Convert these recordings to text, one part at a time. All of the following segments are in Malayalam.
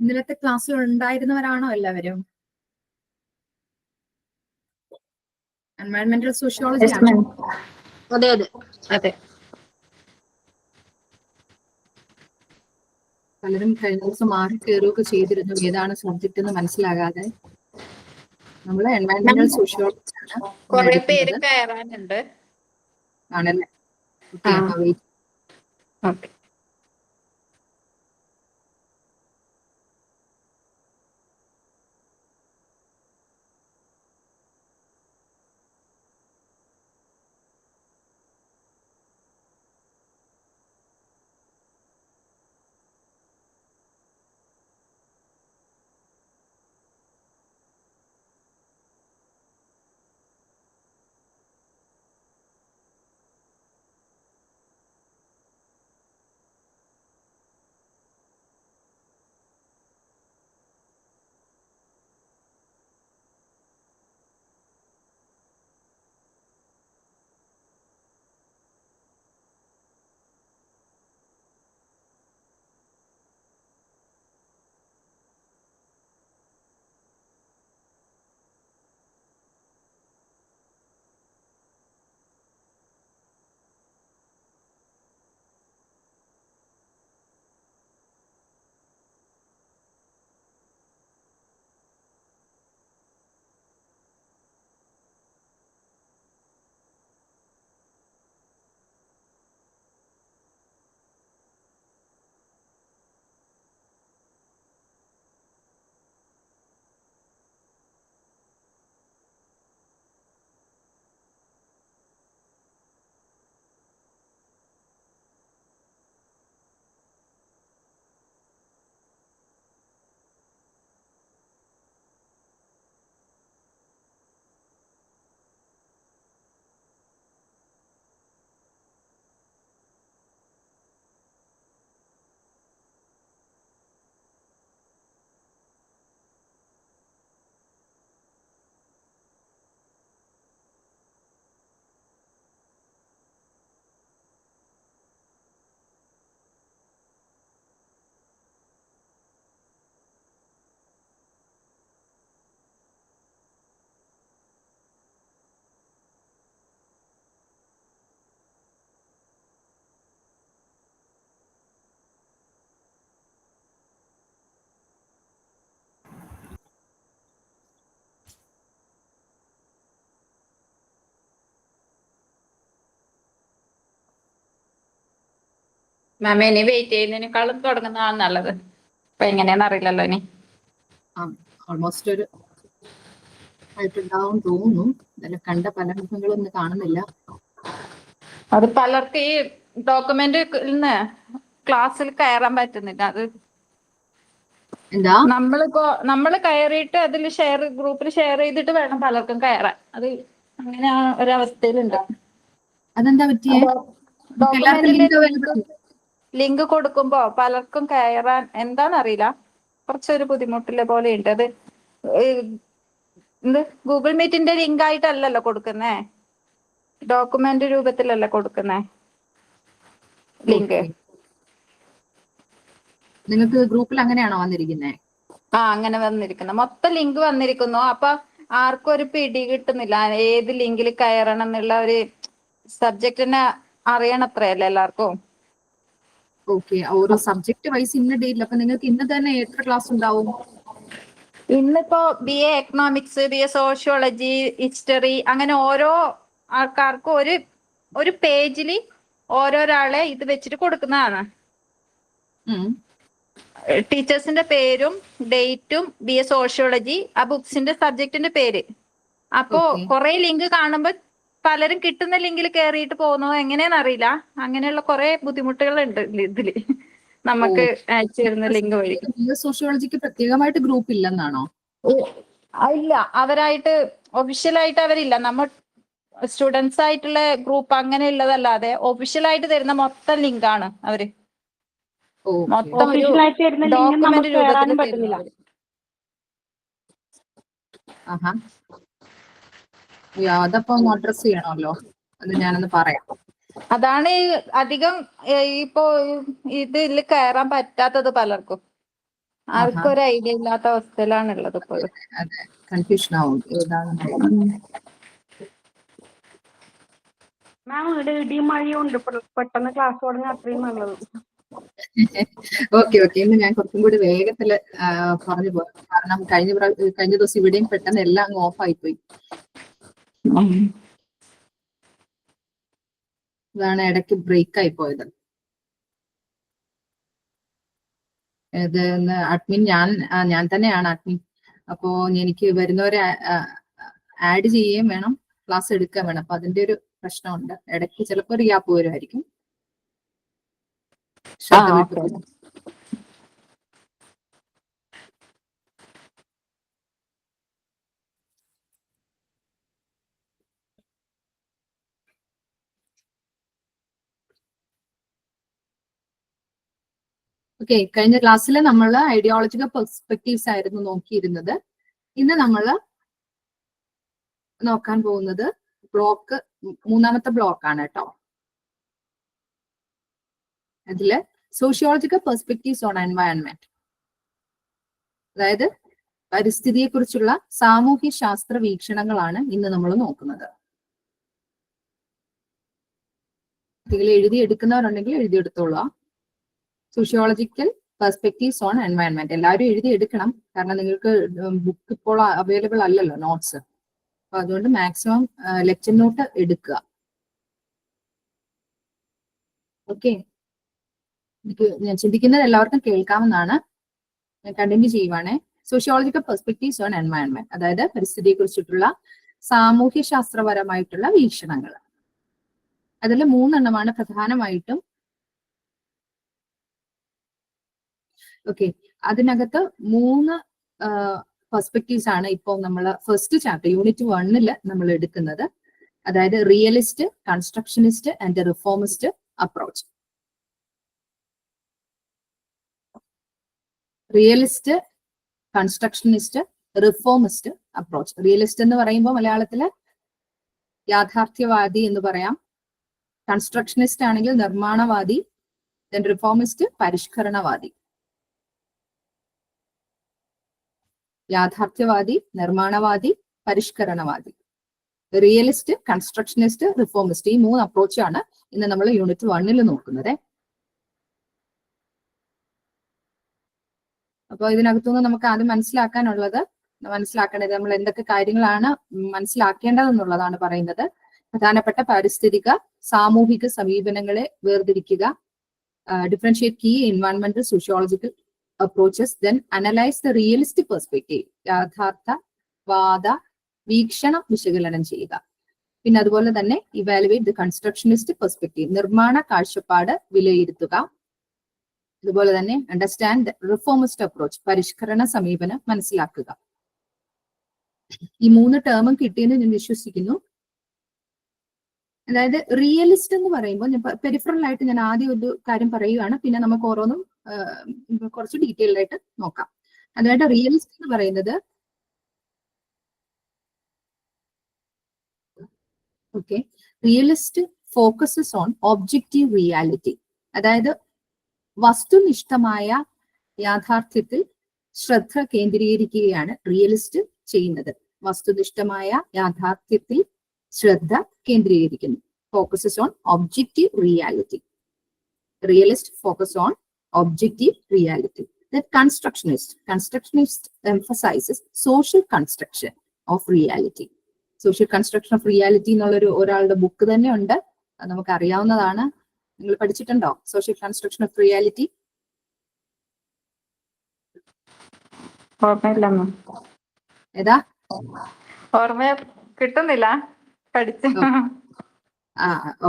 ഇന്നലത്തെ ക്ലാസ്സിൽ ഉണ്ടായിരുന്നവരാണോ എല്ലാവരും? എൻവയൺമെന്റൽ സോഷ്യോളജി ആണ്. അതെ അതെ അതെ. പലരും കഴിഞ്ഞ ദിവസം മാറി കയറുകയൊക്കെ ചെയ്തിരുന്നു, ഏതാണ് സബ്ജക്റ്റ് എന്ന് മനസ്സിലാകാതെ. നമ്മള് എൻവയൺമെന്റൽ സോഷ്യോളജി ആണ് കുറെ പേര് കയറാനുണ്ട് ആണല്ലേ? ഓക്കെ, അപ്പൊ വെയിറ്റ്. ഓക്കെ. മാം ഇനി വെയിറ്റ് ചെയ്യുന്നതിനേക്കാളും തുടങ്ങുന്നതാണ് നല്ലത്. ഇപ്പൊ എങ്ങനെയാന്ന് അറിയില്ലല്ലോ ഇനി. ഓൾമോസ്റ്റ് ഒരു ആയിട്ടുണ്ടാവും തോന്നുന്നു. ഇന്നലെ കണ്ട പല മുഖങ്ങളൊന്നും കാണുന്നില്ല. അത് പലർക്ക് ഈ ഡോക്യുമെന്റ് ക്ലാസ്സിൽ കയറാൻ പറ്റുന്നില്ല. അത് എന്താ നമ്മള് കയറിയിട്ട് അതിൽ ഗ്രൂപ്പിൽ ഷെയർ ചെയ്തിട്ട് വേണം പലർക്കും കയറാൻ. അത് അങ്ങനെ ഒരവസ്ഥയിലുണ്ട്. അതെന്താ പറ്റിയേ? ഡോക്യുമെന്റിന്റെ ലിങ്ക് കൊടുക്കുമ്പോ പലർക്കും കയറാൻ എന്താന്നറിയില്ല, കുറച്ചൊരു ബുദ്ധിമുട്ടുള്ള പോലെ ഉണ്ട്. അത് ഗൂഗിൾ മീറ്റിന്റെ ലിങ്ക് ആയിട്ടല്ലല്ലോ കൊടുക്കുന്നേ, ഡോക്യുമെന്റ് രൂപത്തിലല്ലേ കൊടുക്കുന്നേ ലിങ്ക്. നിങ്ങൾക്ക് ഗ്രൂപ്പിൽ അങ്ങനെയാണോ വന്നിരിക്കുന്നത്? അങ്ങനെ വന്നിരിക്കുന്നു, മൊത്തം ലിങ്ക് വന്നിരിക്കുന്നു. അപ്പൊ ആർക്കും ഒരു പിടി കിട്ടുന്നില്ല ഏത് ലിങ്കിൽ കയറണം എന്നുള്ള ഒരു സബ്ജക്റ്റിനെ അറിയണത്രയല്ലേ എല്ലാവർക്കും. ഓക്കെ, ഓരോ സബ്ജക്ട് വൈസ് ഇന്ന ഡേറ്റിൽ. അപ്പൊ നിങ്ങൾക്ക് ഇന്ന് തന്നെ എത്ര ക്ലാസ് ഉണ്ടാവും? ഇന്നിപ്പോ BA economics, BA sociology, history, അങ്ങനെ ഓരോ ആൾക്കാർക്കും ഒരു പേജിൽ ഓരോരാളെ ഇത് വെച്ചിട്ട് കൊടുക്കുന്നതാണ്. ടീച്ചേഴ്സിന്റെ പേരും ഡേറ്റും BA സോഷ്യോളജി, ആ ബുക്സിന്റെ സബ്ജക്റ്റിന്റെ പേര്. അപ്പോ കുറെ ലിങ്ക് കാണുമ്പോ പലരും കിട്ടുന്ന ലിങ്കിൽ കയറിയിട്ട് പോകുന്നത് എങ്ങനെയാന്ന് അറിയില്ല. അങ്ങനെയുള്ള കുറെ ബുദ്ധിമുട്ടുകളുണ്ട് ഇതില് നമുക്ക് അയച്ചു തരുന്ന ലിങ്ക് വഴി. സോഷ്യോളജിക്ക് പ്രത്യേകമായിട്ട് ഗ്രൂപ്പ് ഇല്ലെന്നാണോ? ഇല്ല, അവരായിട്ട് ഒഫീഷ്യലായിട്ട് അവരില്ല. നമ്മൾ സ്റ്റുഡൻസ് ആയിട്ടുള്ള ഗ്രൂപ്പ് അങ്ങനെ ഉള്ളതല്ലാതെ ഒഫീഷ്യലായിട്ട് തരുന്ന മൊത്തം ലിങ്കാണ് അവര്. മൊത്തം ഡോക്യുമെന്റ് രൂപത്തിൽ പറ്റുന്നില്ല. അതപ്പോ ഒന്ന് അഡ്രസ് ചെയ്യണമല്ലോ, അത് ഞാനൊന്ന് പറയാം. അതാണ് അധികം ഇപ്പോ ഇതിൽ കയറാൻ പറ്റാത്തത് പലർക്കും. ആർക്കും ഒരു ഐഡിയ ഇല്ലാത്ത അവസ്ഥയിലാണുള്ളത് ഇപ്പോഴും. അതെ, കൺഫ്യൂഷൻ ആവും ഏതാണ്. മാം ഇവിടെ ഇടിയും മഴയും ഉണ്ട്, പെട്ടെന്ന് ക്ലാസ് തുടങ്ങി അത്രയും നല്ലത്. ഓക്കെ ഓക്കെ, ഇന്ന് ഞാൻ കുറച്ചും കൂടി വേഗത്തില് പറഞ്ഞു പോകാം. കാരണം കഴിഞ്ഞ ദിവസം ഇവിടെയും പെട്ടെന്ന് എല്ലാം അങ്ങ് ഓഫ് ആയിപ്പോയി. ഇതാണ് ഇടയ്ക്ക് ബ്രേക്ക് ആയി പോയത്. ഇത് അഡ്മിൻ ഞാൻ തന്നെയാണ് അഡ്മിൻ. അപ്പോ എനിക്ക് വരുന്നവരെ ആഡ് ചെയ്യുകയും വേണം, ക്ലാസ് എടുക്കുകയും വേണം. അപ്പൊ അതിന്റെ ഒരു പ്രശ്നമുണ്ട്. ഇടയ്ക്ക് ചിലപ്പോൾ ഒരു ഗ്യാപ്പ് വരുമായിരിക്കും. ശ്രദ്ധ വിട്ടു. ഓക്കെ, കഴിഞ്ഞ ക്ലാസ്സിൽ നമ്മൾ ഐഡിയോളജിക്കൽ പെർസ്പെക്റ്റീവ്സ് ആയിരുന്നു നോക്കിയിരുന്നത്. ഇന്ന് നമ്മൾ നോക്കാൻ പോകുന്നത് മൂന്നാമത്തെ ബ്ലോക്കാണ് കേട്ടോ. അതില് സോഷ്യോളജിക്കൽ പെർസ്പെക്റ്റീവ്സ് ഓൺ എൻവയൺമെന്റ്, അതായത് പരിസ്ഥിതിയെ കുറിച്ചുള്ള സാമൂഹ്യ ശാസ്ത്ര വീക്ഷണങ്ങളാണ് ഇന്ന് നമ്മൾ നോക്കുന്നത്. ഇതിൽ എഴുതിയെടുക്കുന്നവരുണ്ടെങ്കിൽ എഴുതിയെടുത്തോളാം. സോഷ്യോളജിക്കൽ പെർസ്പെക്റ്റീവ്സ് ഓൺ എൻവയൺമെന്റ് എല്ലാവരും എഴുതിയെടുക്കണം. കാരണം നിങ്ങൾക്ക് ബുക്ക് ഇപ്പോൾ അവൈലബിൾ അല്ലല്ലോ, നോട്ട്സ്. അപ്പൊ അതുകൊണ്ട് മാക്സിമം ലെക്ചർ നോട്ട് എടുക്കുക. ഓക്കെ, ഞാൻ ചിന്തിക്കുന്നത് എല്ലാവർക്കും കേൾക്കാമെന്നാണ്. ഞാൻ കണ്ടിന്യൂ ചെയ്യുവാണേ. സോഷ്യോളജിക്കൽ പെർസ്പെക്റ്റീവ്സ് ഓൺ എൻവയൺമെന്റ്, അതായത് പരിസ്ഥിതിയെ കുറിച്ചിട്ടുള്ള സാമൂഹ്യ ശാസ്ത്രപരമായിട്ടുള്ള വീക്ഷണങ്ങൾ. അതിൽ 3 എണ്ണമാണ് പ്രധാനമായിട്ടും. ഓക്കെ, അതിനകത്ത് 3 പെർസ്പെക്റ്റീവ്സ് ആണ് ഇപ്പോൾ നമ്മൾ ഫസ്റ്റ് ചാപ്റ്റർ യൂണിറ്റ് 1 നമ്മൾ എടുക്കുന്നത്. അതായത് realist, constructionist and reformist approach. Realist, constructionist, reformist approach. Realist എന്ന് പറയുമ്പോൾ മലയാളത്തില് യാഥാർത്ഥ്യവാദി എന്ന് പറയാം. കൺസ്ട്രക്ഷനിസ്റ്റ് ആണെങ്കിൽ നിർമ്മാണവാദി. റിഫോമിസ്റ്റ് പരിഷ്കരണവാദി. യാഥാർത്ഥ്യവാദി, നിർമ്മാണവാദി, പരിഷ്കരണവാദി. റിയലിസ്റ്റ്, കൺസ്ട്രക്ഷനിസ്റ്റ്, റിഫോമിസ്റ്റ്, ഈ 3 അപ്രോച്ചാണ് ഇന്ന് നമ്മൾ യൂണിറ്റ് 1 നോക്കുന്നത്. അപ്പോൾ ഇതിനകത്തുനിന്ന് നമുക്ക് ആദ്യം മനസ്സിലാക്കേണ്ടത് നമ്മൾ എന്തൊക്കെ കാര്യങ്ങളാണ് മനസ്സിലാക്കേണ്ടതെന്നുള്ളതാണ് പറയുന്നത്. പ്രധാനപ്പെട്ട പാരിസ്ഥിതിക സാമൂഹിക സമീപനങ്ങളെ വേർതിരിക്കുക. ഡിഫറൻഷിയേറ്റ് കീ എൻവയൺമെന്റൽ sociological approaches, then analyse the realistic perspective, യാഥാർത്ഥവാദ വീക്ഷണം വിശകലനം ചെയ്യുക. പിന്നെ അതുപോലെ തന്നെ ഇവാലുവേറ്റ് ദ കൺസ്ട്രക്ഷനിസ്റ്റ് പെർസ്പെക്റ്റീവ്, നിർമ്മാണ കാഴ്ചപ്പാട് വിലയിരുത്തുക. അതുപോലെ തന്നെ അണ്ടർസ്റ്റാൻഡ് ദ റിഫോമിസ്റ്റ് അപ്രോച്ച്, പരിഷ്കരണ സമീപനം മനസ്സിലാക്കുക. ഈ 3 ടേമും കിട്ടിയെന്ന് ഞാൻ വിശ്വസിക്കുന്നു. അതായത് റിയലിസ്റ്റ് എന്ന് പറയുമ്പോൾ ഞാൻ പെരിഫറൽ ആയിട്ട് ഞാൻ ആദ്യം ഒരു കാര്യം പറയുകയാണ്, പിന്നെ നമുക്ക് ഓരോന്നും കുറച്ച് ഡീറ്റെയിൽഡ് ആയിട്ട് നോക്കാം. അതായത് റിയലിസ്റ്റ് എന്ന് പറയുന്നത് realist focuses on objective reality, അതായത് വസ്തുനിഷ്ഠമായ യാഥാർത്ഥ്യത്തിൽ ശ്രദ്ധ കേന്ദ്രീകരിക്കുകയാണ് റിയലിസ്റ്റ് ചെയ്യുന്നത്. വസ്തുനിഷ്ഠമായ യാഥാർത്ഥ്യത്തിൽ ശ്രദ്ധ കേന്ദ്രീകരിക്കുന്നു. Focuses on objective reality. Realist focus on objective reality. The constructionist emphasizes social construction of reality. Social construction of reality എന്നുള്ളൊരു ഒരാളുടെ ബുക്ക് തന്നെ ഉണ്ട്, അത് നമുക്ക് അറിയാവുന്നതാണ്. നിങ്ങൾ പഠിച്ചിട്ടുണ്ടോ സോഷ്യൽ കൺസ്ട്രക്ഷൻ ഓഫ് റിയാലിറ്റി? ഏതാ ഓർമ്മ കിട്ടുന്നില്ല, പഠിച്ചു.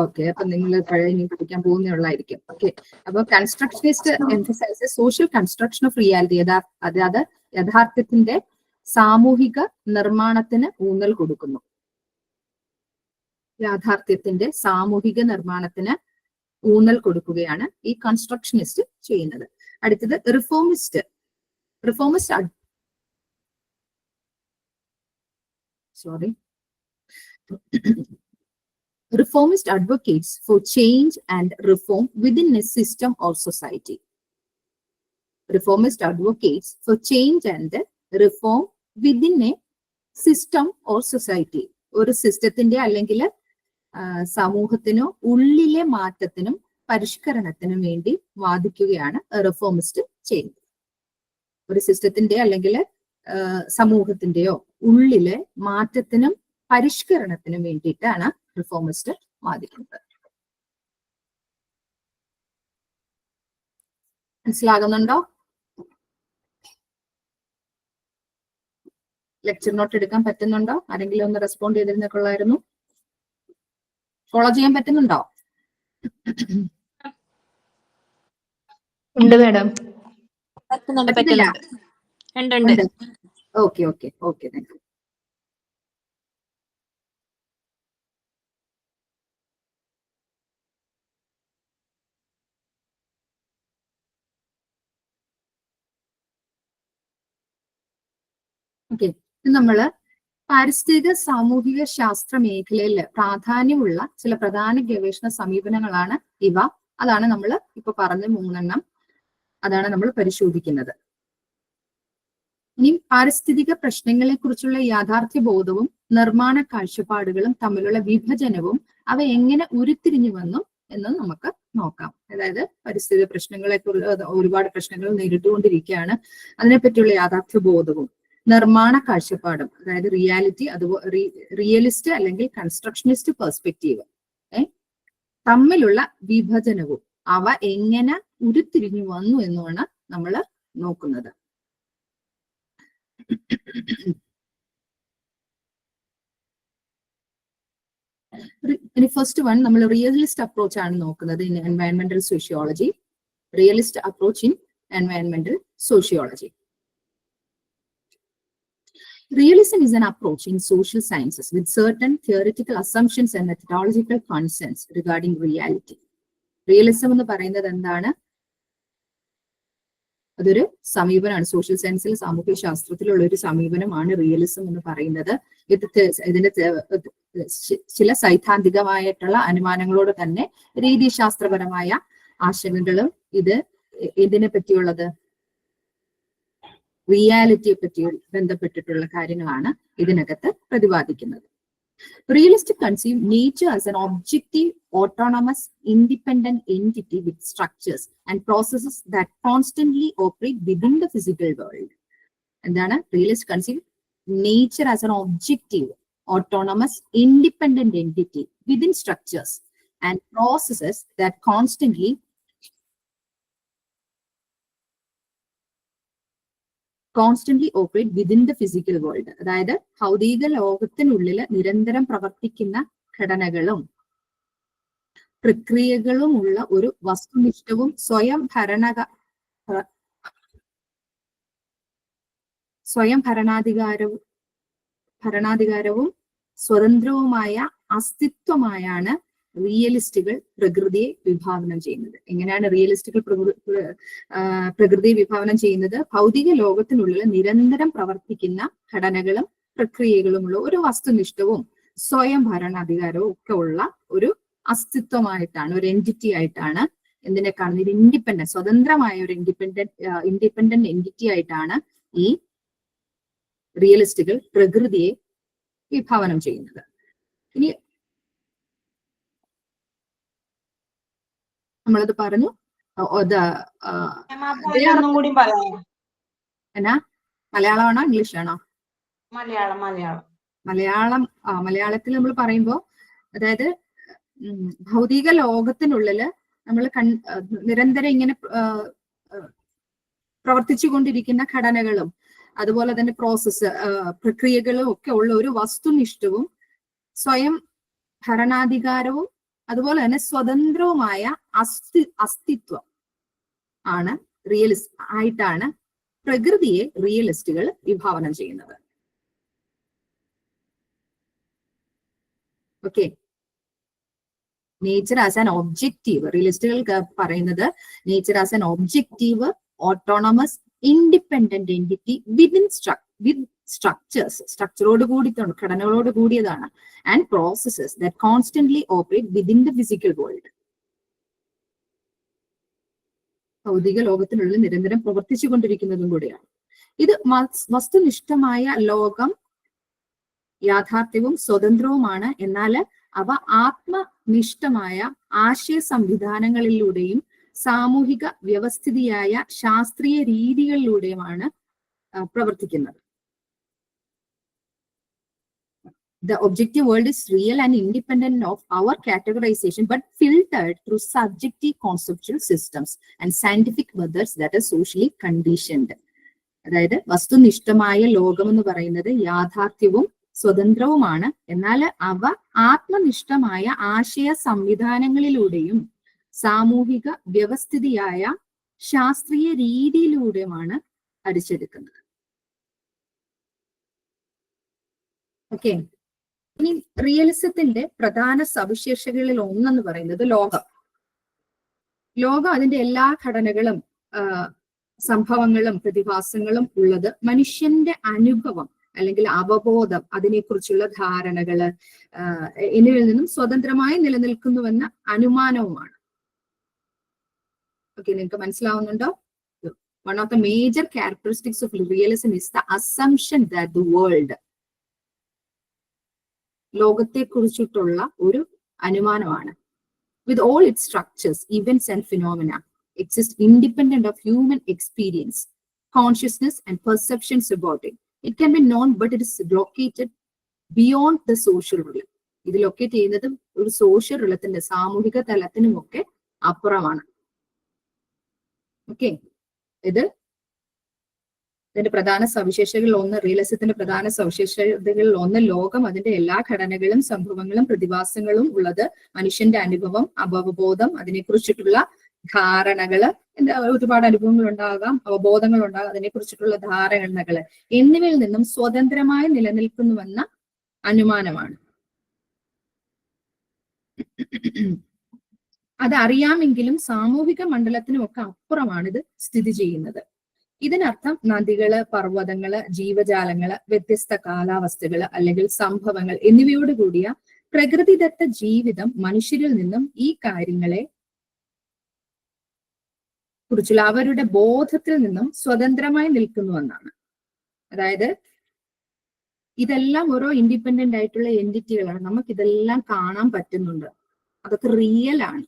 ഓക്കെ, അപ്പൊ നിങ്ങൾ പഴയ പഠിക്കാൻ പോകുന്നതായിരിക്കും. ഓക്കെ, അപ്പൊ constructionist emphasise social construction of reality, അതായത് യഥാർത്ഥത്തിന്റെ സാമൂഹിക നിർമ്മാണത്തിന് ഊന്നൽ കൊടുക്കുന്നു. യാഥാർത്ഥ്യത്തിന്റെ സാമൂഹിക നിർമ്മാണത്തിന് ഊന്നൽ കൊടുക്കുകയാണ് ഈ കൺസ്ട്രക്ഷനിസ്റ്റ് ചെയ്യുന്നത്. അടുത്തത് reformist. Reformist advocates for change and reform within a system or society. reformist advocates for change and reform within a system or society. ഒരു സിസ്റ്റത്തിന്റെ അല്ലെങ്കിൽ സമൂഹത്തിനോ ഉള്ളിലെ മാറ്റത്തിനും പരിഷ്കരണത്തിനും വേണ്ടി വാദിക്കുകയാണ് റിഫോമിസ്റ്റ് ചെയ്യുന്നത്. ഒരു സിസ്റ്റത്തിന്റെ അല്ലെങ്കിൽ സമൂഹത്തിന്റെയോ ഉള്ളിലെ മാറ്റത്തിനും പരിഷ്കരണത്തിനും വേണ്ടിയിട്ടാണ് റിഫോമിസ്റ്റ് വാദിക്കുന്നത്. മനസ്സിലാകുന്നുണ്ടോ? ലെക്ചർ നോട്ട് എടുക്കാൻ പറ്റുന്നുണ്ടോ? ആരെങ്കിലും ഒന്ന് റെസ്പോണ്ട് ചെയ്തിരുന്നൊക്കെയുള്ളായിരുന്നു. ഫോളോ ചെയ്യാൻ പറ്റുന്നുണ്ടോ? ഉണ്ട് മാഡം. പറ്റുന്നില്ല? Okay okay okay, thank you. Okay, നമ്മള് പാരിസ്ഥിതിക സാമൂഹിക ശാസ്ത്ര മേഖലയിൽ പ്രാധാന്യമുള്ള ചില പ്രധാന ഗവേഷണ സമീപനങ്ങളാണ് ഇവ. അതാണ് നമ്മൾ ഇപ്പൊ പറഞ്ഞ 3 അതാണ് നമ്മൾ പരിശോധിക്കുന്നത്. ഇനി പാരിസ്ഥിതിക പ്രശ്നങ്ങളെ കുറിച്ചുള്ള യാഥാർത്ഥ്യ ബോധവും നിർമ്മാണ കാഴ്ചപ്പാടുകളും തമ്മിലുള്ള വിഭജനവും അവ എങ്ങനെ ഉരുത്തിരിഞ്ഞു വന്നു എന്ന് നമുക്ക് നോക്കാം. അതായത് പരിസ്ഥിതി പ്രശ്നങ്ങളെ കുറിച്ച് ഒരുപാട് പ്രശ്നങ്ങൾ നേരിട്ടുകൊണ്ടിരിക്കുകയാണ്. അതിനെപ്പറ്റിയുള്ള യാഥാർത്ഥ്യ ബോധവും നിർമ്മാണ കാഴ്ചപ്പാടും, അതായത് റിയാലിറ്റി, അതുപോലെ റിയലിസ്റ്റ് അല്ലെങ്കിൽ കൺസ്ട്രക്ഷനിസ്റ്റ് പെർസ്പെക്റ്റീവ് തമ്മിലുള്ള വിഭജനവും അവ എങ്ങനെ ഉരുത്തിരിഞ്ഞു വന്നു എന്നുമാണ് നമ്മൾ നോക്കുന്നത്. ഇനി ഫസ്റ്റ് വൺ നമ്മൾ റിയലിസ്റ്റ് അപ്രോച്ച് ആണ് നോക്കുന്നത് in എൻവയൺമെന്റൽ sociology. Realist approach in എൻവയൺമെന്റൽ sociology. Realism is an approach in social sciences with certain theoretical assumptions and methodological concerns regarding reality. Realism എന്ന് പറയുന്നത് എന്താണ്? അതൊരു സമീപനമാണ്. സോഷ്യൽ സയൻസിൽ, സാമൂഹ്യ ശാസ്ത്രത്തിലുള്ള ഒരു സമീപനമാണ് റിയലിസം എന്ന് പറയുന്നത്. ഇതിന്റെ ചില സൈദ്ധാന്തികമായിട്ടുള്ള അനുമാനങ്ങളോട് തന്നെ രീതിശാസ്ത്രപരമായ ആശങ്കകളും ഇത് ഇതിനെ പറ്റിയുള്ളത് റിയാലിറ്റിയെ പറ്റി ബന്ധപ്പെട്ടിട്ടുള്ള കാര്യങ്ങളാണ് ഇതിനകത്ത് പ്രതിപാദിക്കുന്നത്. Realistic conceive nature as an objective, autonomous, independent entity with structures and processes that constantly operate within the physical world. എന്താണ് realist conceive? Nature as an objective, autonomous, independent entity within structures and processes that constantly operate within the physical world. അതായത് ഭൗതിക ലോകത്തിനുള്ളിൽ നിരന്തരം പ്രവർത്തിക്കുന്ന ഘടനകളും പ്രക്രിയകളും ഉള്ള ഒരു വസ്തുനിഷ്ഠവും സ്വയം ഭരണാധികാരവും സ്വതന്ത്രവുമായ അസ്തിത്വമായാണ് റിയലിസ്റ്റുകൾ പ്രകൃതിയെ വിഭാവനം ചെയ്യുന്നത്. എങ്ങനെയാണ് റിയലിസ്റ്റുകൾ പ്രകൃതിയെ വിഭാവനം ചെയ്യുന്നത്? ഭൗതിക ലോകത്തിനുള്ളിൽ നിരന്തരം പ്രവർത്തിക്കുന്ന ഘടനകളും പ്രക്രിയകളുമുള്ള ഒരു വസ്തുനിഷ്ഠവും സ്വയം ഭരണാധികാരവും ഒക്കെ ഉള്ള ഒരു അസ്തിത്വമായിട്ടാണ്, ഒരു എൻറ്റിറ്റി ആയിട്ടാണ് എന്തിനെ കാണുന്നത്? ഇൻഡിപെൻഡന്റ്, സ്വതന്ത്രമായ ഒരു ഇൻഡിപെൻഡന്റ് എൻറ്റിറ്റി ആയിട്ടാണ് ഈ റിയലിസ്റ്റുകൾ പ്രകൃതിയെ വിഭാവനം ചെയ്യുന്നത്. ഇനി നമ്മളത് പറഞ്ഞു. എന്നാ മലയാളമാണോ ഇംഗ്ലീഷാണോ? മലയാളത്തിൽ നമ്മൾ പറയുമ്പോൾ, അതായത് ഭൗതിക ലോകത്തിനുള്ളില് നമ്മൾ നിരന്തരം ഇങ്ങനെ പ്രവർത്തിച്ചു കൊണ്ടിരിക്കുന്ന ഘടനകളും അതുപോലെ തന്നെ പ്രക്രിയകളും ഒക്കെ ഉള്ള ഒരു വസ്തുനിഷ്ഠവും സ്വയം ഭരണാധികാരവും അതുപോലെ തന്നെ സ്വതന്ത്രവുമായ അസ്തിത്വം ആണ് ആയിട്ടാണ് പ്രകൃതിയെ റിയലിസ്റ്റുകൾ വിഭാവനം ചെയ്യുന്നത്. Okay, nature as an objective, റിയലിസ്റ്റുകൾ പറയുന്നത് nature as an objective, autonomous, independent entity with structures, സ്ട്രക്ചറോട് കൂടി ഘടനകളോട് കൂടിയതാണ്. And processes that constantly operate within the physical world. ഭൗതിക ലോകത്തിനുള്ളിൽ നിരന്തരം പ്രവർത്തിച്ചു കൊണ്ടിരിക്കുന്നതും കൂടിയാണ്. ഇത് വസ്തുനിഷ്ഠമായ ലോകം യാഥാർത്ഥ്യവും സ്വതന്ത്രവുമാണ്. എന്നാൽ അവ ആത്മനിഷ്ഠമായ ആശയ സംവിധാനങ്ങളിലൂടെയും സാമൂഹിക വ്യവസ്ഥിതിയായ ശാസ്ത്രീയ രീതികളിലൂടെയുമാണ് പ്രവർത്തിക്കുന്നത്. The objective world is real and independent of our categorization, but filtered through subjective conceptual systems and scientific methods that are socially conditioned. അതായത് വസ്തുനിഷ്ഠമായ ലോകം എന്ന് പറയുന്നത് യാഥാർത്ഥ്യവും സ്വതന്ത്രവുമാണ്. എന്നാൽ അവ ആത്മനിഷ്ഠമായ ആശയ സംവിധാനങ്ങളിലൂടെയും സാമൂഹിക വ്യവസ്ഥിതിയായ ശാസ്ത്രീയ രീതിയിലൂടെയുമാണ് അടിച്ചെടുക്കുന്നത്. ഓക്കെ, ഇനി റിയലിസത്തിന്റെ പ്രധാന സവിശേഷതകളിൽ ഒന്നെന്ന് പറയുന്നത് ലോകം അതിന്റെ എല്ലാ ഘടനകളും സംഭവങ്ങളും പ്രതിഭാസങ്ങളും ഉള്ളത് മനുഷ്യന്റെ അനുഭവം അല്ലെങ്കിൽ അവബോധം, അതിനെക്കുറിച്ചുള്ള ധാരണകള് എന്നിവയിൽ നിന്നും സ്വതന്ത്രമായി നിലനിൽക്കുന്നുവെന്ന അനുമാനവുമാണ്. ഓക്കെ, നിങ്ങൾക്ക് മനസ്സിലാവുന്നുണ്ടോ? One of the major characteristics of realism is the assumption that the world, ലോകത്തെ കുറിച്ചിട്ടുള്ള ഒരു അനുമാനമാണ്. With all its structures, events and phenomena exist independent of human experience, consciousness and perceptions about it. It can be known, but it is located beyond the social realm. ഇത് ലൊക്കേറ്റ് ചെയ്യുന്നത് ഒരു സോഷ്യൽ റിലത്തിന്റെ സാമൂഹിക തലത്തിനുമൊക്കെ അപ്പുറമാണ്. ഓക്കെ, ഇതിന്റെ പ്രധാന സവിശേഷതകളിൽ ഒന്ന്, റിയലിസത്തിന്റെ പ്രധാന സവിശേഷതകളിൽ ഒന്ന്, ലോകം അതിന്റെ എല്ലാ ഘടനകളും സംഭവങ്ങളും പ്രതിഭാസങ്ങളും ഉള്ളത് മനുഷ്യന്റെ അനുഭവം, അവബോധം, അതിനെക്കുറിച്ചിട്ടുള്ള ധാരണകള്, ഒരുപാട് അനുഭവങ്ങൾ ഉണ്ടാകാം, അവബോധങ്ങൾ ഉണ്ടാകാം, അതിനെക്കുറിച്ചിട്ടുള്ള ധാരണകള് എന്നിവയിൽ നിന്നും സ്വതന്ത്രമായി നിലനിൽക്കുന്നുവെന്ന അനുമാനമാണ്. അതറിയാമെങ്കിലും സാമൂഹിക മണ്ഡലത്തിനുമൊക്കെ അപ്പുറമാണ് ഇത് സ്ഥിതി ചെയ്യുന്നത്. ഇതിനർത്ഥം നദികള്, പർവ്വതങ്ങള്, ജീവജാലങ്ങള്, വ്യത്യസ്ത കാലാവസ്ഥകള് അല്ലെങ്കിൽ സംഭവങ്ങൾ എന്നിവയോട് കൂടിയ പ്രകൃതിദത്ത ജീവിതം മനുഷ്യരിൽ നിന്നും ഈ കാര്യങ്ങളെ കുറിച്ചുള്ള അവരുടെ ബോധത്തിൽ നിന്നും സ്വതന്ത്രമായി നിൽക്കുന്നുവെന്നാണ്. അതായത് ഇതെല്ലാം ഓരോ ഇൻഡിപെൻഡന്റ് ആയിട്ടുള്ള എൻറ്റിറ്റികളാണ്. നമുക്കിതെല്ലാം കാണാൻ പറ്റുന്നുണ്ട്, അതൊക്കെ റിയൽ ആണ്.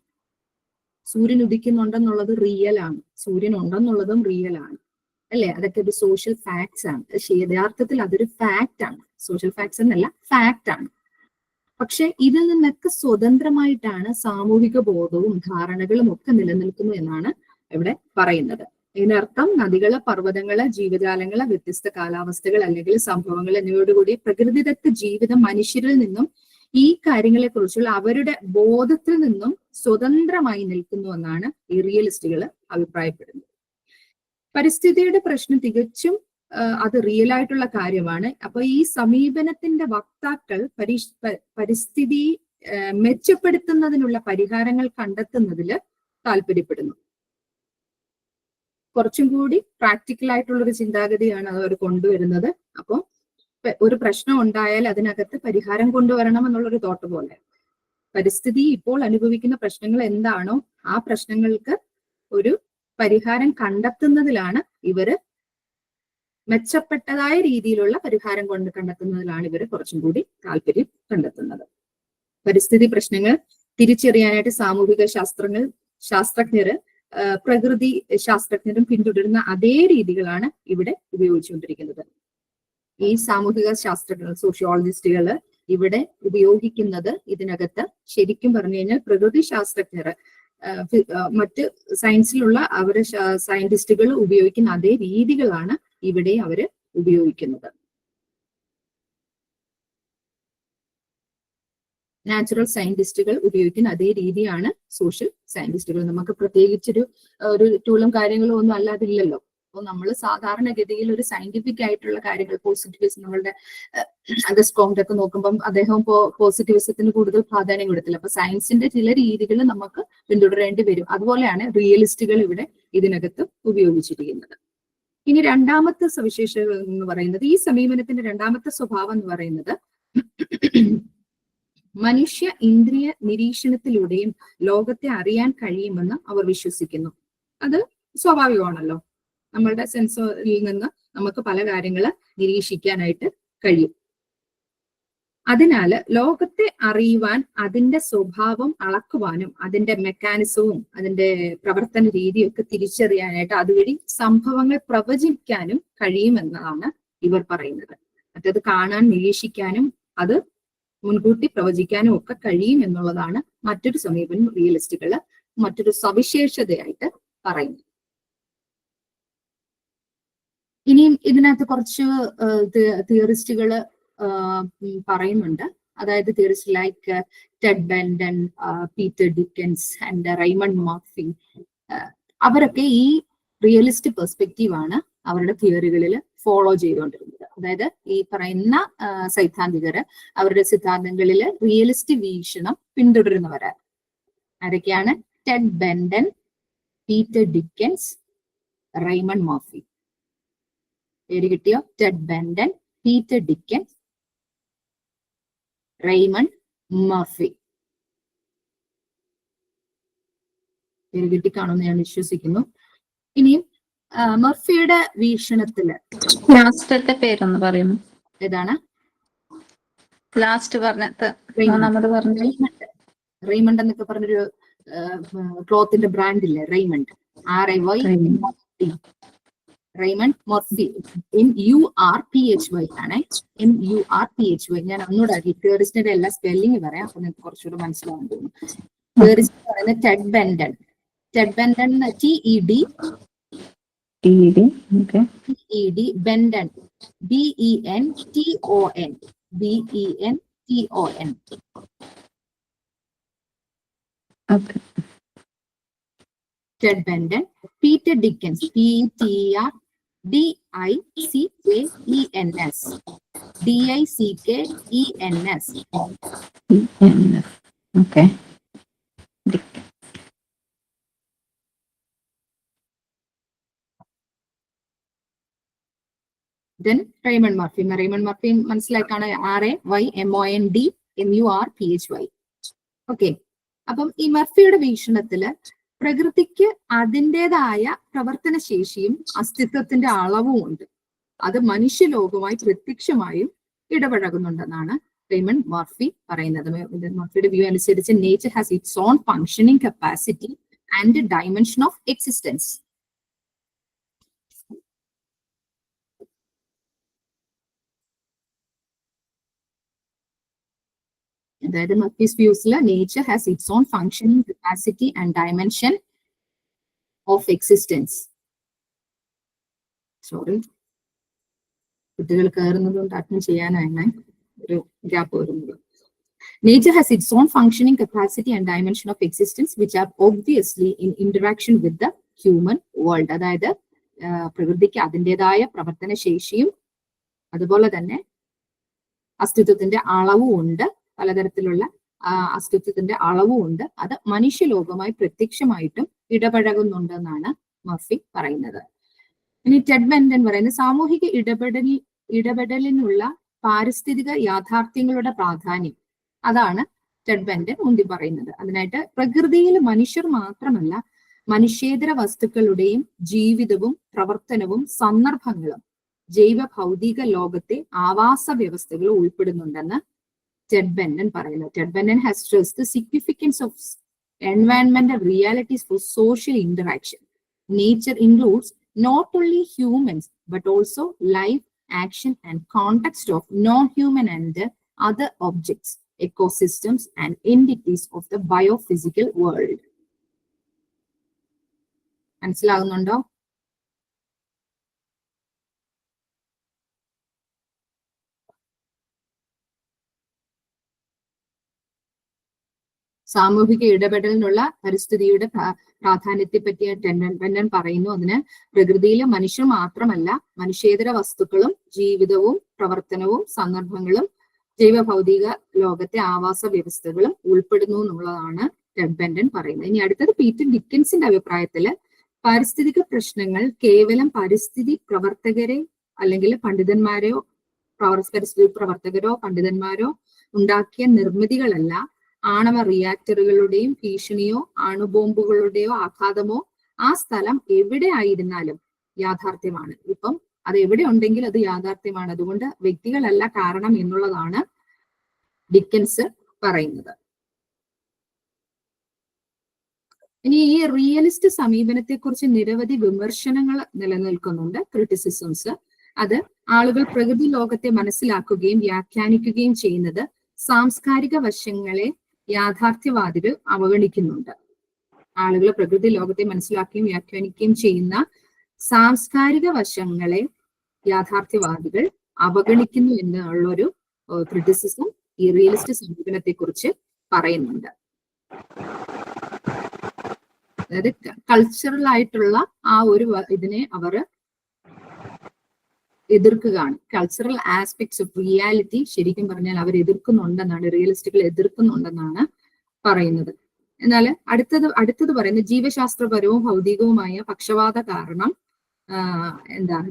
സൂര്യൻ ഉദിക്കുന്നുണ്ടെന്നുള്ളത് റിയൽ ആണ്, സൂര്യൻ ഉണ്ടെന്നുള്ളതും റിയൽ ആണ്, അല്ലെ? അതൊക്കെ ഒരു സോഷ്യൽ ഫാക്ട്സ് ആണ്. യഥാർത്ഥത്തിൽ അതൊരു ഫാക്റ്റ് ആണ്, സോഷ്യൽ ഫാക്ട്സ് എന്നല്ല, ഫാക്റ്റ് ആണ്. പക്ഷെ ഇതിൽ നിന്നൊക്കെ സ്വതന്ത്രമായിട്ടാണ് സാമൂഹിക ബോധവും ധാരണകളും ഒക്കെ നിലനിൽക്കുന്നു എന്നാണ് ഇവിടെ പറയുന്നത്. ഇതിനർത്ഥം നദികള്, പർവ്വതങ്ങള്, ജീവജാലങ്ങള്, വ്യത്യസ്ത കാലാവസ്ഥകൾ അല്ലെങ്കിൽ സംഭവങ്ങൾ എന്നിവയോടുകൂടി പ്രകൃതിദത്ത ജീവിതം മനുഷ്യരിൽ നിന്നും ഈ കാര്യങ്ങളെ കുറിച്ചുള്ള അവരുടെ ബോധത്തിൽ നിന്നും സ്വതന്ത്രമായി നിൽക്കുന്നു എന്നാണ് ഈ റിയലിസ്റ്റുകൾ അഭിപ്രായപ്പെടുന്നത്. പരിസ്ഥിതിയുടെ പ്രശ്നം തികച്ചും അത് റിയൽ ആയിട്ടുള്ള കാര്യമാണ്. അപ്പൊ ഈ സമീപനത്തിന്റെ വക്താക്കൾ പരിസ്ഥിതി മെച്ചപ്പെടുത്തുന്നതിനുള്ള പരിഹാരങ്ങൾ കണ്ടെത്തുന്നതിൽ താല്പര്യപ്പെടുന്നു. കുറച്ചും കൂടി പ്രാക്ടിക്കൽ ആയിട്ടുള്ളൊരു ചിന്താഗതിയാണ് അവർ കൊണ്ടുവരുന്നത്. അപ്പോൾ ഒരു പ്രശ്നം ഉണ്ടായാൽ അതിനകത്ത് പരിഹാരം കൊണ്ടുവരണം എന്നുള്ളൊരു തോട്ട് പോലെ പരിസ്ഥിതി ഇപ്പോൾ അനുഭവിക്കുന്ന പ്രശ്നങ്ങൾ എന്താണോ ആ പ്രശ്നങ്ങൾക്ക് ഒരു പരിഹാരം കണ്ടെത്തുന്നതിലാണ് ഇവര്, മെച്ചപ്പെട്ടതായ രീതിയിലുള്ള പരിഹാരം കണ്ടെത്തുന്നതിലാണ് ഇവര് കുറച്ചും കൂടി താല്പര്യം കണ്ടെത്തുന്നത്. പരിസ്ഥിതി പ്രശ്നങ്ങൾ തിരിച്ചറിയാനായിട്ട് സാമൂഹിക ശാസ്ത്രജ്ഞര് പ്രകൃതി ശാസ്ത്രജ്ഞരും പിന്തുടരുന്ന അതേ രീതികളാണ് ഇവിടെ ഉപയോഗിച്ചുകൊണ്ടിരിക്കുന്നത്. ഈ സാമൂഹിക ശാസ്ത്രജ്ഞർ, സോഷ്യോളജിസ്റ്റുകള് ഇവിടെ ഉപയോഗിക്കുന്നത് ഇതിനകത്ത് ശരിക്കും പറഞ്ഞു കഴിഞ്ഞാൽ പ്രകൃതി ശാസ്ത്രജ്ഞർ, മറ്റ് സയൻസിലുള്ള അവര് സയന്റിസ്റ്റുകൾ ഉപയോഗിക്കുന്ന അതേ രീതികളാണ് ഇവിടെ അവര് ഉപയോഗിക്കുന്നത്. നാച്ചുറൽ സയന്റിസ്റ്റുകൾ ഉപയോഗിക്കുന്ന അതേ രീതിയാണ് സോഷ്യൽ സയന്റിസ്റ്റുകൾ. നമുക്ക് പ്രത്യേകിച്ചൊരു ടൂളും കാര്യങ്ങളും ഒന്നും അല്ലാതില്ലല്ലോ. അപ്പോൾ നമ്മൾ സാധാരണഗതിയിൽ ഒരു സയന്റിഫിക് ആയിട്ടുള്ള കാര്യങ്ങൾ, പോസിറ്റിവിസം, നമ്മളുടെ അഗസ്റ്റ് ഒക്കെ നോക്കുമ്പോൾ അദ്ദേഹം പോസിറ്റിവിസത്തിന് കൂടുതൽ പ്രാധാന്യം കൊടുത്തില്ല. അപ്പൊ സയൻസിന്റെ ചില രീതികൾ നമുക്ക് പിന്തുടരേണ്ടി വരും. അതുപോലെയാണ് റിയലിസ്റ്റുകൾ ഇവിടെ ഇതിനകത്ത് ഉപയോഗിച്ചിരിക്കുന്നത്. ഇനി രണ്ടാമത്തെ സവിശേഷത എന്ന് പറയുന്നത്, ഈ സമീപനത്തിന്റെ രണ്ടാമത്തെ സ്വഭാവം എന്ന് പറയുന്നത് മനുഷ്യ ഇന്ദ്രിയ നിരീക്ഷണത്തിലൂടെയും ലോകത്തെ അറിയാൻ കഴിയുമെന്ന് അവർ വിശ്വസിക്കുന്നു. അത് സ്വാഭാവികമാണല്ലോ. നമ്മളുടെ സെൻസറിൽ നിന്ന് നമുക്ക് പല കാര്യങ്ങൾ നിരീക്ഷിക്കാനായിട്ട് കഴിയും. അതിനാല് ലോകത്തെ അറിയുവാൻ, അതിന്റെ സ്വഭാവം അളക്കുവാനും, അതിന്റെ മെക്കാനിസവും അതിന്റെ പ്രവർത്തന രീതിയും ഒക്കെ തിരിച്ചറിയാനായിട്ട് അതുവഴി സംഭവങ്ങൾ പ്രവചിക്കാനും കഴിയുമെന്നതാണ് ഇവർ പറയുന്നത്. മറ്റത് കാണാൻ, നിരീക്ഷിക്കാനും അത് മുൻകൂട്ടി പ്രവചിക്കാനും ഒക്കെ കഴിയും എന്നുള്ളതാണ് മറ്റൊരു സമീപനം റിയലിസ്റ്റുകള് മറ്റൊരു സവിശേഷതയായിട്ട് പറയുന്നത്. ഇനിയും ഇതിനകത്ത് കുറച്ച് തിയറിസ്റ്റുകള് പറയുന്നുണ്ട്. അതായത് theorist like Ted Benton, Peter Dickens and Raymond Murphy, അവരൊക്കെ ഈ റിയലിസ്റ്റ് പെർസ്പെക്റ്റീവ് ആണ് അവരുടെ തിയറികളിൽ ഫോളോ ചെയ്തുകൊണ്ടിരുന്നത്. അതായത് ഈ പറയുന്ന സൈദ്ധാന്തികര് അവരുടെ സിദ്ധാന്തങ്ങളിൽ റിയലിസ്റ്റ് വീക്ഷണം പിന്തുടരുന്നവരാണ്. ആരൊക്കെയാണ്? Ted Benton, Peter Dickens, Raymond Murphy. പേര് കിട്ടിയോ? Ted Benton, Peter Dickens, Raymond Murphy. പേര് കിട്ടിക്കാണുമെന്ന് ഞാൻ വിശ്വസിക്കുന്നു. ഇനിയും മർഫിയുടെ വീക്ഷണത്തില് ലാസ്റ്റത്തെ പേരൊന്ന് പറയുന്നു. ഏതാണ് ലാസ്റ്റ് പറഞ്ഞത്? റെയ്മണ്ട് എന്നൊക്കെ പറഞ്ഞൊരു ക്ലോത്തിന്റെ ബ്രാൻഡില്ലേ, Raymond, RAY, Raymond Murphy, MURPHY ആണ്. MURPHY. ഞാൻ ഒന്നുകൂടെ തിയറിസ്റ്റിന്റെ എല്ലാ സ്പെല്ലിംഗ് പറയാം, അപ്പൊ നിങ്ങൾക്ക് കുറച്ചുകൂടെ മനസ്സിലാവാൻ തോന്നുന്നു. തിയറിസ്റ്റ് പറയുന്നത് Ted Benton. Ted Benton TED Benton, BENTON. Ted Benton. Peter Dickens, PETER DICKENS. Then Raymond Murphy. Raymond Murphy മനസ്സിലാക്കാണ്, RAYMOND MURPHY. ഓക്കെ. അപ്പം ഈ മർഫിയുടെ വീക്ഷണത്തില് പ്രകൃതിക്ക് അതിൻ്റെതായ പ്രവർത്തന ശേഷിയും അസ്തിത്വത്തിന്റെ അളവും ഉണ്ട്. അത് മനുഷ്യലോകവുമായി പ്രത്യക്ഷമായും ഇടപഴകുന്നുണ്ടെന്നാണ് റെയ്മണ്ട് മർഫി പറയുന്നത്. മർഫിയുടെ വ്യൂ അനുസരിച്ച് nature has its own functioning capacity and dimension of existence. അതായത് മർഫീസ് വ്യൂസില് nature has its own functioning capacity and dimension of existence. Sorry, കുട്ടികൾ കയറുന്നത് കൊണ്ട് അറ്റൻഡ് ചെയ്യാനാണ് ഒരു ഗ്യാപ്പ് വരുന്നത്. Nature has its own functioning capacity and dimension of existence which are obviously in interaction with the human world. അതായത് പ്രകൃതിക്ക് അതിൻ്റെതായ പ്രവർത്തന ശേഷിയും അതുപോലെ തന്നെ അസ്തിത്വത്തിന്റെ അളവും ഉണ്ട്. പലതരത്തിലുള്ള അസ്തിത്വത്തിന്റെ അളവും ഉണ്ട്. അത് മനുഷ്യലോകവുമായി പ്രത്യക്ഷമായിട്ടും ഇടപഴകുന്നുണ്ടെന്നാണ് മർഫി പറയുന്നത്. ഇനി ടെഡ് ബെൻഡൻ പറയുന്നത് സാമൂഹിക ഇടപെടലിനുള്ള പാരിസ്ഥിതിക യാഥാർത്ഥ്യങ്ങളുടെ പ്രാധാന്യം, അതാണ് ടെഡ് ബെൻഡൻ ഊന്നി പറയുന്നത്. അതിനായിട്ട് പ്രകൃതിയിൽ മനുഷ്യർ മാത്രമല്ല മനുഷ്യേതര വസ്തുക്കളുടെയും ജീവിതവും പ്രവർത്തനവും സന്ദർഭങ്ങളും ജൈവ ഭൗതിക ലോകത്തെ ആവാസ വ്യവസ്ഥകൾ ഉൾപ്പെടുന്നുണ്ടെന്ന് ടെഡ് ബെൻഡൻ പറയുന്നു. Ted ബെൻഡൻ has stressed the significance of environmental realities for social interaction. Nature includes not only humans but also life, action and context of non-human and other objects, ecosystems and entities of the biophysical world. മനസ്സിലാകുന്നുണ്ടോ? സാമൂഹിക ഇടപെടലിനുള്ള പരിസ്ഥിതിയുടെ പ്രാധാന്യത്തെ പറ്റി ടെഡ് ബെൻഡൻ പറയുന്നു. അതിന് പ്രകൃതിയിലെ മനുഷ്യർ മാത്രമല്ല മനുഷ്യേതര വസ്തുക്കളും ജീവിതവും പ്രവർത്തനവും സന്ദർഭങ്ങളും ജൈവ ഭൗതിക ലോകത്തെ ആവാസ വ്യവസ്ഥകളും ഉൾപ്പെടുന്നു എന്നുള്ളതാണ് ടെഡ് ബെൻഡൻ പറയുന്നത്. ഇനി അടുത്തത് പീറ്റർ ഡിക്കൻസിന്റെ അഭിപ്രായത്തില് പാരിസ്ഥിതിക പ്രശ്നങ്ങൾ കേവലം പരിസ്ഥിതി പ്രവർത്തകരെ അല്ലെങ്കിൽ പണ്ഡിതന്മാരോ പരിസ്ഥിതി പ്രവർത്തകരോ പണ്ഡിതന്മാരോ ഉണ്ടാക്കിയ നിർമ്മിതികളല്ല, ആണവ റിയാക്ടറുകളുടെയും ഭീഷണിയോ അണുബോംബുകളുടെയോ ആഘാതമോ ആ സ്ഥലം എവിടെ ആയിരുന്നാലും യാഥാർത്ഥ്യമാണ്. ഇപ്പം അത് എവിടെ ഉണ്ടെങ്കിൽ അത് യാഥാർത്ഥ്യമാണ്. അതുകൊണ്ട് വ്യക്തികളല്ല കാരണം എന്നുള്ളതാണ് ഡിക്കൻസ് പറയുന്നത്. ഇനി ഈ റിയലിസ്റ്റ് സമീപനത്തെ കുറിച്ച് നിരവധി വിമർശനങ്ങൾ നിലനിൽക്കുന്നുണ്ട്, ക്രിറ്റിസിസംസ്. അത് ആളുകൾ പ്രകൃതി ലോകത്തെ മനസ്സിലാക്കുകയും വ്യാഖ്യാനിക്കുകയും ചെയ്യുന്നത് സാംസ്കാരിക വശങ്ങളെ യാഥാർത്ഥ്യവാദികൾ അവഗണിക്കുന്നുണ്ട്. ആളുകൾ പ്രകൃതി ലോകത്തെ മനസ്സിലാക്കുകയും വ്യാഖ്യാനിക്കുകയും ചെയ്യുന്ന സാംസ്കാരിക വശങ്ങളെ യാഥാർത്ഥ്യവാദികൾ അവഗണിക്കുന്നു എന്നുള്ളൊരു ക്രിറ്റിസിസം ഈ റിയലിസ്റ്റ് സമീപനത്തെ കുറിച്ച് പറയുന്നുണ്ട്. അതായത് കൾച്ചറൽ ആയിട്ടുള്ള ആ ഒരു ഇതിനെ അവർ എതിർക്കുകയാണ്. കൾച്ചറൽ ആസ്പെക്ട്സ് ഓഫ് റിയാലിറ്റി ശരിക്കും പറഞ്ഞാൽ അവർ എതിർക്കുന്നുണ്ടെന്നാണ്, റിയലിസ്റ്റുകൾ എതിർക്കുന്നുണ്ടെന്നാണ് പറയുന്നത്. എന്നാൽ അടുത്തത് പറയുന്നത് ജീവശാസ്ത്രപരവും ഭൗതികവുമായ പക്ഷപാത കാരണം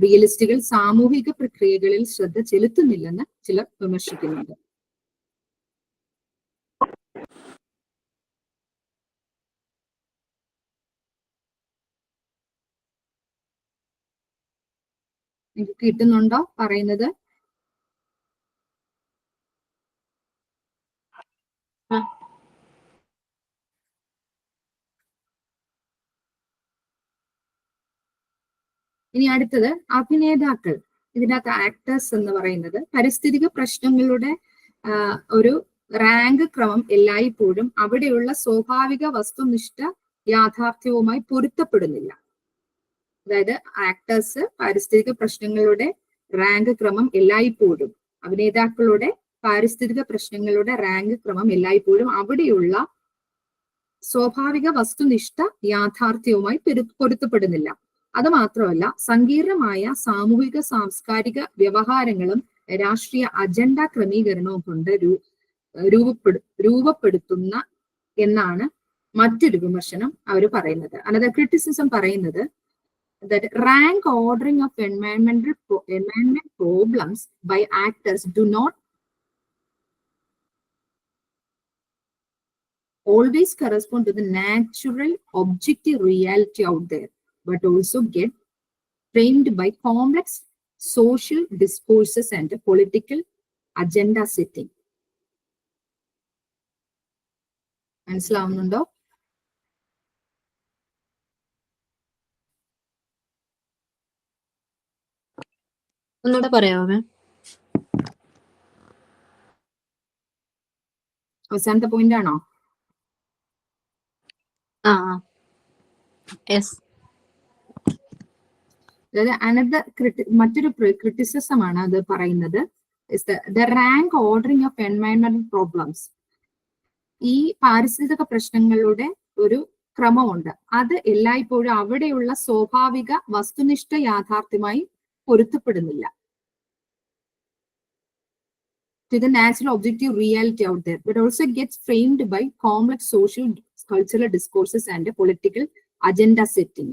റിയലിസ്റ്റുകൾ സാമൂഹിക പ്രക്രിയകളിൽ ശ്രദ്ധ ചെലുത്തുന്നില്ലെന്ന് ചിലർ വിമർശിക്കുന്നുണ്ട്. നിങ്ങൾക്ക് കിട്ടുന്നുണ്ടോ പറയുന്നത്? ഇനി അടുത്തത് അഭിനേതാക്കൾ. ഇതിനകത്ത് ആക്ടേഴ്സ് എന്ന് പറയുന്നത് പരിസ്ഥിതിക പ്രശ്നങ്ങളുടെ ഒരു റാങ്ക് ക്രമം എല്ലായ്പ്പോഴും അവിടെയുള്ള സ്വാഭാവിക വസ്തുനിഷ്ഠ യാഥാർത്ഥ്യവുമായി പൊരുത്തപ്പെടുന്നില്ല. അതായത് ആക്ടേഴ്സ് പാരിസ്ഥിതിക പ്രശ്നങ്ങളുടെ റാങ്ക് ക്രമം എല്ലായ്പ്പോഴും, അഭിനേതാക്കളുടെ പാരിസ്ഥിതിക പ്രശ്നങ്ങളുടെ റാങ്ക് ക്രമം എല്ലായ്പ്പോഴും അവിടെയുള്ള സ്വാഭാവിക വസ്തുനിഷ്ഠ യാഥാർത്ഥ്യവുമായി പൊരുത്തപ്പെടുന്നില്ല. അത് മാത്രമല്ല, സങ്കീർണമായ സാമൂഹിക സാംസ്കാരിക വ്യവഹാരങ്ങളും രാഷ്ട്രീയ അജണ്ട ക്രമീകരണവും കൊണ്ട് രൂപപ്പെടുത്തുന്ന എന്നാണ് മറ്റൊരു വിമർശനം അവർ പറയുന്നത്. അനദർ ക്രിറ്റിസിസം പറയുന്നത് that rank ordering of environment problems by actors do not always correspond to the natural objective reality out there, but also get framed by complex social discourses and political agenda setting. മനസ്സിലാവുന്നുണ്ടോ? ഒന്നുകൂടെ പറയാമോ മാം? അവസാനത്തെ പോയിന്റ് ആണോ? അതായത് മറ്റൊരു ക്രിറ്റിസിസം ആണ് അത് പറയുന്നത്, ദ റാങ്ക് ഓർഡറിംഗ് ഓഫ് എൻവയൺമെന്റൽ പ്രോബ്ലംസ്. ഈ പാരിസ്ഥിതിക പ്രശ്നങ്ങളുടെ ഒരു ക്രമമുണ്ട്, അത് എല്ലായ്പ്പോഴും അവിടെയുള്ള സ്വാഭാവിക വസ്തുനിഷ്ഠ യാഥാർത്ഥ്യമായി പൊരുത്തപ്പെടുന്നില്ല. To the natural objective reality out there, but also gets framed by complex social cultural discourses and political agenda setting.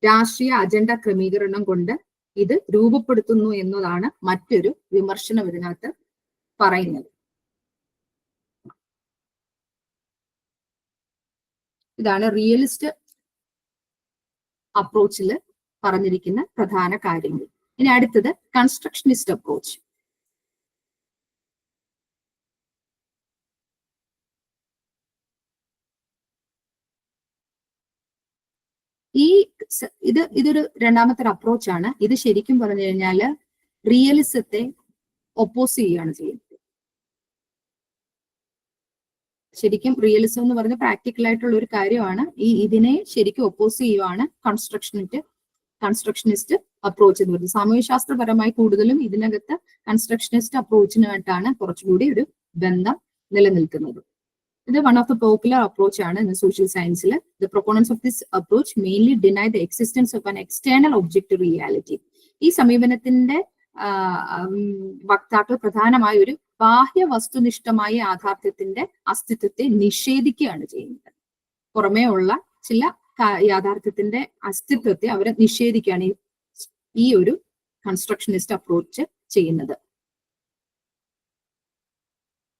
രാഷ്ട്രീയ അജണ്ട ക്രമീകരണം കൊണ്ട് ഇത് രൂപപ്പെടുത്തുന്നു എന്നതാണ് മറ്റൊരു വിമർശനം ഇതിനകത്ത് പറയുന്നത്. ഇതാണ് റിയലിസ്റ്റ് അപ്രോച്ചിൽ പറഞ്ഞിരിക്കുന്ന പ്രധാന കാര്യങ്ങൾ. ഇനി അടുത്തത് കൺസ്ട്രക്ഷനിസ്റ്റ് അപ്രോച്ച്. ഇതൊരു രണ്ടാമത്തെ അപ്രോച്ചാണ്. ഇത് ശരിക്കും പറഞ്ഞു കഴിഞ്ഞാല് റിയലിസത്തെ ഒപ്പോസ് ചെയ്യുകയാണ് ചെയ്യുന്നത്. ശരിക്കും റിയലിസം എന്ന് പറഞ്ഞ പ്രാക്ടിക്കൽ ആയിട്ടുള്ള ഒരു കാര്യമാണ്. ഇതിനെ ശരിക്കും ഒപ്പോസ് ചെയ്യുവാണ് കൺസ്ട്രക്ഷനിസ്റ്റ് അപ്രോച്ച് എന്ന് പറയുന്നത്. സാമൂഹ്യശാസ്ത്രപരമായി കൂടുതലും ഇതിനകത്ത് കൺസ്ട്രക്ഷനിസ്റ്റ് അപ്രോച്ചിനായിട്ടാണ് കുറച്ചുകൂടി ഒരു ബന്ധം നിലനിൽക്കുന്നത്. ഇത് one of the popular approach ആണ് ഇന്ന് സോഷ്യൽ സയൻസിൽ. The proponents of this approach mainly deny the existence of an external objective reality. ഈ സമീപനത്തിന്റെ വക്താക്കൾ പ്രധാനമായ ഒരു ബാഹ്യ വസ്തുനിഷ്ഠമായ യാഥാർത്ഥ്യത്തിന്റെ അസ്തിത്വത്തെ നിഷേധിക്കുകയാണ് ചെയ്യുന്നത്. പുറമേ ഉള്ള ചില യാഥാർത്ഥ്യത്തിന്റെ അസ്തിത്വത്തെ അവരെ നിഷേധിക്കുകയാണ് ഈ ഒരു കൺസ്ട്രക്ഷനിസ്റ്റ് അപ്രോച്ച് ചെയ്യുന്നത്.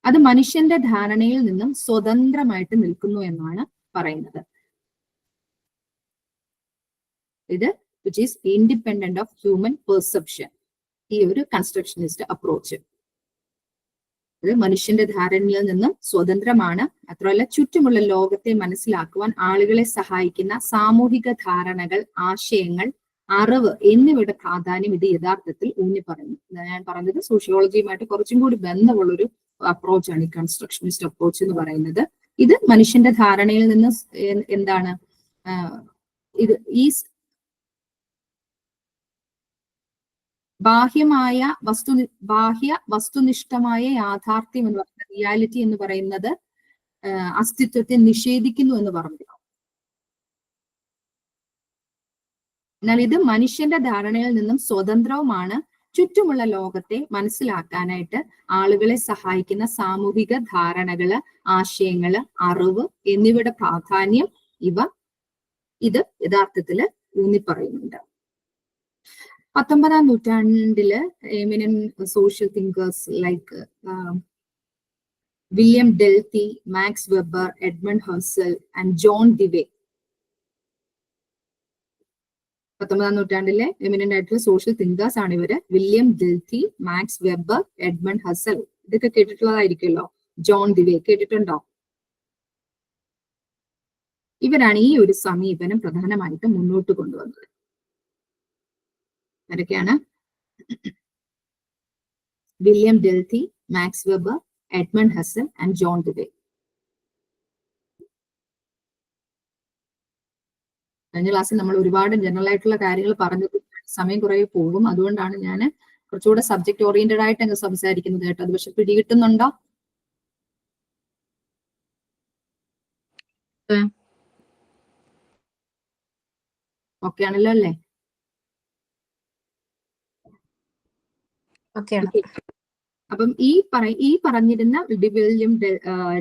അത് മനുഷ്യന്റെ ധാരണയിൽ നിന്നും സ്വതന്ത്രമായിട്ട് നിൽക്കുന്നു എന്നാണ് പറയുന്നത്. ഇത് which is independent of human perception. ഈ ഒരു കൺസ്ട്രക്ഷനിസ്റ്റ് അപ്രോച്ച് ഇത് മനുഷ്യന്റെ ധാരണയിൽ നിന്നും സ്വതന്ത്രമാണ്. മാത്രമല്ല ചുറ്റുമുള്ള ലോകത്തെ മനസ്സിലാക്കുവാൻ ആളുകളെ സഹായിക്കുന്ന സാമൂഹിക ധാരണകൾ, ആശയങ്ങൾ, അറിവ് എന്നിവയുടെ പ്രാധാന്യം ഇത് യഥാർത്ഥത്തിൽ ഊന്നി പറയുന്നു. ഞാൻ പറഞ്ഞത് സോഷ്യോളജിയുമായിട്ട് കുറച്ചും കൂടി ബന്ധമുള്ളൊരു അപ്രോച്ചാണ് ഈ കൺസ്ട്രക്ഷനിസ്റ്റ് അപ്രോച്ച് എന്ന് പറയുന്നത്. ഇത് മനുഷ്യന്റെ ധാരണയിൽ നിന്ന് എന്താണ് ഇത് ഈ ബാഹ്യ വസ്തുനിഷ്ഠമായ യാഥാർത്ഥ്യം എന്ന് പറയുന്നത്, റിയാലിറ്റി എന്ന് പറയുന്നത് അസ്തിത്വത്തെ നിഷേധിക്കുന്നു എന്ന് പറഞ്ഞു. എന്നാൽ ഇത് മനുഷ്യന്റെ ധാരണയിൽ നിന്നും സ്വതന്ത്രവുമാണ്. ചുറ്റുമുള്ള ലോകത്തെ മനസ്സിലാക്കാനായിട്ട് ആളുകളെ സഹായിക്കുന്ന സാമൂഹിക ധാരണകള്, ആശയങ്ങള്, അറിവ് എന്നിവയുടെ പ്രാധാന്യം ഇത് യഥാർത്ഥത്തില് ഊന്നിപ്പറയുന്നുണ്ട്. 19ാം നൂറ്റാണ്ടില് eminent social thinkers like William Dilthey, Max Weber, Edmund Husserl and John Dewey, 19ാം നൂറ്റാണ്ടിലെ എമിനന്റ് ആയിട്ടുള്ള സോഷ്യൽ തിങ്കേഴ്സ് ആണ് ഇവര്. William Dilthey, Max Weber, Edmund Husserl, ഇതൊക്കെ കേട്ടിട്ടുള്ളതായിരിക്കുമല്ലോ. ജോൺ ഡിവേ കേട്ടിട്ടുണ്ടോ? ഇവരാണ് ഈ ഒരു സമീപനം പ്രധാനമായിട്ടും മുന്നോട്ട് കൊണ്ടുവന്നത്. ആരൊക്കെയാണ്? William Dilthey, Max Weber, Edmund Husserl and John Dewey. കഴിഞ്ഞ ക്ലാസ്സിൽ നമ്മൾ ഒരുപാട് ജനറൽ ആയിട്ടുള്ള കാര്യങ്ങൾ പറഞ്ഞത് സമയം കുറെ പോകും. അതുകൊണ്ടാണ് ഞാൻ കുറച്ചുകൂടെ സബ്ജക്ട് ഓറിയന്റഡ് ആയിട്ട് അങ്ങ് സംസാരിക്കുന്നത് കേട്ടോ. അത് പക്ഷെ പിടികിട്ടുന്നുണ്ടോ? ഓക്കെ ആണല്ലോ അല്ലേ? അപ്പം ഈ പറഞ്ഞിരുന്ന William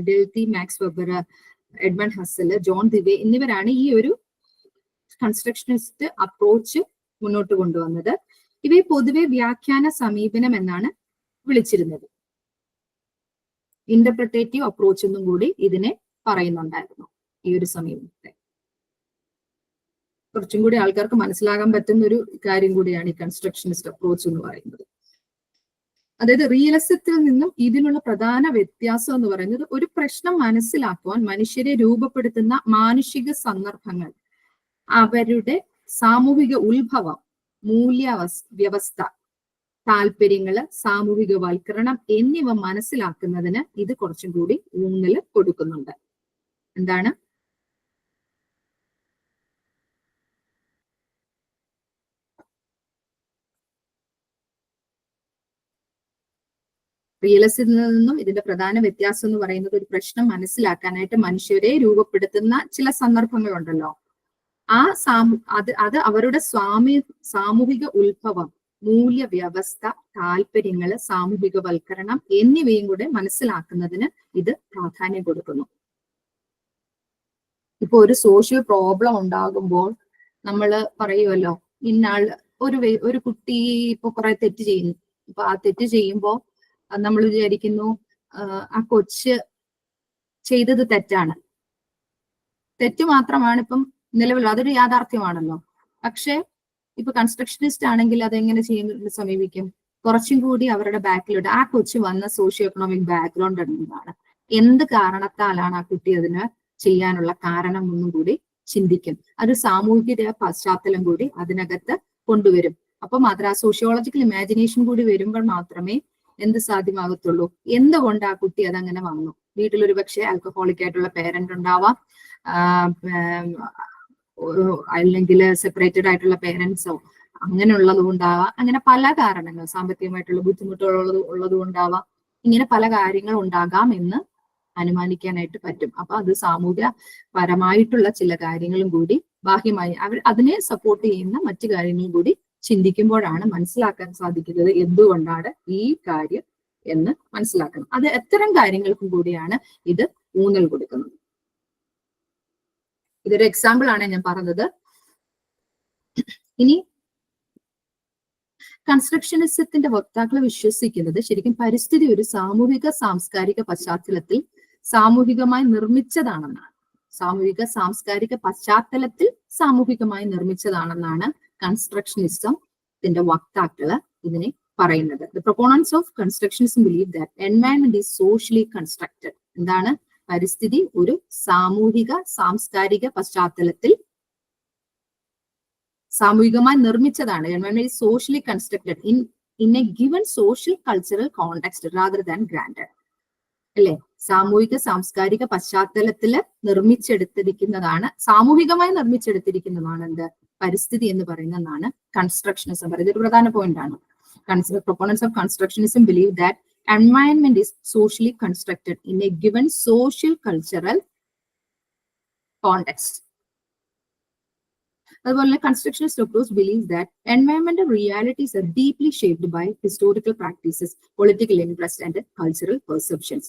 Dilthey, Max Weber, Edmund Husserl, John Dewey എന്നിവരാണ് ഈ ഒരു കൺസ്ട്രക്ഷനിസ്റ്റ് അപ്രോച്ച് മുന്നോട്ട് കൊണ്ടുവന്നത്. ഇവയെ പൊതുവെ വ്യാഖ്യാന സമീപനം എന്നാണ് വിളിച്ചിരുന്നത്. ഇന്റർപ്രിറ്റേറ്റീവ് അപ്രോച്ച് എന്നും കൂടി ഇതിനെ പറയുന്നുണ്ടായിരുന്നു. ഈ ഒരു സമീപനത്തെ കുറച്ചും കൂടി ആൾക്കാർക്ക് മനസ്സിലാകാൻ പറ്റുന്ന ഒരു കാര്യം കൂടിയാണ് ഈ കൺസ്ട്രക്ഷനിസ്റ്റ് അപ്രോച്ച് എന്ന് പറയുന്നത്. അതായത് റിയലിസത്തിൽ നിന്നും ഇതിനുള്ള പ്രധാന വ്യത്യാസം എന്ന് പറയുന്നത് ഒരു പ്രശ്നം മനസ്സിലാക്കുവാൻ മനുഷ്യരെ രൂപപ്പെടുത്തുന്ന മാനുഷിക സന്ദർഭങ്ങൾ, അവരുടെ സാമൂഹിക ഉത്ഭവം, വ്യവസ്ഥ, താല്പര്യങ്ങള്, സാമൂഹികവൽക്കരണം എന്നിവ മനസ്സിലാക്കുന്നതിന് ഇത് കുറച്ചും കൂടി ഊന്നല് കൊടുക്കുന്നുണ്ട്. എന്താണ്? റിയലിസത്തിൽ നിന്നും ഇതിന്റെ പ്രധാന വ്യത്യാസം എന്ന് പറയുന്നത് ഒരു പ്രശ്നം മനസ്സിലാക്കാനായിട്ട് മനുഷ്യരെ രൂപപ്പെടുത്തുന്ന ചില സന്ദർഭങ്ങളുണ്ടല്ലോ. അത് അവരുടെ സാമൂഹിക ഉത്ഭവം, മൂല്യവ്യവസ്ഥ, താല്പര്യങ്ങള്, സാമൂഹികവൽക്കരണം എന്നിവയും കൂടെ മനസ്സിലാക്കുന്നതിന് ഇത് പ്രാധാന്യം കൊടുക്കുന്നു. ഇപ്പൊ ഒരു സോഷ്യൽ പ്രോബ്ലം ഉണ്ടാകുമ്പോൾ നമ്മൾ പറയുമല്ലോ, ഇന്നാൾ ഒരു കുട്ടി ഇപ്പൊ കുറെ തെറ്റ് ചെയ്യുന്നു. അപ്പൊ ആ തെറ്റ് ചെയ്യുമ്പോൾ നമ്മൾ വിചാരിക്കുന്നു ആ കൊച്ച് ചെയ്തത് തെറ്റാണ്, തെറ്റ് മാത്രമാണ് ഇപ്പം നിലവിൽ, അതൊരു യാഥാർത്ഥ്യമാണല്ലോ. പക്ഷെ ഇപ്പൊ കൺസ്ട്രക്ഷനിസ്റ്റ് ആണെങ്കിൽ അതെങ്ങനെ സമീപിക്കും? കുറച്ചും കൂടി അവരുടെ ബാക്കിലോട്ട് ആ കൊച്ചു വന്ന സോഷ്യോ എക്കണോമിക് ബാക്ക്ഗ്രൗണ്ട് എന്താണ്, എന്ത് കാരണത്താലാണ് ആ കുട്ടി അതിന് ചെയ്യാനുള്ള കാരണം ഒന്നും കൂടി ചിന്തിക്കും. അത് സാമൂഹിക പശ്ചാത്തലം കൂടി അതിനകത്ത് കൊണ്ടുവരും. അപ്പൊ മാത്രം ആ സോഷ്യോളജിക്കൽ ഇമാജിനേഷൻ കൂടി വരുമ്പോൾ മാത്രമേ എന്ത് സാധ്യമാകത്തുള്ളൂ. എന്തുകൊണ്ട് ആ കുട്ടി അതങ്ങനെ വന്നു? വീട്ടിലൊരു പക്ഷേ ആൽക്കഹോളിക് ആയിട്ടുള്ള പേരന്റ് ഉണ്ടാവാം, അല്ലെങ്കിൽ സെപ്പറേറ്റഡ് ആയിട്ടുള്ള പേരൻസോ അങ്ങനെയുള്ളതും ഉണ്ടാവാം. അങ്ങനെ പല കാരണങ്ങൾ, സാമ്പത്തികമായിട്ടുള്ള ബുദ്ധിമുട്ടുകൾ ഉള്ളതും ഉണ്ടാവാം. ഇങ്ങനെ പല കാര്യങ്ങൾ ഉണ്ടാകാം എന്ന് അനുമാനിക്കാനായിട്ട് പറ്റും. അപ്പൊ അത് സാമൂഹ്യപരമായിട്ടുള്ള ചില കാര്യങ്ങളും കൂടി ബാഹ്യമായി അതിനെ സപ്പോർട്ട് ചെയ്യുന്ന മറ്റു കാര്യങ്ങളും കൂടി ചിന്തിക്കുമ്പോഴാണ് മനസ്സിലാക്കാൻ സാധിക്കുന്നത് എന്തുകൊണ്ടാണ് ഈ കാര്യം എന്ന് മനസ്സിലാക്കണം. അത് എത്തരം കാര്യങ്ങൾക്കും കൂടിയാണ് ഇത് ഊന്നൽ കൊടുക്കുന്നത്. ഇതൊരു എക്സാമ്പിൾ ആണ് ഞാൻ പറഞ്ഞത്. ഇനി കൺസ്ട്രക്ഷനിസത്തിന്റെ വക്താക്കൾ വിശ്വസിക്കുന്നത് ശരിക്കും പരിസ്ഥിതി ഒരു സാമൂഹിക സാംസ്കാരിക പശ്ചാത്തലത്തിൽ സാമൂഹികമായി നിർമ്മിച്ചതാണെന്നാണ്. സാമൂഹിക സാംസ്കാരിക പശ്ചാത്തലത്തിൽ സാമൂഹികമായി നിർമ്മിച്ചതാണെന്നാണ് കൺസ്ട്രക്ഷനിസത്തിന്റെ വക്താക്കള് ഇതിനെ പറയുന്നത്. The proponents of constructionism believe that environment is socially constructed. എന്താണ്? പരിസ്ഥിതി ഒരു സാമൂഹിക സാംസ്കാരിക പശ്ചാത്തലത്തിൽ സാമൂഹികമായി നിർമ്മിച്ചതാണ്. Environment is socially constructed in a given social cultural context rather than granted. അല്ലെ? സാമൂഹിക സാംസ്കാരിക പശ്ചാത്തലത്തില് നിർമ്മിച്ചെടുത്തിരിക്കുന്നതാണ്, സാമൂഹികമായി നിർമ്മിച്ചെടുത്തിരിക്കുന്നതാണ് എന്ത്? പരിസ്ഥിതി എന്ന് പറയുന്നതാണ് കൺസ്ട്രക്ഷനിസം പറയുന്നത്. ഒരു പ്രധാന പോയിന്റ് ആണ്. Proponents of constructionism believe that environment is socially constructed in a given social cultural context. അതുപോലെ constructionist approach believes that environmental realities are deeply shaped by historical practices, political interest, and cultural perceptions.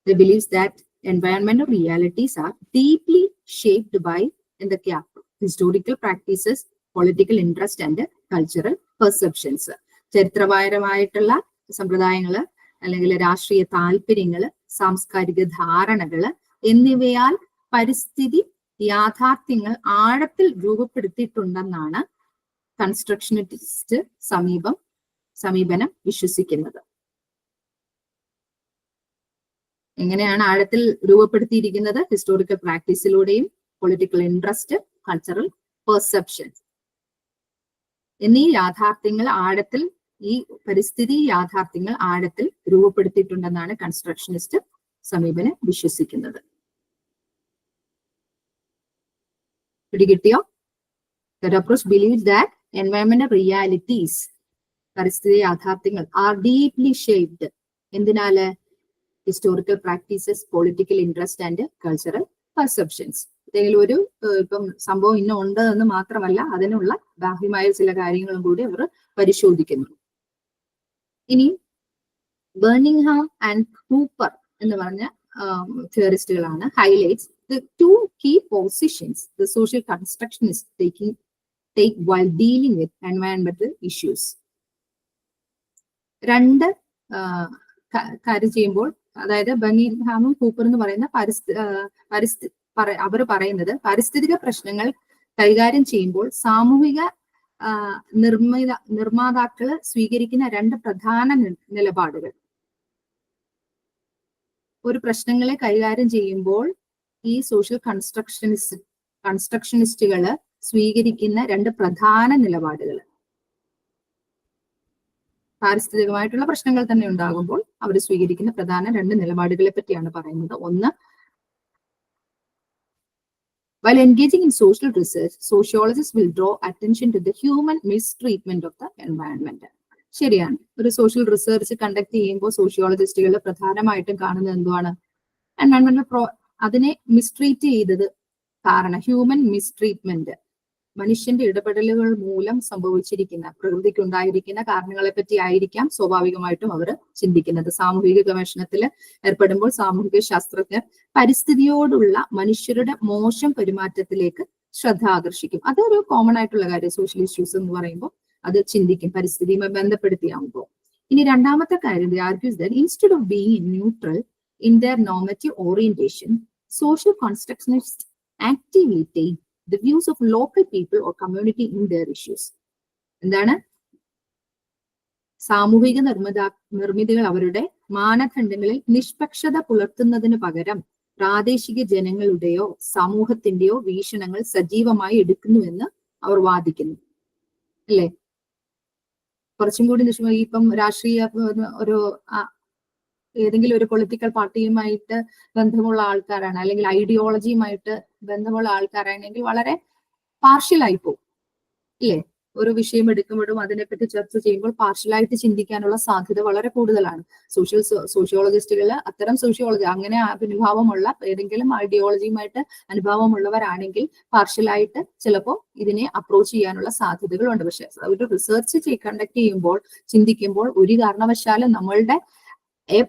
They believe that environmental realities are deeply shaped by historical practices, political interest and cultural perceptions. ചരിത്രപരമായിട്ടുള്ള സമ്പ്രദായങ്ങള് അല്ലെങ്കിൽ രാഷ്ട്രീയ താല്പര്യങ്ങള്, സാംസ്കാരിക ധാരണകള് എന്നിവയാൽ പരിസ്ഥിതി യാഥാർത്ഥ്യങ്ങൾ ആഴത്തിൽ രൂപപ്പെടുത്തിയിട്ടുണ്ടെന്നാണ് കൺസ്ട്രക്ഷനിസ്റ്റ് സമീപനം വിശ്വസിക്കുന്നത്. എങ്ങനെയാണ് ആഴത്തിൽ രൂപപ്പെടുത്തിയിരിക്കുന്നത്? ഹിസ്റ്റോറിക്കൽ പ്രാക്ടീസിലൂടെയും പൊളിറ്റിക്കൽ ഇൻട്രസ്റ്റ്, കൾച്ചറൽ പെർസെപ്ഷൻസ് എന്നീ യാഥാർത്ഥ്യങ്ങൾ ആഴത്തിൽ, ഈ പരിസ്ഥിതി യാഥാർത്ഥ്യങ്ങൾ ആഴത്തിൽ രൂപപ്പെടുത്തിയിട്ടുണ്ടെന്നാണ് കൺസ്ട്രക്ഷനിസ്റ്റ് സമീപനം വിശ്വസിക്കുന്നത്. പിടികിട്ടിയോ? That approach believes that environmental realities, പരിസ്ഥിതി യാഥാർത്ഥ്യങ്ങൾ, are deeply shaped. എന്തിനാല്? Historical practices, political interest and cultural perceptions. ഏതെങ്കിലും ഒരു ഇപ്പം സംഭവം ഇന്ന ഉണ്ട് എന്ന് മാത്രമല്ല, അതിനുള്ള ബാഹ്യമായ ചില കാര്യങ്ങളും കൂടി അവർ പരിശോധിക്കുന്നു. ഇനി ബെർണിംഗ്ഹാം ആൻഡ് കൂപ്പർ എന്ന് പറഞ്ഞ തിയറിസ്റ്റുകളാണ് highlights the two key positions the social constructionists take while dealing with environmental issues. രണ്ട് കാര്യം ചെയ്യുമ്പോൾ, അതായത് ബെർണിംഗ്ഹാമും കൂപ്പർ എന്ന് പറയുന്ന അവർ പറയുന്നത് പാരിസ്ഥിതിക പ്രശ്നങ്ങൾ കൈകാര്യം ചെയ്യുമ്പോൾ സാമൂഹിക നിർമ്മാതാക്കള് സ്വീകരിക്കുന്ന രണ്ട് പ്രധാന നിലപാടുകൾ. ഒരു പ്രശ്നങ്ങളെ കൈകാര്യം ചെയ്യുമ്പോൾ ഈ സോഷ്യൽ കൺസ്ട്രക്ഷനിസ്റ്റുകള് സ്വീകരിക്കുന്ന രണ്ട് പ്രധാന നിലപാടുകൾ, പാരിസ്ഥിതികമായിട്ടുള്ള പ്രശ്നങ്ങൾ തന്നെ ഉണ്ടാകുമ്പോൾ അവർ സ്വീകരിക്കുന്ന പ്രധാന രണ്ട് നിലപാടുകളെ പറ്റിയാണ് പറയുന്നത്. ഒന്ന്, while engaging in social research, sociologists will draw attention to the human mistreatment of the environment. ശരിയാണ്. ഒരു സോഷ്യൽ റിസർച്ച് കണ്ടക്ട് ചെയ്യുമ്പോൾ സോഷ്യോളജിസ്റ്റുകൾ പ്രധാനമായിട്ടും കാണുന്നത് എന്തുവാണ്? എൻവയൺമെന്റൽ അതിനെ മിസ്ട്രീറ്റ് ചെയ്തത് കാരണം, ഹ്യൂമൻ മിസ്ട്രീറ്റ്മെന്റ്, മനുഷ്യന്റെ ഇടപെടലുകൾ മൂലം സംഭവിച്ചിരിക്കുന്ന, പ്രകൃതിക്കുണ്ടായിരിക്കുന്ന കാരണങ്ങളെ പറ്റി ആയിരിക്കാം സ്വാഭാവികമായിട്ടും അവർ ചിന്തിക്കുന്നത്. സാമൂഹിക ഗവേഷണത്തിൽ ഏർപ്പെടുമ്പോൾ സാമൂഹിക ശാസ്ത്രജ്ഞർ പരിസ്ഥിതിയോടുള്ള മനുഷ്യരുടെ മോശം പെരുമാറ്റത്തിലേക്ക് ശ്രദ്ധ ആകർഷിക്കും. അതൊരു കോമൺ ആയിട്ടുള്ള കാര്യം. സോഷ്യൽ ഇഷ്യൂസ് എന്ന് പറയുമ്പോൾ അത് ചിന്തിക്കും പരിസ്ഥിതിയുമായി ബന്ധപ്പെടുത്തിയാകുമ്പോൾ. ഇനി രണ്ടാമത്തെ കാര്യം, argues that instead of being neutral in their normative orientation, social constructionists actively take the views of local people or community in their issues. എന്താണ്? സാമൂഹിക നിർമ്മിതികൾ അവരുടെ മാനദണ്ഡങ്ങളിൽ നിഷ്പക്ഷത പുലർത്തുന്നതിന് പകരം പ്രാദേശിക ജനങ്ങളുടെയോ സമൂഹത്തിന്റെയോ വീക്ഷണങ്ങൾ സജീവമായി എടുക്കുന്നുവെന്ന് അവർ വാദിക്കുന്നു. അല്ലേ? കുറച്ചും കൂടി ഇപ്പം രാഷ്ട്രീയ ഒരു ഏതെങ്കിലും ഒരു പൊളിറ്റിക്കൽ പാർട്ടിയുമായിട്ട് ബന്ധമുള്ള ആൾക്കാരാണ്, അല്ലെങ്കിൽ ഐഡിയോളജിയുമായിട്ട് ബന്ധമുള്ള ആൾക്കാരാണെങ്കിൽ വളരെ പാർഷ്യലായി പോകും. ഇല്ലേ? ഒരു വിഷയം എടുക്കുമ്പോഴും അതിനെപ്പറ്റി ചർച്ച ചെയ്യുമ്പോൾ പാർഷ്യലായിട്ട് ചിന്തിക്കാനുള്ള സാധ്യത വളരെ കൂടുതലാണ്. സോഷ്യോളജിസ്റ്റുകൾ അത്തരം അങ്ങനെ അനുഭാവമുള്ള ഏതെങ്കിലും ഐഡിയോളജിയുമായിട്ട് അനുഭാവമുള്ളവരാണെങ്കിൽ പാർഷ്യലായിട്ട് ചിലപ്പോൾ ഇതിനെ അപ്രോച്ച് ചെയ്യാനുള്ള സാധ്യതകളുണ്ട്. പക്ഷെ ഒരു റിസർച്ച് കണ്ടക്ട് ചെയ്യുമ്പോൾ, ചിന്തിക്കുമ്പോൾ ഒരു കാരണവശാലും നമ്മളുടെ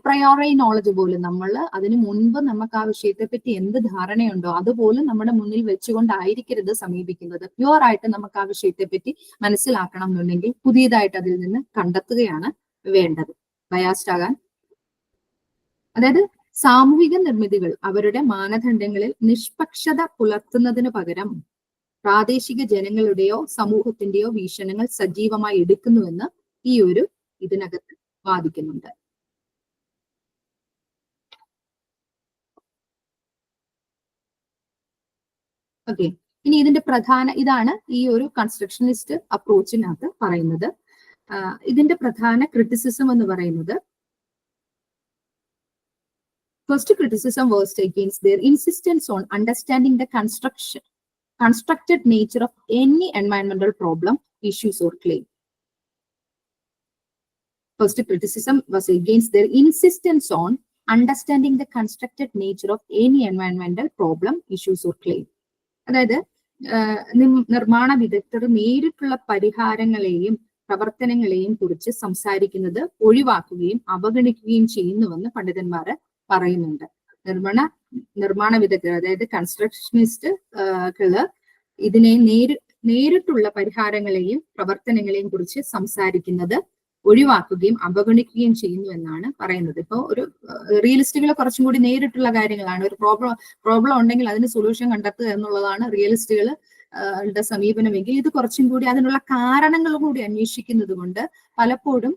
പ്രയോറി നോളജ് പോലും, നമ്മൾ അതിനു മുൻപ് നമുക്ക് ആ വിഷയത്തെ പറ്റി എന്ത് ധാരണയുണ്ടോ അതുപോലും നമ്മുടെ മുന്നിൽ വെച്ചുകൊണ്ടായിരിക്കരുത് സമീപിക്കുന്നത്. പ്യുവർ ആയിട്ട് നമുക്ക് ആ വിഷയത്തെ പറ്റി മനസ്സിലാക്കണം എന്നുണ്ടെങ്കിൽ പുതിയതായിട്ട് അതിൽ നിന്ന് കണ്ടെത്തുകയാണ് വേണ്ടത്, ബയാസ്ഡ് ആകാൻ. അതായത് സാമൂഹിക നിർമ്മിതികൾ അവരുടെ മാനദണ്ഡങ്ങളിൽ നിഷ്പക്ഷത പുലർത്തുന്നതിന് പകരം പ്രാദേശിക ജനങ്ങളുടെയോ സമൂഹത്തിന്റെയോ വീക്ഷണങ്ങൾ സജീവമായി എടുക്കുന്നുവെന്ന് ഈ ഒരു ഇതിനകത്ത് വാദിക്കുന്നുണ്ട്. ഓക്കെ, ഇനി ഇതിന്റെ ഇതാണ് ഈ ഒരു കൺസ്ട്രക്ഷനിസ്റ്റ് അപ്രോച്ചിനകത്ത് പറയുന്നത്. ഇതിന്റെ പ്രധാന ക്രിറ്റിസിസം എന്ന് പറയുന്നത്, first criticism was against their insistence on understanding the constructed nature of any environmental problem, issues or claim. First criticism was against their insistence on understanding the constructed nature of any environmental problem, issues or claim. അതായത് നിർമ്മാണ വിദഗ്ധർ നേരിട്ടുള്ള പരിഹാരങ്ങളെയും പ്രവർത്തനങ്ങളെയും കുറിച്ച് സംസാരിക്കുന്നത് ഒഴിവാക്കുകയും അവഗണിക്കുകയും ചെയ്യുന്നുവെന്ന് പണ്ഡിതന്മാര് പറയുന്നുണ്ട്. നിർമ്മാണ വിദഗ്ധർ, അതായത് കൺസ്ട്രക്ഷനിസ്റ്റുകള് ഇതിനെ നേരിട്ടുള്ള പരിഹാരങ്ങളെയും പ്രവർത്തനങ്ങളെയും കുറിച്ച് സംസാരിക്കുന്നത് ഒഴിവാക്കുകയും അവഗണിക്കുകയും ചെയ്യുന്നു എന്നാണ് പറയുന്നത്. ഇപ്പൊ ഒരു റിയലിസ്റ്റുകൾ കുറച്ചും കൂടി നേരിട്ടുള്ള കാര്യങ്ങളാണ്. ഒരു പ്രോബ്ലം ഉണ്ടെങ്കിൽ അതിന് സൊല്യൂഷൻ കണ്ടെത്തുക എന്നുള്ളതാണ് റിയലിസ്റ്റുകളുടെ സമീപനമെങ്കിൽ, ഇത് കുറച്ചും കൂടി അതിനുള്ള കാരണങ്ങൾ കൂടി അന്വേഷിക്കുന്നത് കൊണ്ട് പലപ്പോഴും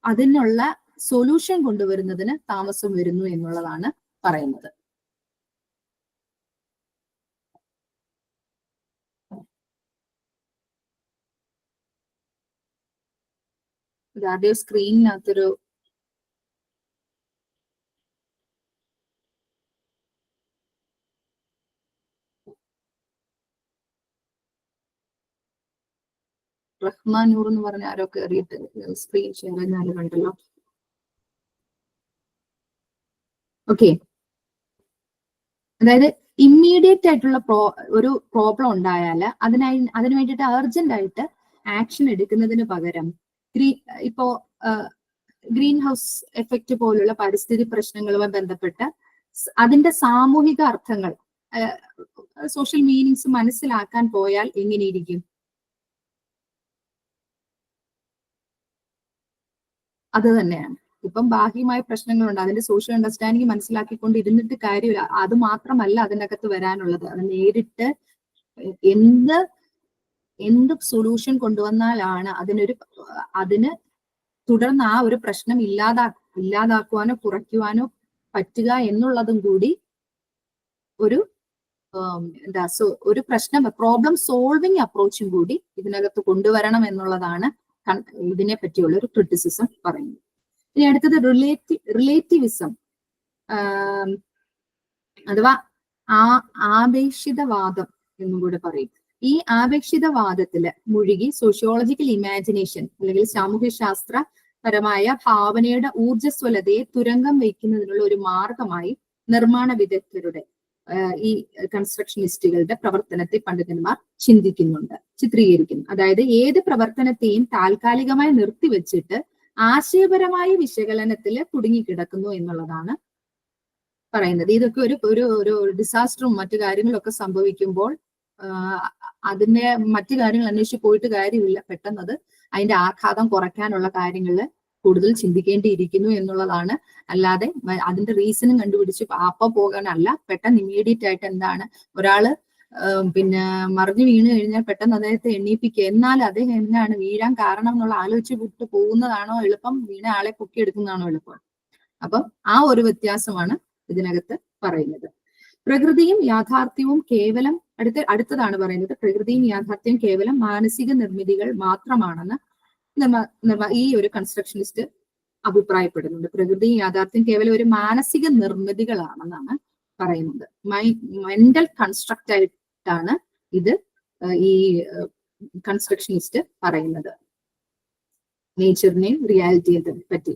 അതിനുള്ള സൊല്യൂഷൻ കൊണ്ടുവരുന്നതിന് താമസം വരുന്നു എന്നുള്ളതാണ് പറയുന്നത്. ആദ്യം സ്ക്രീനിനകത്തൊരു റഹ്മാനൂർ എന്ന് പറഞ്ഞ ആരോ കയറിയിട്ട് സ്ക്രീൻ ഷെയർ ചെയ്യുന്ന കണ്ടല്ലോ. ഓക്കെ, അതായത് ഇമ്മീഡിയറ്റ് ആയിട്ടുള്ള ഒരു പ്രോബ്ലം ഉണ്ടായാൽ അതിന് വേണ്ടിയിട്ട് അർജന്റ് ആയിട്ട് ആക്ഷൻ എടുക്കുന്നതിന് പകരം ഇപ്പോ ഗ്രീൻ ഹൗസ് എഫക്റ്റ് പോലുള്ള പരിസ്ഥിതി പ്രശ്നങ്ങളുമായി ബന്ധപ്പെട്ട് അതിന്റെ സാമൂഹിക അർത്ഥങ്ങൾ, സോഷ്യൽ മീനിങ്സ് മനസ്സിലാക്കാൻ പോയാൽ എങ്ങനെയിരിക്കും? അത് തന്നെയാണ്. ഇപ്പം ബാഹ്യമായ പ്രശ്നങ്ങളുണ്ട്, അതിന്റെ സോഷ്യൽ അണ്ടർസ്റ്റാൻഡിങ് മനസ്സിലാക്കിക്കൊണ്ട് ഇരുന്നിട്ട് കാര്യമില്ല. അത് മാത്രമല്ല അതിനകത്ത് വരാനുള്ളത്, അത് നേരിട്ട് എന്ത് സൊല്യൂഷൻ കൊണ്ടുവന്നാലാണ് അതിന് തുടർന്ന് ആ ഒരു പ്രശ്നം ഇല്ലാതാക്കുവാനോ കുറയ്ക്കുവാനോ പറ്റുക എന്നുള്ളതും കൂടി ഒരു പ്രോബ്ലം സോൾവിങ് അപ്രോച്ചും കൂടി ഇതിനകത്ത് കൊണ്ടുവരണം എന്നുള്ളതാണ് ഇതിനെ പറ്റിയുള്ള ഒരു ക്രിറ്റിസിസം പറയുന്നത്. ഇനി അടുത്തത് റിലേറ്റിവിസം അഥവാ ആപേക്ഷിതവാദം എന്നും കൂടെ പറയും. ഈ ആപേക്ഷിതവാദത്തില് മുഴുകി സോഷ്യോളജിക്കൽ ഇമാജിനേഷൻ അല്ലെങ്കിൽ സാമൂഹ്യശാസ്ത്രപരമായ ഭാവനയുടെ ഊർജ്ജസ്വലതയെ തുരങ്കം വയ്ക്കുന്നതിനുള്ള ഒരു മാർഗമായി നിർമ്മാണ വിദഗ്ധരുടെ ഈ കൺസ്ട്രക്ഷനിസ്റ്റുകളുടെ പ്രവർത്തനത്തെ പണ്ഡിതന്മാർ ചിത്രീകരിക്കുന്നു. അതായത് ഏത് പ്രവർത്തനത്തെയും താൽക്കാലികമായി നിർത്തിവെച്ചിട്ട് ആശയപരമായ വിശകലനത്തില് കുടുങ്ങിക്കിടക്കുന്നു എന്നുള്ളതാണ് പറയുന്നത്. ഇതൊക്കെ ഒരു ഡിസാസ്റ്ററും മറ്റു കാര്യങ്ങളും ഒക്കെ സംഭവിക്കുമ്പോൾ അതിന്റെ മറ്റു കാര്യങ്ങൾ അന്വേഷിച്ച് പോയിട്ട് കാര്യമില്ല, പെട്ടെന്നത് അതിന്റെ ആഘാതം കുറയ്ക്കാനുള്ള കാര്യങ്ങളിൽ കൂടുതൽ ചിന്തിക്കേണ്ടിയിരിക്കുന്നു എന്നുള്ളതാണ്. അല്ലാതെ അതിന്റെ റീസണും കണ്ടുപിടിച്ച് പോകാനല്ല, പെട്ടെന്ന് ഇമ്മീഡിയറ്റ് ആയിട്ട് എന്താണ് ഒരാള് മറിഞ്ഞു വീണ് കഴിഞ്ഞാൽ പെട്ടെന്ന് അദ്ദേഹത്തെ എണ്ണീപ്പിക്കുക, എന്നാൽ അദ്ദേഹം എന്താണ് വീഴാൻ കാരണം എന്നുള്ള ആലോചിച്ച് വിട്ട് പോകുന്നതാണോ എളുപ്പം, വീണ ആളെ പൊക്കിയെടുക്കുന്നതാണോ എളുപ്പം? അപ്പം ആ ഒരു വ്യത്യാസമാണ് ഇതിനകത്ത് പറയുന്നത്. പ്രകൃതിയും യാഥാർത്ഥ്യവും കേവലം അടുത്തതാണ് പറയുന്നത്, പ്രകൃതിയും യാഥാർത്ഥ്യവും കേവലം മാനസിക നിർമ്മിതികൾ മാത്രമാണെന്ന് ഈ ഒരു കൺസ്ട്രക്ഷനിസ്റ്റ് അഭിപ്രായപ്പെടുന്നുണ്ട്. പ്രകൃതിയും യാഥാർത്ഥ്യം കേവലം ഒരു മാനസിക നിർമ്മിതികളാണെന്നാണ് പറയുന്നത്. മെന്റൽ കൺസ്ട്രക്റ്റ് ആയിട്ടാണ് ഇത് ഈ കൺസ്ട്രക്ഷനിസ്റ്റ് പറയുന്നത്, നേച്ചറിനെയും റിയാലിറ്റിയെ പറ്റി.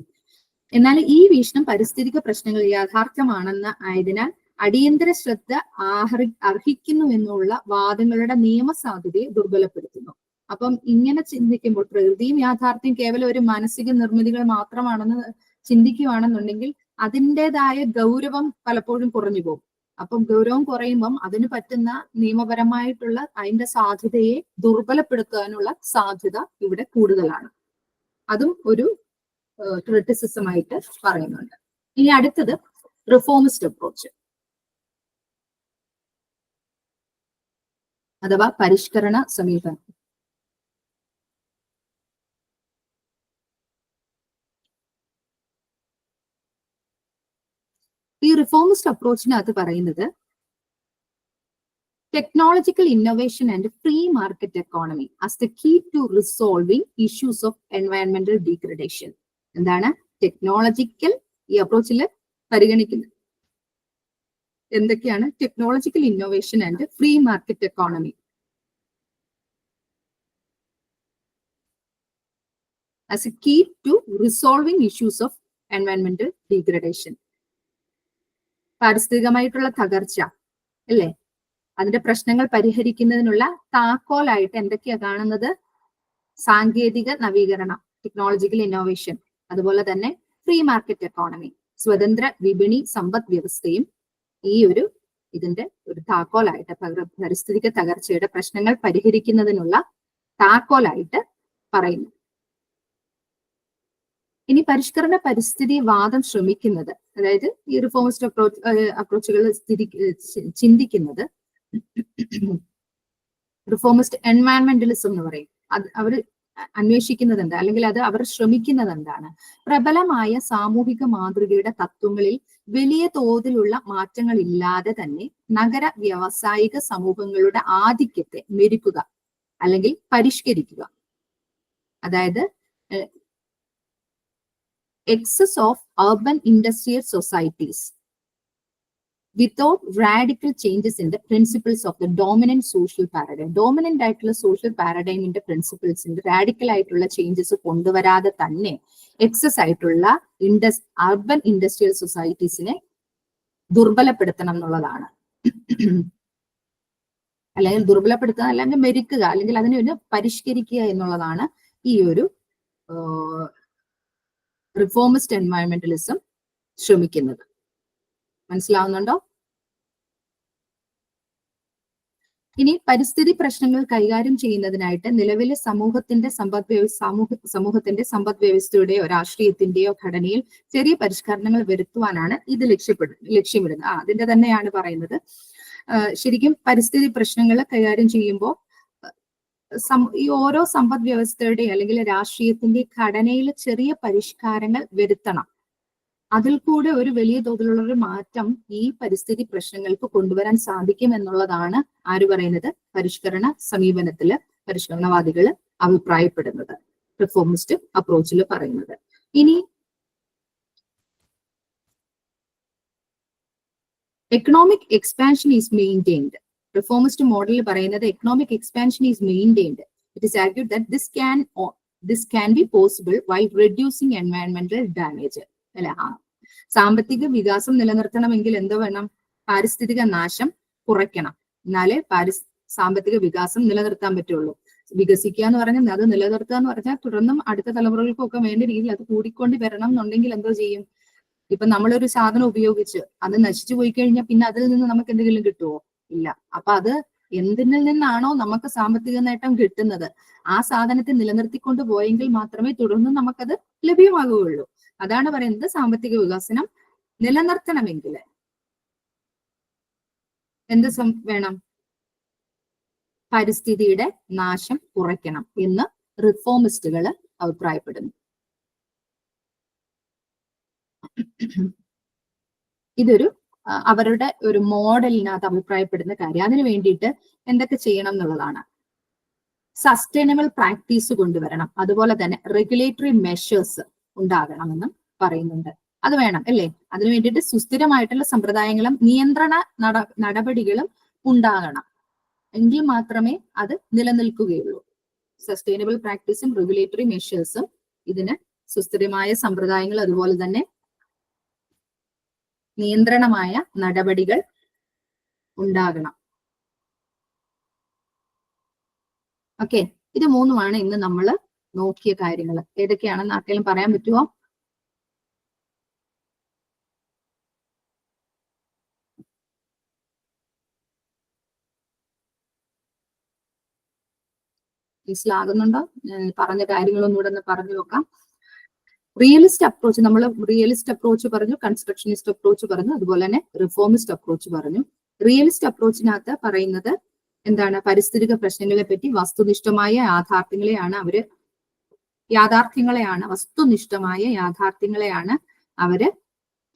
എന്നാൽ ഈ വീക്ഷണം പരിസ്ഥിതിക പ്രശ്നങ്ങൾ യാഥാർത്ഥ്യമാണെന്ന് ആയതിനാൽ അടിയന്തര ശ്രദ്ധ അർഹിക്കുന്നു എന്നുള്ള വാദങ്ങളുടെ നിയമസാധുതയെ ദുർബലപ്പെടുത്തുന്നു. അപ്പം ഇങ്ങനെ ചിന്തിക്കുമ്പോൾ പ്രകൃതിയും യാഥാർത്ഥ്യം കേവലം ഒരു മാനസിക നിർമ്മിതികൾ മാത്രമാണെന്ന് ചിന്തിക്കുകയാണെന്നുണ്ടെങ്കിൽ അതിൻ്റെതായ ഗൗരവം പലപ്പോഴും കുറഞ്ഞു പോകും. അപ്പം ഗൗരവം കുറയുമ്പം അതിന് പറ്റുന്ന നിയമപരമായിട്ടുള്ള അതിന്റെ സാധ്യതയെ ദുർബലപ്പെടുത്താനുള്ള സാധ്യത ഇവിടെ കൂടുതലാണ്. അതും ഒരു ക്രിറ്റിസിസം ആയിട്ട് പറയുന്നുണ്ട്. ഇനി അടുത്തത് റിഫോമിസ്റ്റ് അപ്രോച്ച് അഥവാ പരിഷ്കരണ സമീപനം. ഈ റിഫോമിസ്റ്റ് അപ്രോച്ചിനകത്ത് പറയുന്നത് technological innovation and free market economy as the key to resolving issues of എൻവയൺമെന്റൽ ഡീഗ്രഡേഷൻ. എന്താണ് ടെക്നോളജിക്കൽ ഈ അപ്രോച്ചിൽ പരിഗണിക്കുന്നത്? എന്തൊക്കെയാണ്? Technological innovation and free market economy as a key to resolving issues of എൻവയൺമെന്റൽ ഡീഗ്രഡേഷൻ. പാരിസ്ഥിതികമായിട്ടുള്ള തകർച്ച അല്ലേ, അതിന്റെ പ്രശ്നങ്ങൾ പരിഹരിക്കുന്നതിനുള്ള താക്കോലായിട്ട് എന്തൊക്കെയാ കാണുന്നത്? സാങ്കേതിക നവീകരണം, ടെക്നോളജിക്കൽ ഇന്നോവേഷൻ, അതുപോലെ തന്നെ ഫ്രീ മാർക്കറ്റ് എക്കോണമി, സ്വതന്ത്ര വിപണി സമ്പദ് വ്യവസ്ഥയും ഈ ഒരു ഇതിന്റെ ഒരു താക്കോലായിട്ട്, പരിസ്ഥിതിക തകർച്ചയുടെ പ്രശ്നങ്ങൾ പരിഹരിക്കുന്നതിനുള്ള താക്കോലായിട്ട് പറയുന്നു. ഇനി പരിഷ്കരണ പരിസ്ഥിതി വാദം ശ്രമിക്കുന്നത്, അതായത് ഈ റിഫോമിസ്റ്റ് അപ്രോച്ചുകൾ ചിന്തിക്കുന്നത് റിഫോമിസ്റ്റ് എൻവയൺമെന്റലിസം എന്ന് പറയും. അത് അവർ അന്വേഷിക്കുന്നത് എന്താ, അല്ലെങ്കിൽ അത് അവർ ശ്രമിക്കുന്നത് എന്താണ്? പ്രബലമായ സാമൂഹിക മാതൃകയുടെ തത്വങ്ങളിൽ വലിയ തോതിലുള്ള മാറ്റങ്ങൾ ഇല്ലാതെ തന്നെ നഗര വ്യാവസായിക സമൂഹങ്ങളുടെ ആധിക്യത്തെ മെരുക്കുക അല്ലെങ്കിൽ പരിഷ്കരിക്കുക. അതായത് excess of urban industrial societies without radical changes in the principles of the dominant social paradigm. Dominant ആയിട്ടുള്ള social paradigmന്റെ പ്രിൻസിപ്പിൾസിന്റെ റാഡിക്കൽ ആയിട്ടുള്ള ചേഞ്ചസ് കൊണ്ടുവരാതെ തന്നെ എക്സസ് ആയിട്ടുള്ള അർബൻ ഇൻഡസ്ട്രിയൽ സൊസൈറ്റീസിനെ ദുർബലപ്പെടുത്തണം എന്നുള്ളതാണ്. അല്ലെങ്കിൽ ദുർബലപ്പെടുത്തുക, അല്ലെങ്കിൽ മെരുക്കുക, അല്ലെങ്കിൽ അതിനെ ഒരു പരിഷ്കരിക്കുക എന്നുള്ളതാണ് ഈ ഒരു റിഫോമിസ്റ്റ് എൻവയൺമെന്റലിസം ശ്രമിക്കുന്നത്. മനസ്സിലാവുന്നുണ്ടോ? ഇനി പരിസ്ഥിതി പ്രശ്നങ്ങൾ കൈകാര്യം ചെയ്യുന്നതിനായിട്ട് നിലവിലെ സമൂഹത്തിന്റെ സമ്പദ് വ്യവസ്ഥയുടെയോ രാഷ്ട്രീയത്തിന്റെയോ ഘടനയിൽ ചെറിയ പരിഷ്കരണങ്ങൾ വരുത്തുവാനാണ് ഇത് ലക്ഷ്യമിടുന്നത്. അതിന്റെ തന്നെയാണ് പറയുന്നത്. ശരിക്കും പരിസ്ഥിതി പ്രശ്നങ്ങൾ കൈകാര്യം ചെയ്യുമ്പോൾ ഈ ഓരോ സമ്പദ് വ്യവസ്ഥയുടെ അല്ലെങ്കിൽ രാഷ്ട്രീയത്തിന്റെ ഘടനയിൽ ചെറിയ പരിഷ്കാരങ്ങൾ വരുത്തണം. അതിൽ കൂടെ ഒരു വലിയ തോതിലുള്ള ഒരു മാറ്റം ഈ പരിസ്ഥിതി പ്രശ്നങ്ങൾക്ക് കൊണ്ടുവരാൻ സാധിക്കും എന്നുള്ളതാണ് ആര് പറയുന്നത്? പരിഷ്കരണ സമീപനത്തില് പരിഷ്കരണവാദികൾ അഭിപ്രായപ്പെടുന്നത്, റിഫോമിസ്റ്റ് അപ്രോച്ചിൽ പറയുന്നത്. ഇനി economic expansion is maintained. Reformist മോഡലിൽ പറയുന്നത് economic expansion is maintained. It is argued that this can be possible while reducing എൻവയൺമെന്റൽ ഡാമേജ്. അല്ലെ, സാമ്പത്തിക വികാസം നിലനിർത്തണമെങ്കിൽ എന്തോ വേണം? പാരിസ്ഥിതിക നാശം കുറയ്ക്കണം. എന്നാലേ സാമ്പത്തിക വികാസം നിലനിർത്താൻ പറ്റുള്ളൂ. വികസിക്കുക എന്ന് പറഞ്ഞാൽ, അത് നിലനിർത്തുക എന്ന് പറഞ്ഞാൽ തുടർന്നും അടുത്ത തലമുറകൾക്കൊക്കെ വേണ്ട രീതിയിൽ അത് കൂടിക്കൊണ്ട് വരണം എന്നുണ്ടെങ്കിൽ എന്തോ ചെയ്യും? ഇപ്പൊ നമ്മളൊരു സാധനം ഉപയോഗിച്ച് അത് നശിച്ചു പോയി കഴിഞ്ഞാൽ പിന്നെ അതിൽ നിന്ന് നമുക്ക് എന്തെങ്കിലും കിട്ടുമോ? ഇല്ല. അപ്പൊ അത് എന്തിൽ നിന്നാണോ നമുക്ക് സാമ്പത്തിക നേട്ടം കിട്ടുന്നത്, ആ സാധനത്തെ നിലനിർത്തിക്കൊണ്ട് പോയെങ്കിൽ മാത്രമേ തുടർന്ന് നമുക്കത് ലഭ്യമാകുകയുള്ളൂ. അതാണ് പറയുന്നത്, സാമ്പത്തിക വികസനം നിലനിർത്തണമെങ്കിൽ എന്ത് വേണം? പരിസ്ഥിതിയുടെ നാശം കുറയ്ക്കണം എന്ന് റിഫോമിസ്റ്റുകൾ അഭിപ്രായപ്പെടുന്നു. ഇതൊരു അവരുടെ ഒരു മോഡലിനകത്ത് അഭിപ്രായപ്പെടുന്ന കാര്യം. അതിനു വേണ്ടിയിട്ട് എന്തൊക്കെ ചെയ്യണം എന്നുള്ളതാണ്. സസ്റ്റൈനബിൾ പ്രാക്ടീസ് കൊണ്ടുവരണം, അതുപോലെ തന്നെ റെഗുലേറ്ററി മെഷേഴ്സ് ഉണ്ടാകണമെന്നും പറയുന്നുണ്ട്. അത് വേണം അല്ലേ? അതിനു വേണ്ടിയിട്ട് സുസ്ഥിരമായിട്ടുള്ള സമ്പ്രദായങ്ങളും നിയന്ത്രണ നടപടികളും ഉണ്ടാകണം. എങ്കിൽ മാത്രമേ അത് നിലനിൽക്കുകയുള്ളൂ. സസ്റ്റൈനബിൾ പ്രാക്ടീസും റെഗുലേറ്ററി മെഷേഴ്സും, ഇതിന് സുസ്ഥിരമായ സമ്പ്രദായങ്ങൾ, അതുപോലെ തന്നെ നിയന്ത്രണമായ നടപടികൾ ഉണ്ടാകണം. ഓക്കെ, ഇത് മൂന്നുമാണ് ഇന്ന് നമ്മൾ നോക്കിയ കാര്യങ്ങൾ. ഏതൊക്കെയാണെന്ന് ആർക്കെങ്കിലും പറയാൻ പറ്റുമോ? മനസ്സിലാകുന്നുണ്ടോ? പറഞ്ഞ കാര്യങ്ങളൊന്നും കൂടെ ഒന്ന് പറഞ്ഞു നോക്കാം. റിയലിസ്റ്റ് അപ്രോച്ച്, നമ്മൾ റിയലിസ്റ്റ് അപ്രോച്ച് പറഞ്ഞു, കൺസ്ട്രക്ഷനിസ്റ്റ് അപ്രോച്ച് പറഞ്ഞു, അതുപോലെ തന്നെ റിഫോമിസ്റ്റ് അപ്രോച്ച് പറഞ്ഞു. റിയലിസ്റ്റ് അപ്രോച്ചിനകത്ത് പറയുന്നത് എന്താണ്? പാരിസ്ഥിതിക പ്രശ്നങ്ങളെ പറ്റി വസ്തുനിഷ്ഠമായ വസ്തുനിഷ്ഠമായ യാഥാർത്ഥ്യങ്ങളെയാണ് അവര്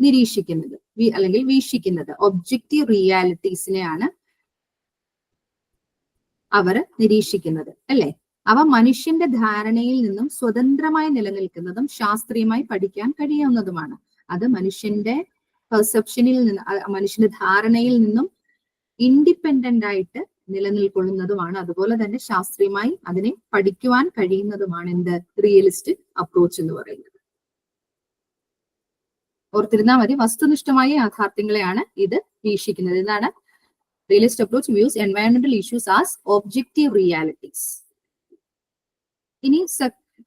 നിരീക്ഷിക്കുന്നത് അല്ലെങ്കിൽ വീക്ഷിക്കുന്നത്. ഒബ്ജക്റ്റീവ് റിയാലിറ്റീസിനെയാണ് അവർ നിരീക്ഷിക്കുന്നത്, അല്ലെ? അവ മനുഷ്യന്റെ ധാരണയിൽ നിന്നും സ്വതന്ത്രമായി നിലനിൽക്കുന്നതും ശാസ്ത്രീയമായി പഠിക്കാൻ കഴിയാവുന്നതുമാണ്. അത് മനുഷ്യന്റെ പെർസെപ്ഷനിൽ നിന്ന്, മനുഷ്യന്റെ ധാരണയിൽ നിന്നും ഇൻഡിപെൻഡന്റ് ആയിട്ട് നിലനിൽക്കൊള്ളുന്നതുമാണ്. അതുപോലെ തന്നെ ശാസ്ത്രീയമായി അതിനെ പഠിക്കുവാൻ കഴിയുന്നതുമാണ് എന്ത്? റിയലിസ്റ്റ് അപ്രോച്ച് എന്ന് പറയുന്നത്. ഓർത്തിരുന്നാൽ മതി, വസ്തുനിഷ്ഠമായ യാഥാർത്ഥ്യങ്ങളെയാണ് ഇത് വീക്ഷിക്കുന്നത്. ഇതാണ് realist approach views environmental issues as objective realities. ഇനി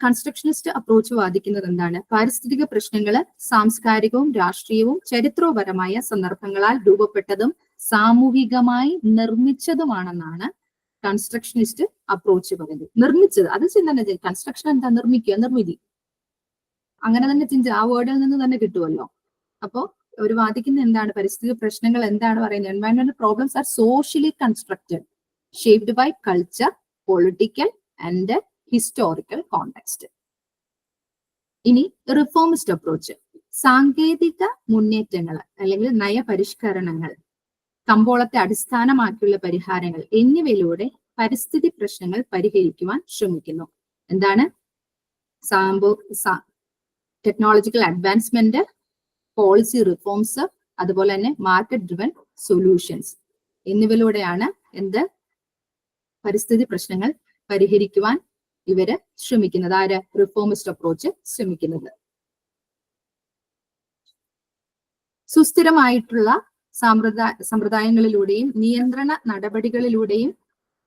കൺസ്ട്രക്ഷനിസ്റ്റ് അപ്രോച്ച് വാദിക്കുന്നത് എന്താണ്? പാരിസ്ഥിതിക പ്രശ്നങ്ങള് സാംസ്കാരികവും രാഷ്ട്രീയവും ചരിത്രപരമായ സന്ദർഭങ്ങളാൽ രൂപപ്പെട്ടതും സാമൂഹികമായി നിർമ്മിച്ചതുമാണെന്നാണ് കൺസ്ട്രക്ഷനിസ്റ്റ് അപ്രോച്ച് പറയുന്നത്. നിർമ്മിച്ചത്, അത് ചിന്തന. കൺസ്ട്രക്ഷൻ എന്താ? നിർമ്മിക്കുക, നിർമ്മിതി. അങ്ങനെ തന്നെ ആ വേർഡിൽ നിന്ന് തന്നെ കിട്ടുമല്ലോ. അപ്പോ അവർ വാദിക്കുന്ന എന്താണ്? പരിസ്ഥിതി പ്രശ്നങ്ങൾ എന്താണ് പറയുന്നത്? Environmental problems are socially constructed, shaped by culture, political and historical context. ഇനി റിഫോമിസ്റ്റ് അപ്രോച്ച്, സാങ്കേതിക മുന്നേറ്റങ്ങൾ അല്ലെങ്കിൽ നയപരിഷ്കരണങ്ങൾ, കമ്പോളത്തെ അടിസ്ഥാനമാക്കിയുള്ള പരിഹാരങ്ങൾ എന്നിവയിലൂടെ പരിസ്ഥിതി പ്രശ്നങ്ങൾ പരിഹരിക്കുവാൻ ശ്രമിക്കുന്നു. എന്താണ്? ടെക്നോളജിക്കൽ അഡ്വാൻസ്മെന്റ്, പോളിസി റിഫോംസ്, അതുപോലെ തന്നെ മാർക്കറ്റ് ഡ്രിവൻ സൊല്യൂഷൻസ് എന്നിവയിലൂടെയാണ് എന്ത്? പരിസ്ഥിതി പ്രശ്നങ്ങൾ പരിഹരിക്കുവാൻ ഇവര് ശ്രമിക്കുന്നത്. ആര്? റിഫോമിസ്റ്റ് അപ്രോച്ച് ശ്രമിക്കുന്നത്. സുസ്ഥിരമായിട്ടുള്ള സമ്പ്രദായങ്ങളിലൂടെയും നിയന്ത്രണ നടപടികളിലൂടെയും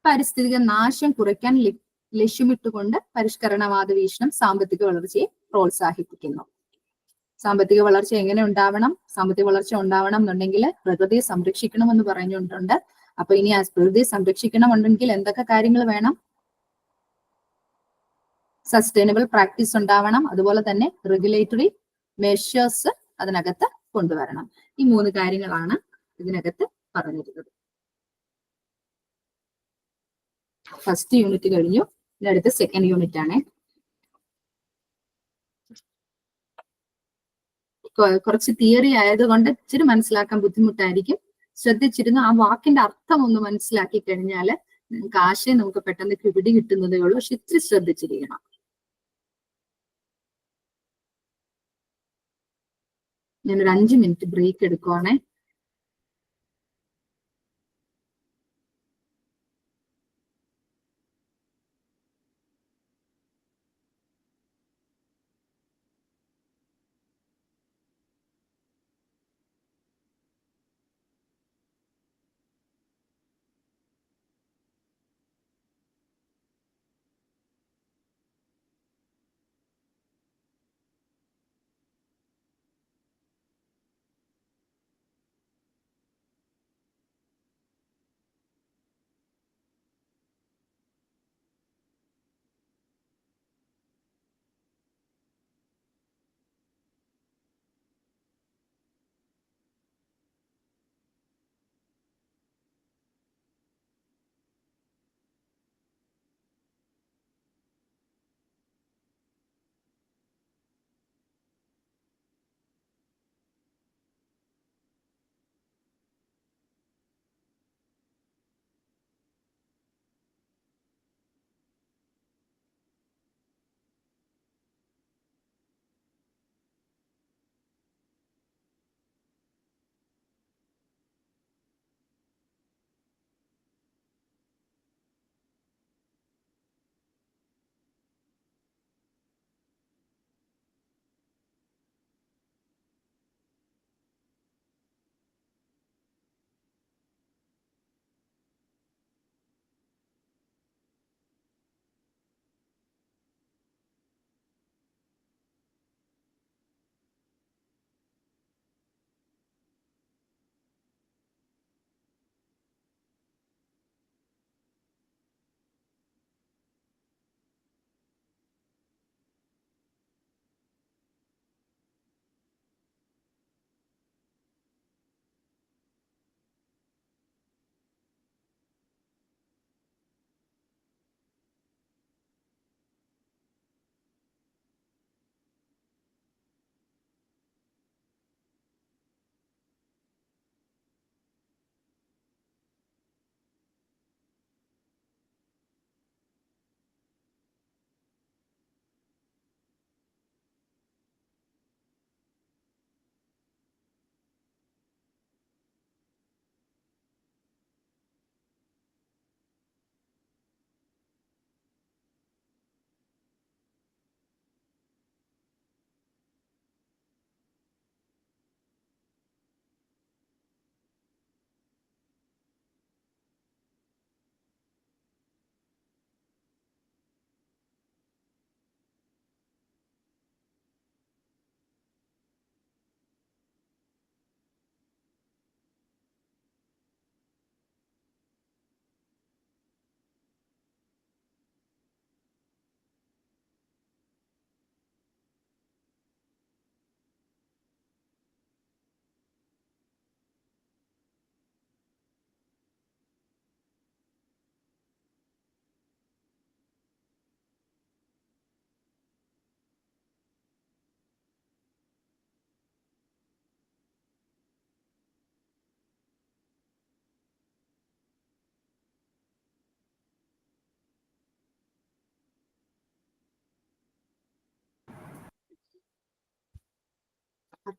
പാരിസ്ഥിതിക നാശം കുറയ്ക്കാൻ ലക്ഷ്യമിട്ടുകൊണ്ട് പരിഷ്കരണവാദ വീക്ഷണം സാമ്പത്തിക വളർച്ചയെ പ്രോത്സാഹിപ്പിക്കുന്നു. സാമ്പത്തിക വളർച്ച എങ്ങനെ ഉണ്ടാവണം? സാമ്പത്തിക വളർച്ച ഉണ്ടാവണം എന്നുണ്ടെങ്കിൽ പ്രകൃതിയെ സംരക്ഷിക്കണമെന്ന് പറഞ്ഞുകൊണ്ടുണ്ട്. അപ്പൊ ഇനി ആ പ്രകൃതിയെ സംരക്ഷിക്കണമെന്നുണ്ടെങ്കിൽ എന്തൊക്കെ കാര്യങ്ങൾ വേണം? സസ്റ്റൈനബിൾ പ്രാക്ടീസ് ഉണ്ടാവണം. അതുപോലെ തന്നെ റെഗുലേറ്ററി മെഷേഴ്സ് അതിനകത്ത് കൊണ്ടുവരണം. ഈ 3 കാര്യങ്ങളാണ് ഇതിനകത്ത് പറഞ്ഞിരുന്നത്. ഫസ്റ്റ് യൂണിറ്റ് കഴിഞ്ഞു. ഇനി അടുത്ത സെക്കൻഡ് യൂണിറ്റ് ആണ്. കുറച്ച് തിയറി ആയതുകൊണ്ട് ഇച്ചിരി മനസ്സിലാക്കാൻ ബുദ്ധിമുട്ടായിരിക്കും. ശ്രദ്ധിച്ചിരുന്നു ആ വാക്കിന്റെ അർത്ഥം ഒന്ന് മനസ്സിലാക്കി കഴിഞ്ഞാൽ നിങ്ങൾക്ക് ആശയം നമുക്ക് പെട്ടെന്ന് പിടി കിട്ടുന്നതേ ഉള്ളൂ. പക്ഷെ ഇത്തിരി ശ്രദ്ധിച്ചിരിക്കണം. ഞാനൊരു 5 മിനിറ്റ് ബ്രേക്ക് എടുക്കുവാണേ.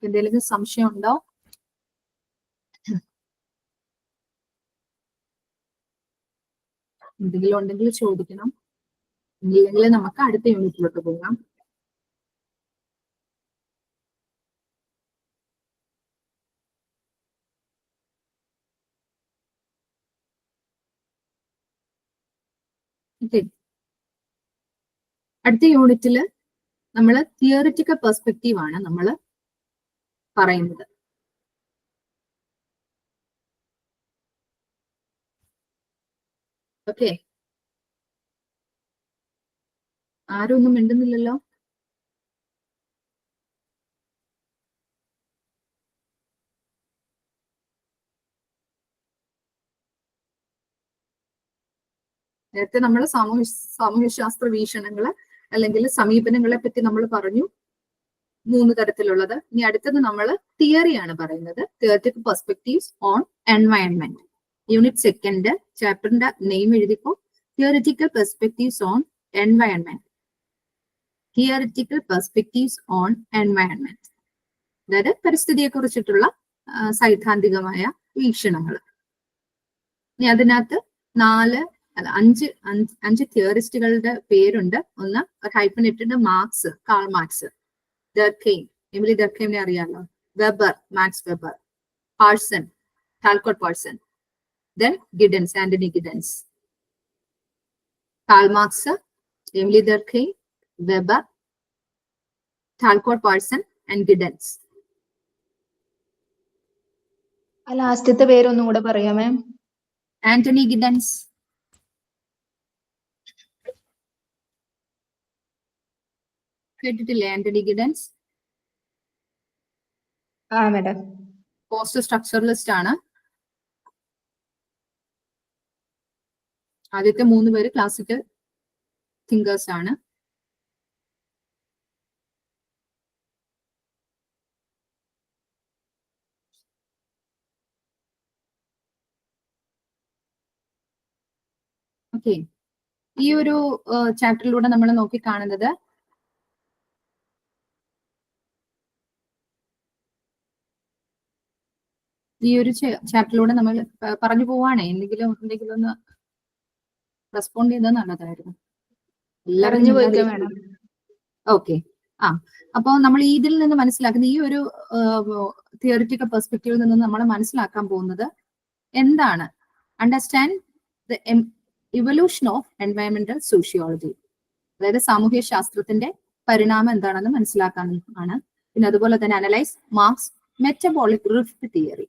എന്തെങ്കിലും സംശയം ഉണ്ടോ? എന്തെങ്കിലും ഉണ്ടെങ്കിൽ ചോദിക്കണം. ഇല്ലെങ്കിൽ നമുക്ക് അടുത്ത യൂണിറ്റിലോട്ട് പോകാം. അടുത്ത യൂണിറ്റിൽ നമ്മൾ തിയറിറ്റിക്കൽ പെർസ്പെക്റ്റീവ് ആണ് നമ്മൾ പറയുന്നത്. ഓക്കെ, ആരും ഒന്നും മിണ്ടുന്നില്ലല്ലോ. നേരത്തെ നമ്മൾ സാമൂഹ്യശാസ്ത്ര വീക്ഷണങ്ങള് അല്ലെങ്കിൽ സമീപനങ്ങളെ പറ്റി നമ്മൾ പറഞ്ഞു, 3 തരത്തിലുള്ളത്. ഇനി അടുത്തത് നമ്മൾ തിയറിയാണ് പറയുന്നത്, theoretical perspectives on environment. Unit 2 ചാപ്റ്ററിന്റെ നെയിം എഴുതിപ്പോ, theoretical perspectives on environment. Theoretical perspectives on environment, അതായത് പരിസ്ഥിതിയെ കുറിച്ചിട്ടുള്ള സൈദ്ധാന്തികമായ വീക്ഷണങ്ങൾ. ഇനി അതിനകത്ത് 5 തിയറിസ്റ്റുകളുടെ പേരുണ്ട്. ഒന്ന് ഹൈപ്പൻ ഇട്ടിട്ട് Marx, Karl Marx, Durkheim, Emile ഡർക്കെയിമിനെ അറിയാമല്ലോ, Weber, Max Weber, Parsons, Talcott Parsons, then Giddens, Anthony Giddens. Karl Marx, Emile Durkheim, Weber, Talcott Parsons and Giddens. ആ ലാസ്റ്റത്തെ പേരൊന്നും കൂടെ പറയാമേ? ആന്റണി ഗിഡൻസ്. കേട്ടിട്ടില്ലേ ആന്റണി ഗിഡൻസ്? ആ മാഡം. പോസ്റ്റ് സ്ട്രക്ചറലിസ്റ്റ് ആണ്. ആദ്യത്തെ 3 പേര് ക്ലാസിക്കൽ തിങ്കേഴ്സ് ആണ്. ഓക്കെ, ഈ ഒരു ചാപ്റ്ററിലൂടെ നമ്മൾ നോക്കി കാണുന്നത് ഈ ഒരു ചാപ്റ്ററിലൂടെ നമ്മൾ പറഞ്ഞു പോവാണേ. എന്തെങ്കിലും ഒന്ന് റെസ്പോണ്ട് ചെയ്താൽ നല്ലതായിരുന്നു. എല്ലാവരും ഓക്കെ. അപ്പൊ നമ്മൾ ഇതിൽ നിന്ന് മനസ്സിലാക്കുന്ന ഈ ഒരു തിയറിറ്റിക്കൽ പെർസ്പെക്റ്റീവിൽ നിന്ന് നമ്മൾ മനസ്സിലാക്കാൻ പോകുന്നത് എന്താണ്? Understand the evolution of environmental sociology, അതായത് സാമൂഹ്യ ശാസ്ത്രത്തിന്റെ പരിണാമം എന്താണെന്ന് മനസ്സിലാക്കാൻ ആണ്. പിന്നെ അതുപോലെ തന്നെ analyse Marx metabolic rift theory.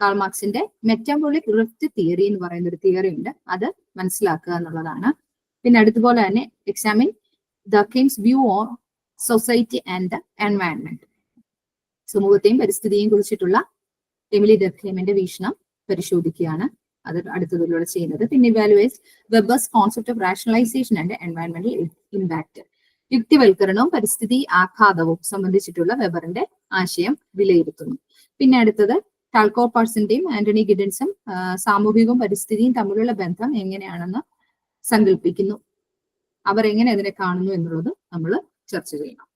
Karl മാർക്സിന്റെ മെറ്റബോളിക് റിഫ്റ്റ് തിയറി എന്ന് പറയുന്ന ഒരു തിയറി ഉണ്ട്, അത് മനസ്സിലാക്കുക എന്നുള്ളതാണ്. പിന്നെ അതുപോലെ തന്നെ examine Durkheim's view on society and the environment, സമൂഹത്തെയും പരിസ്ഥിതിയെയും കുറിച്ചിട്ടുള്ള എമിലി ഡർക്കെയിമിന്റെ വീക്ഷണം പരിശോധിക്കുകയാണ് അത് അടുത്തതിലൂടെ ചെയ്യുന്നത്. പിന്നെ evaluate Weber's concept of rationalisation and എൻവയൺമെന്റൽ ഇമ്പാക്ട്, യുക്തിവൽക്കരണവും പരിസ്ഥിതി ആഘാതവും സംബന്ധിച്ചിട്ടുള്ള വെബറിന്റെ ആശയം വിലയിരുത്തുന്നു. പിന്നെ അടുത്തത് ടാൽക്കോട്ട് പാഴ്സന്റെയും ആന്റണി ഗിഡൻസും സാമൂഹികവും പരിസ്ഥിതിയും തമ്മിലുള്ള ബന്ധം എങ്ങനെയാണെന്ന് സങ്കല്പിക്കുന്നു, അവർ എങ്ങനെ അതിനെ കാണുന്നു എന്നുള്ളത് നമ്മൾ ചർച്ച ചെയ്യണം.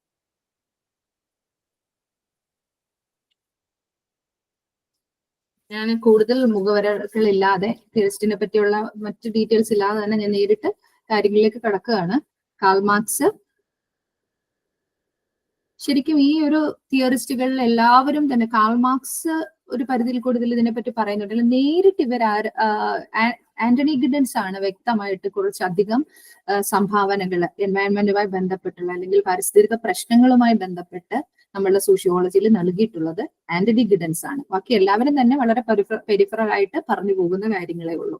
ഞാൻ കൂടുതൽ മുഖവരകളില്ലാതെ തിയറിസ്റ്റിനെ പറ്റിയുള്ള മറ്റു ഡീറ്റെയിൽസ് ഇല്ലാതെ തന്നെ ഞാൻ നേരിട്ട് കാര്യങ്ങളിലേക്ക് കടക്കുകയാണ്. കാൾ മാർക്സ് ശരിക്കും ഈ ഒരു തിയറിസ്റ്റുകളിൽ എല്ലാവരും തന്നെ കാൾ മാർക്സ് ഒരു പരിധിയിൽ കൂടുതൽ ഇതിനെപ്പറ്റി പറയുന്നുണ്ട്. നേരിട്ട് ആന്റണി ഗിഡൻസ് ആണ് വ്യക്തമായിട്ട് കുറച്ചധികം സംഭാവനകൾ എൻവയൺമെന്റുമായി ബന്ധപ്പെട്ടുള്ള അല്ലെങ്കിൽ പാരിസ്ഥിതിക പ്രശ്നങ്ങളുമായി ബന്ധപ്പെട്ട് നമ്മളുടെ സോഷ്യോളജിയിൽ നൽകിയിട്ടുള്ളത് ആന്റണി ഗിഡൻസ് ആണ്. ബാക്കി എല്ലാവരും തന്നെ വളരെ പെരിഫറൽ ആയിട്ട് പറഞ്ഞു പോകുന്ന കാര്യങ്ങളേ ഉള്ളൂ.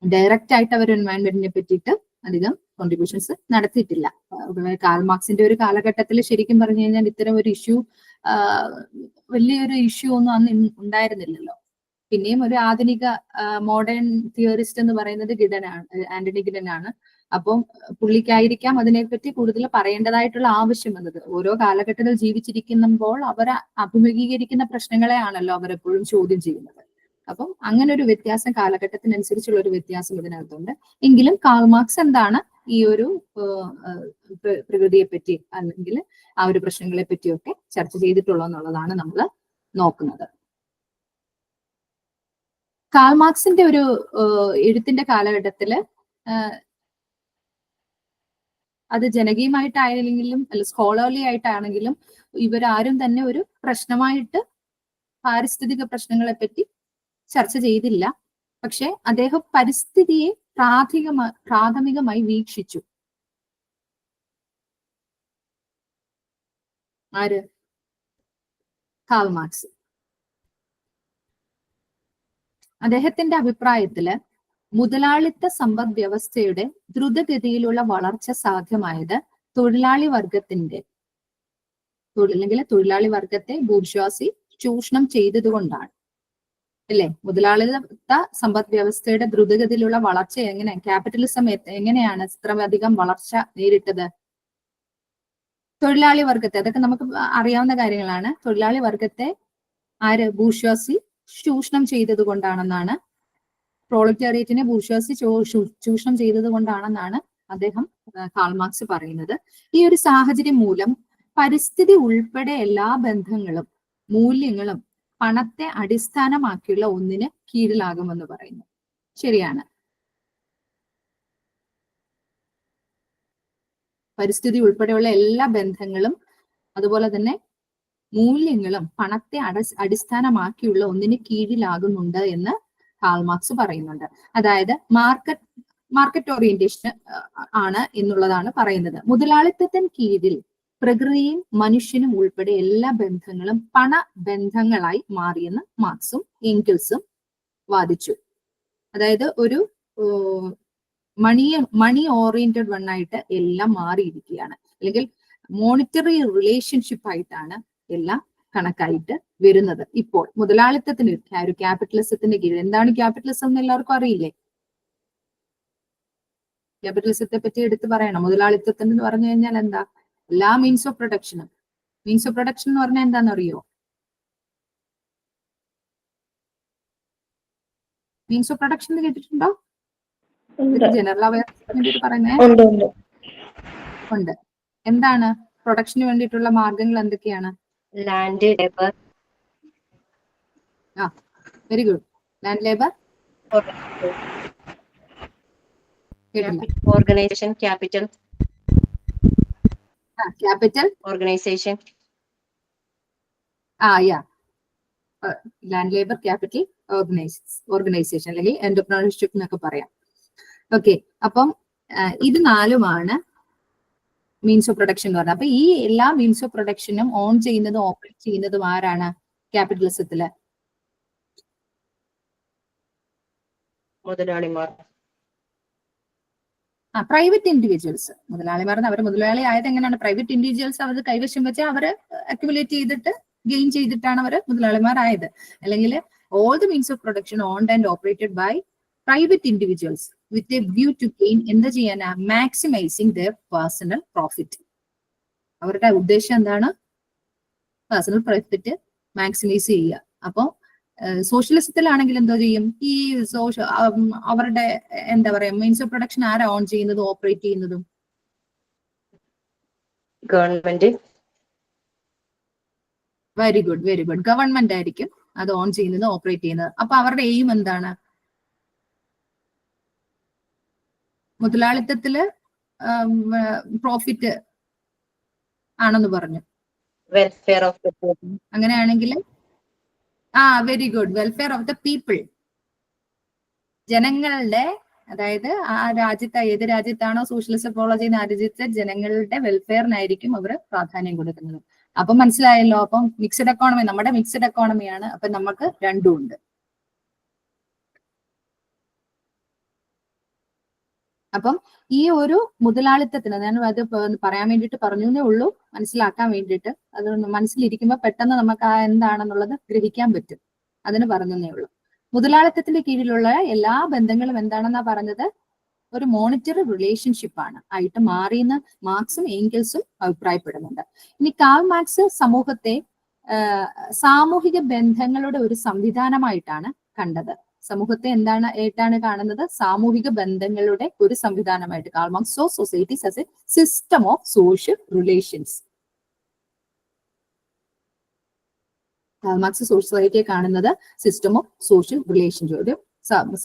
ഡയറക്റ്റ് ആയിട്ട് അവർ എൻവയൺമെന്റിനെ പറ്റിയിട്ട് അധികം കോൺട്രിബ്യൂഷൻസ് നടത്തിയിട്ടില്ല. കാൾ മാർക്സിന്റെ ഒരു കാലഘട്ടത്തിൽ ശരിക്കും പറഞ്ഞു കഴിഞ്ഞാൽ ഇത്തരം ഒരു ഇഷ്യൂ വലിയൊരു ഇഷ്യൂ ഒന്നും അന്ന് ഉണ്ടായിരുന്നില്ലല്ലോ. പിന്നെയും ഒരു ആധുനിക മോഡേൺ തിയറിസ്റ്റ് എന്ന് പറയുന്നത് ആന്റണി ഗിഡൻ ആണ്. അപ്പം പുള്ളിക്കായിരിക്കാം അതിനെപ്പറ്റി കൂടുതൽ പറയേണ്ടതായിട്ടുള്ള ആവശ്യം വന്നത്. ഓരോ കാലഘട്ടത്തിൽ ജീവിച്ചിരിക്കുമ്പോൾ അവർ അഭിമുഖീകരിക്കുന്ന പ്രശ്നങ്ങളെയാണല്ലോ അവരെപ്പോഴും ചോദ്യം ചെയ്യുന്നത്. അപ്പം അങ്ങനെ ഒരു വ്യത്യാസം, കാലഘട്ടത്തിനനുസരിച്ചുള്ള ഒരു വ്യത്യാസം ഇതിനകത്തുണ്ട്. എങ്കിലും കാൾ മാർക്സ് എന്താണ് ഈ ഒരു പ്രകൃതിയെ പറ്റി അല്ലെങ്കിൽ ആ ഒരു പ്രശ്നങ്ങളെ പറ്റിയൊക്കെ ചർച്ച ചെയ്തിട്ടുള്ളത് എന്നുള്ളതാണ് നമ്മൾ നോക്കുന്നത്. കാൾ മാർക്സിന്റെ ഒരു എഴുത്തിന്റെ കാലഘട്ടത്തില് അത് ജനകീയമായിട്ടാണെങ്കിലും അല്ല സ്കോളർലി ആയിട്ടാണെങ്കിലും ഇവരാരും തന്നെ ഒരു പ്രശ്നമായിട്ട് പാരിസ്ഥിതിക പ്രശ്നങ്ങളെ പറ്റി ചർച്ച ചെയ്തില്ല. പക്ഷെ അദ്ദേഹം പരിസ്ഥിതിയെ പ്രാഥമികമായി വീക്ഷിച്ചു. ആര്? Karl Marx. അദ്ദേഹത്തിന്റെ അഭിപ്രായത്തില് മുതലാളിത്ത സമ്പദ് വ്യവസ്ഥയുടെ ദ്രുതഗതിയിലുള്ള വളർച്ച സാധ്യമായത് തൊഴിലാളി വർഗത്തിന്റെ അല്ലെങ്കിൽ തൊഴിലാളി വർഗത്തെ ബൂർഷ്വാസി ചൂഷണം ചെയ്തതുകൊണ്ടാണ്. അല്ലെ? മുതലാളിത്ത സമ്പദ് വ്യവസ്ഥയുടെ ദ്രുതഗതിയിലുള്ള വളർച്ച ക്യാപിറ്റലിസം എങ്ങനെയാണ് ഇത്രയധികം വളർച്ച നേരിട്ടത്? തൊഴിലാളി വർഗത്തെ, അതൊക്കെ നമുക്ക് അറിയാവുന്ന കാര്യങ്ങളാണ്. തൊഴിലാളി വർഗത്തെ ആര്? ബൂർഷ്വാസി ചൂഷണം ചെയ്തത് കൊണ്ടാണെന്നാണ്, പ്രോളറ്റാരിയറ്റിനെ ബൂർഷ്വാസി ചൂഷണം ചെയ്തത് കൊണ്ടാണെന്നാണ് അദ്ദേഹം കാൾ മാർക്സ് പറയുന്നത്. ഈ ഒരു സാഹചര്യം മൂലം പരിസ്ഥിതി ഉൾപ്പെടെ എല്ലാ ബന്ധങ്ങളും മൂല്യങ്ങളും പണത്തെ അടിസ്ഥാനമാക്കിയുള്ള ഒന്നിന് കീഴിലാകുമെന്ന് പറയുന്നു. ശരിയാണ്. പരിസ്ഥിതി ഉൾപ്പെടെയുള്ള എല്ലാ ബന്ധങ്ങളും അതുപോലെ തന്നെ മൂല്യങ്ങളും പണത്തെ അടിസ്ഥാനമാക്കിയുള്ള ഒന്നിന് കീഴിലാകുന്നുണ്ട് എന്ന് കാൾ മാർക്സ് പറയുന്നുണ്ട്. അതായത് മാർക്കറ്റ് ഓറിയന്റേഷൻ ആണ് എന്നുള്ളതാണ് പറയുന്നത്. മുതലാളിത്തത്തിന് കീഴിൽ പ്രകൃതിയും മനുഷ്യനും ഉൾപ്പെടെ എല്ലാ ബന്ധങ്ങളും പണബന്ധങ്ങളായി മാറിയെന്ന് മാർക്സും എംഗൽസും വാദിച്ചു. അതായത് ഒരു മണി ഓറിയന്റഡ് വണ്ണായിട്ട് എല്ലാം മാറിയിരിക്കുകയാണ്, അല്ലെങ്കിൽ മോണിറ്ററി റിലേഷൻഷിപ്പ് ആയിട്ടാണ് എല്ലാം കണക്കായിട്ട് വരുന്നത്. ഇപ്പോൾ മുതലാളിത്തത്തിന് ഒരു ക്യാപിറ്റലിസത്തിന്റെ കീഴിൽ, എന്താണ് ക്യാപിറ്റലിസം എന്ന് എല്ലാവർക്കും അറിയില്ലേ? ക്യാപിറ്റലിസത്തെ പറ്റി എടുത്തു പറയണം. മുതലാളിത്തത്തിന് എന്ന് പറഞ്ഞു കഴിഞ്ഞാൽ എന്താ? എല്ലാ മീൻസ് ഓഫ് പ്രൊഡക്ഷനും. മീൻസ് ഓഫ് പ്രൊഡക്ഷൻ എന്ന് പറഞ്ഞാൽ എന്താണെന്ന് അറിയോ? മീൻസ് ഓഫ് പ്രൊഡക്ഷൻ എന്ന് കേട്ടിട്ടുണ്ടോ? ജനറൽ അവയർനെസ് വേണ്ടിയിട്ട് പറയുന്നേ ഉണ്ട്. എന്താണ് പ്രൊഡക്ഷന് വേണ്ടിയിട്ടുള്ള മാർഗങ്ങൾ എന്തൊക്കെയാണ്? Land, labour. Very good. Land, labour, organisation, capital, capital, organisation. Land, labour, capital, organisation അല്ലെങ്കിൽ എന്റർപ്രണർഷിപ്പ് എന്നൊക്കെ പറയാം. ഓക്കെ, അപ്പം ഇത് നാലുമാണ് മീൻസ് ഓഫ് പ്രൊഡക്ഷൻ എന്ന് പറഞ്ഞത്. അപ്പൊ ഈ എല്ലാ മീൻസ് ഓഫ് പ്രൊഡക്ഷനും ഓൺ ചെയ്യുന്നതും ഓപ്പറേറ്റ് ചെയ്യുന്നതും ആരാണ് ക്യാപിറ്റലിസത്തില്? മുതലാളിമാർ. Private individuals. മുതലാളിമാർ അവർ മുതലാളി ആയത് എങ്ങനെയാണ്? പ്രൈവറ്റ് ഇൻഡിവിജ്വൽസ് അവർ കൈവശം വെച്ച് അവര് അക്യുമുലേറ്റ് ചെയ്തിട്ട് ഗെയിൻ ചെയ്തിട്ടാണ് അവർ മുതലാളിമാരായത്. അല്ലെങ്കിൽ all the means of production owned and operated by private individuals with a view to gain എന്താ ചെയ്യാനാ? Maximising their personal profit. അവരുടെ ഉദ്ദേശം എന്താണ്? പേഴ്സണൽ പ്രോഫിറ്റ് മാക്സിമൈസ് ചെയ്യുക. അപ്പോൾ സോഷ്യലിസത്തിലാണെങ്കിൽ എന്തോ ചെയ്യും? ഈ അവരുടെ എന്താ പറയാ മീൻസ് ഓഫ് പ്രൊഡക്ഷൻ ആരാ ഓൺ ചെയ്യുന്നതും ഓപ്പറേറ്റ് ചെയ്യുന്നതും? Government. Very good, very good. Government ആയിരിക്കും അത് ഓൺ ചെയ്യുന്നത്, ഓപ്പറേറ്റ് ചെയ്യുന്നത്. അപ്പൊ അവരുടെ എയിം എന്താണ്? മുതലാളിത്തത്തില് പ്രോഫിറ്റ് ആണെന്ന് പറഞ്ഞു. Welfare of the people. അങ്ങനെയാണെങ്കിൽ very good. Welfare of the people. ജനങ്ങളുടെ, അതായത് ആ രാജ്യത്ത് ഏത് രാജ്യത്താണോ സോഷ്യലിസം ഫോളോ ചെയ്യുന്ന ആ രാജ്യത്തെ ജനങ്ങളുടെ വെൽഫെയറിനായിരിക്കും അവർ പ്രാധാന്യം കൊടുക്കുന്നത്. അപ്പൊ മനസ്സിലായല്ലോ. അപ്പം മിക്സഡ് എക്കോണമി, നമ്മുടെ മിക്സഡ് എക്കോണമിയാണ്. അപ്പൊ നമുക്ക് രണ്ടും ഉണ്ട്. അപ്പം ഈ ഒരു മുതലാളിത്തത്തിന് ഞാൻ അത് പറയാൻ വേണ്ടിയിട്ട് പറഞ്ഞേ ഉള്ളൂ, മനസ്സിലാക്കാൻ വേണ്ടിയിട്ട്. അത് മനസ്സിലിരിക്കുമ്പോൾ പെട്ടെന്ന് നമുക്ക് ആ എന്താണെന്നുള്ളത് ഗ്രഹിക്കാൻ പറ്റും. അതിന് പറഞ്ഞേ ഉള്ളൂ. മുതലാളിത്തത്തിന്റെ കീഴിലുള്ള എല്ലാ ബന്ധങ്ങളും എന്താണെന്നാ പറഞ്ഞത്? ഒരു മോണിറ്ററി റിലേഷൻഷിപ്പ് ആണ് ആയിട്ട് മാറിയെന്ന് മാർക്സും എംഗൽസും അഭിപ്രായപ്പെടുന്നുണ്ട്. ഇനി കാൾ മാർക്സ് സമൂഹത്തെ സാമൂഹിക ബന്ധങ്ങളുടെ ഒരു സംവിധാനമായിട്ടാണ് കണ്ടത്. സമൂഹത്തെ ആയിട്ടാണ് കാണുന്നത്? സാമൂഹിക ബന്ധങ്ങളുടെ ഒരു സംവിധാനമായിട്ട്. Karl Marx so societies as a system of social relations. Karl Marx സൊസൈറ്റിയെ കാണുന്നത് സിസ്റ്റം ഓഫ് സോഷ്യൽ റിലേഷൻസ്, ഒരു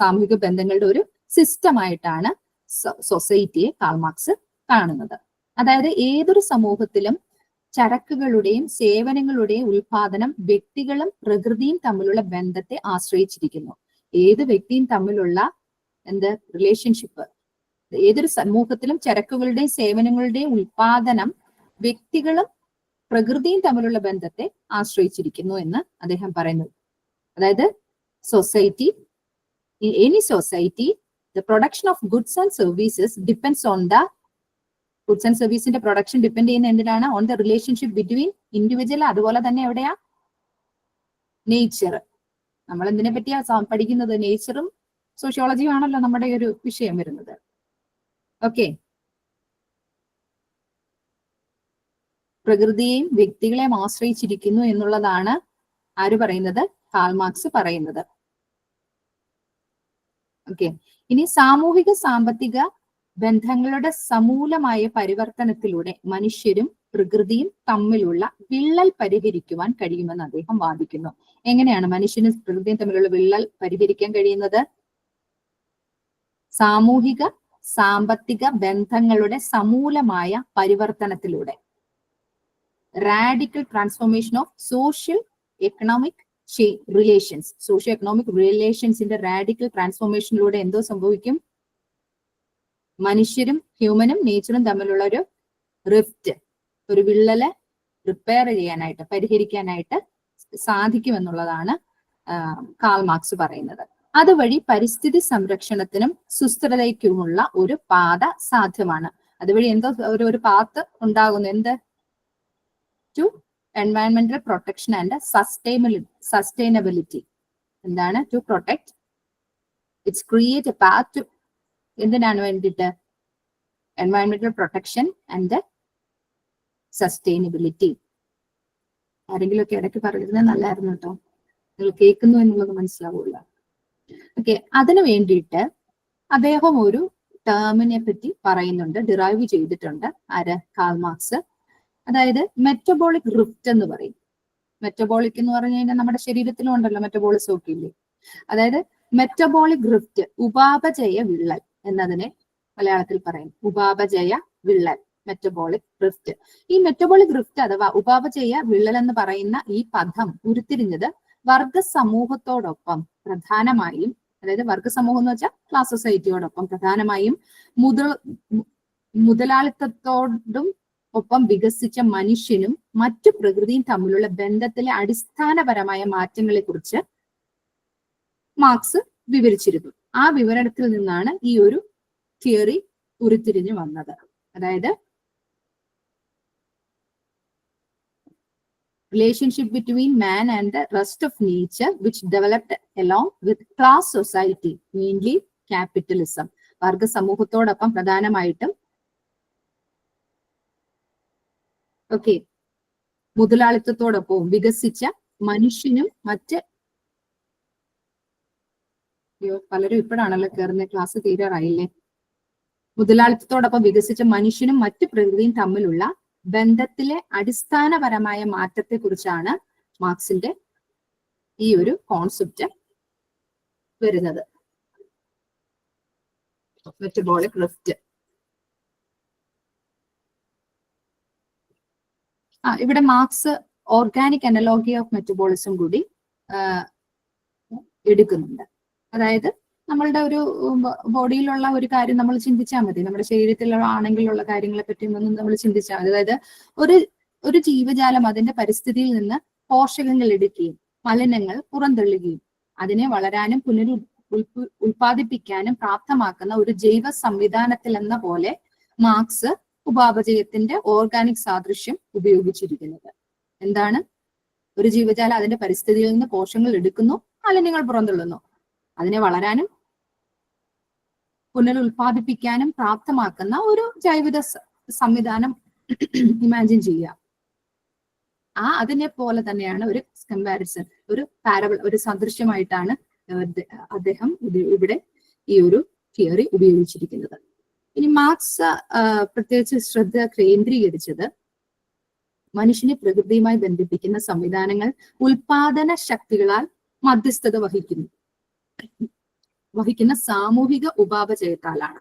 സാമൂഹിക ബന്ധങ്ങളുടെ ഒരു സിസ്റ്റമായിട്ടാണ് സൊസൈറ്റിയെ കാൾ മാർക്സ് കാണുന്നത്. അതായത് ഏതൊരു സമൂഹത്തിലും ചരക്കുകളുടെയും സേവനങ്ങളുടെയും ഉൽപാദനം വ്യക്തികളും പ്രകൃതിയും തമ്മിലുള്ള ബന്ധത്തെ ആശ്രയിച്ചിരിക്കുന്നു. ഏത് വ്യക്തിയും തമ്മിലുള്ള റിലേഷൻഷിപ്പ്, ഏതൊരു സമൂഹത്തിലും ചരക്കുകളുടെയും സേവനങ്ങളുടെയും ഉൽപാദനം വ്യക്തികളും പ്രകൃതിയും തമ്മിലുള്ള ബന്ധത്തെ ആശ്രയിച്ചിരിക്കുന്നു എന്ന് അദ്ദേഹം പറയുന്നു. അതായത് society, in any society, the production of goods and services depends on the goods and servicesന്റെ പ്രൊഡക്ഷൻ ഡിപ്പെൻഡ് ചെയ്യുന്ന എന്തിനാണ്? On the relationship between individual, അതുപോലെ തന്നെ എവിടെയാ? നേച്ചർ. നമ്മൾ എന്തിനെ പറ്റിയാ പഠിക്കുന്നത്? നേച്ചറും സോഷ്യോളജിയും ആണല്ലോ നമ്മുടെ ഒരു വിഷയം വരുന്നത്. ഓക്കെ, പ്രകൃതിയെയും വ്യക്തികളെയും ആശ്രയിച്ചിരിക്കുന്നു എന്നുള്ളതാണ് ആര് പറയുന്നത്? കാൾ മാർക്സ് പറയുന്നത്. ഓക്കെ, ഇനി സാമൂഹിക സാമ്പത്തിക ബന്ധങ്ങളുടെ സമൂലമായ പരിവർത്തനത്തിലൂടെ മനുഷ്യരും പ്രകൃതിയും തമ്മിലുള്ള വിള്ളൽ പരിഹരിക്കുവാൻ കഴിയുമെന്ന് അദ്ദേഹം വാദിക്കുന്നു. എങ്ങനെയാണ് മനുഷ്യനും പ്രകൃതിയും തമ്മിലുള്ള വിള്ളൽ പരിഹരിക്കാൻ കഴിയുന്നത്? സാമൂഹിക സാമ്പത്തിക ബന്ധങ്ങളുടെ സമൂലമായ പരിവർത്തനത്തിലൂടെ. Radical transformation of social economic relations. Socio economic റിലേഷൻസിന്റെ റാഡിക്കൽ ട്രാൻസ്ഫോർമേഷനിലൂടെ എന്തോ സംഭവിക്കും? മനുഷ്യരും ഹ്യൂമനും നേച്ചറും തമ്മിലുള്ള ഒരു റിഫ്റ്റ്, ഒരു വിള്ളല് റിപ്പയർ ചെയ്യാനായിട്ട്, പരിഹരിക്കാനായിട്ട് സാധിക്കുമെന്നുള്ളതാണ് കാൾ മാർക്സ് പറയുന്നത്. അതുവഴി പരിസ്ഥിതി സംരക്ഷണത്തിനും സുസ്ഥിരതയ്ക്കുമുള്ള ഒരു പാത സാധ്യമാണ്. അതുവഴി എന്തോ ഒരു പാത്ത് ഉണ്ടാകുന്നു. എന്ത്? ടു എൻവയൺമെന്റൽ പ്രൊട്ടക്ഷൻ ആൻഡ് സസ്റ്റൈനബിലിറ്റി. എന്താണ്? To protect, it's create a path to, എന്തിനാണ് വേണ്ടിയിട്ട്? എൻവയൺമെന്റൽ പ്രൊട്ടക്ഷൻ ആൻഡ് സസ്റ്റൈനബിലിറ്റി. ആരെങ്കിലും ഒക്കെ ഇടയ്ക്ക് പറയുന്നത് നല്ലായിരുന്നു കേട്ടോ, നിങ്ങൾ കേൾക്കുന്നു എന്നുള്ളത് മനസ്സിലാവില്ല. ഓക്കെ, അതിനു വേണ്ടിയിട്ട് അദ്ദേഹം ഒരു ടേമിനെ പറ്റി പറയുന്നുണ്ട്, ഡിറൈവ് ചെയ്തിട്ടുണ്ട്. ആര്? Karl Marx. അതായത് മെറ്റബോളിക് റിഫ്റ്റ് എന്ന് പറയും. മെറ്റബോളിക് എന്ന് പറഞ്ഞു കഴിഞ്ഞാൽ നമ്മുടെ ശരീരത്തിലും ഉണ്ടല്ലോ മെറ്റബോളിസം ഒക്കെ ഇല്ലേ. അതായത് മെറ്റബോളിക് റിഫ്റ്റ്, ഉപാപചയ വിള്ളൽ എന്നതിനെ മലയാളത്തിൽ പറയും. ഉപാപചയ വിള്ളൽ, മെറ്റബോളിക് റിഫ്റ്റ്. ഈ മെറ്റബോളിക് റിഫ്റ്റ് അഥവാ ഉപാപചയ വിള്ളൽ എന്ന് പറയുന്ന ഈ പദം ഉരുത്തിരിഞ്ഞത് വർഗ സമൂഹത്തോടൊപ്പം പ്രധാനമായും, അതായത് വർഗ സമൂഹം എന്ന് വെച്ചാൽ ക്ലാസ് സൊസൈറ്റിയോടൊപ്പം പ്രധാനമായും മുതലാളിത്തത്തോടും ഒപ്പം വികസിച്ച മനുഷ്യനും മറ്റു പ്രകൃതിയും തമ്മിലുള്ള ബന്ധത്തിലെ അടിസ്ഥാനപരമായ മാറ്റങ്ങളെ കുറിച്ച് മാർക്സ് വിവരിച്ചിരുന്നു. ആ വിവരണത്തിൽ നിന്നാണ് ഈ ഒരു തിയറി ഉരുത്തിരിഞ്ഞു വന്നത്. അതായത് relationship between man and the rest of nature which developed along with class society, mainly capitalism. വർഗ സമൂഹത്തോടൊപ്പം പ്രധാനമായിട്ടും ഓക്കെ മുതലാളിത്തത്തോടൊപ്പം വികസിച്ച മനുഷ്യനും പലരും ഇപ്പോഴാണല്ലോ കയറുന്ന, ക്ലാസ് തീരാറായില്ലേ. മുതലാളിത്തത്തോടൊപ്പം വികസിച്ച മനുഷ്യനും മറ്റു പ്രകൃതിയും തമ്മിലുള്ള ബന്ധത്തിലെ അടിസ്ഥാനപരമായ മാറ്റത്തെ കുറിച്ചാണ് മാർക്സിന്റെ ഈ ഒരു കോൺസെപ്റ്റ് വരുന്നത്. Metabolic rift. ഇവിടെ Marx organic analogy of metabolism കൂടി എടുക്കുന്നുണ്ട്. അതായത് നമ്മളുടെ ഒരു ബോഡിയിലുള്ള ഒരു കാര്യം നമ്മൾ ചിന്തിച്ചാൽ മതി, നമ്മുടെ ശരീരത്തിലാണെങ്കിലുള്ള കാര്യങ്ങളെ പറ്റി ഒന്നും നമ്മൾ ചിന്തിച്ചാൽ മതി. അതായത് ഒരു ജീവജാലം അതിന്റെ പരിസ്ഥിതിയിൽ നിന്ന് പോഷകങ്ങൾ എടുക്കുകയും മലിനങ്ങൾ പുറന്തള്ളുകയും അതിനെ വളരാനും ഉൽപ്പാദിപ്പിക്കാനും പ്രാപ്തമാക്കുന്ന ഒരു ജൈവ സംവിധാനത്തിൽ എന്ന പോലെ മാർക്സ് ഉപാപചയത്തിന്റെ ഓർഗാനിക് സാദൃശ്യം ഉപയോഗിച്ചിരിക്കുന്നത്. എന്താണ്? ഒരു ജീവജാലം അതിന്റെ പരിസ്ഥിതിയിൽ നിന്ന് പോഷകങ്ങൾ എടുക്കുന്നു, മലിനങ്ങൾ പുറന്തള്ളുന്നു, അതിനെ വളരാനും പുനരുൽപാദിപ്പിക്കാനും പ്രാപ്തമാക്കുന്ന ഒരു ജൈവിക സംവിധാനം ഇമാജിൻ ചെയ്യുക. അതിനെ പോലെ തന്നെയാണ് ഒരു കമ്പാരിസൺ, ഒരു പാരബിൾ, ഒരു സദൃശ്യമായിട്ടാണ് അദ്ദേഹം ഇവിടെ ഈ ഒരു തിയറി ഉപയോഗിച്ചിരിക്കുന്നത്. ഇനി മാർക്സ് പ്രത്യേകിച്ച് ശ്രദ്ധ കേന്ദ്രീകരിച്ചത് മനുഷ്യനെ പ്രകൃതിയുമായി ബന്ധിപ്പിക്കുന്ന സംവിധാനങ്ങൾ ഉൽപാദന ശക്തികളാൽ മധ്യസ്ഥത വഹിക്കുന്ന സാമൂഹിക ഉപാപചയത്താലാണ്.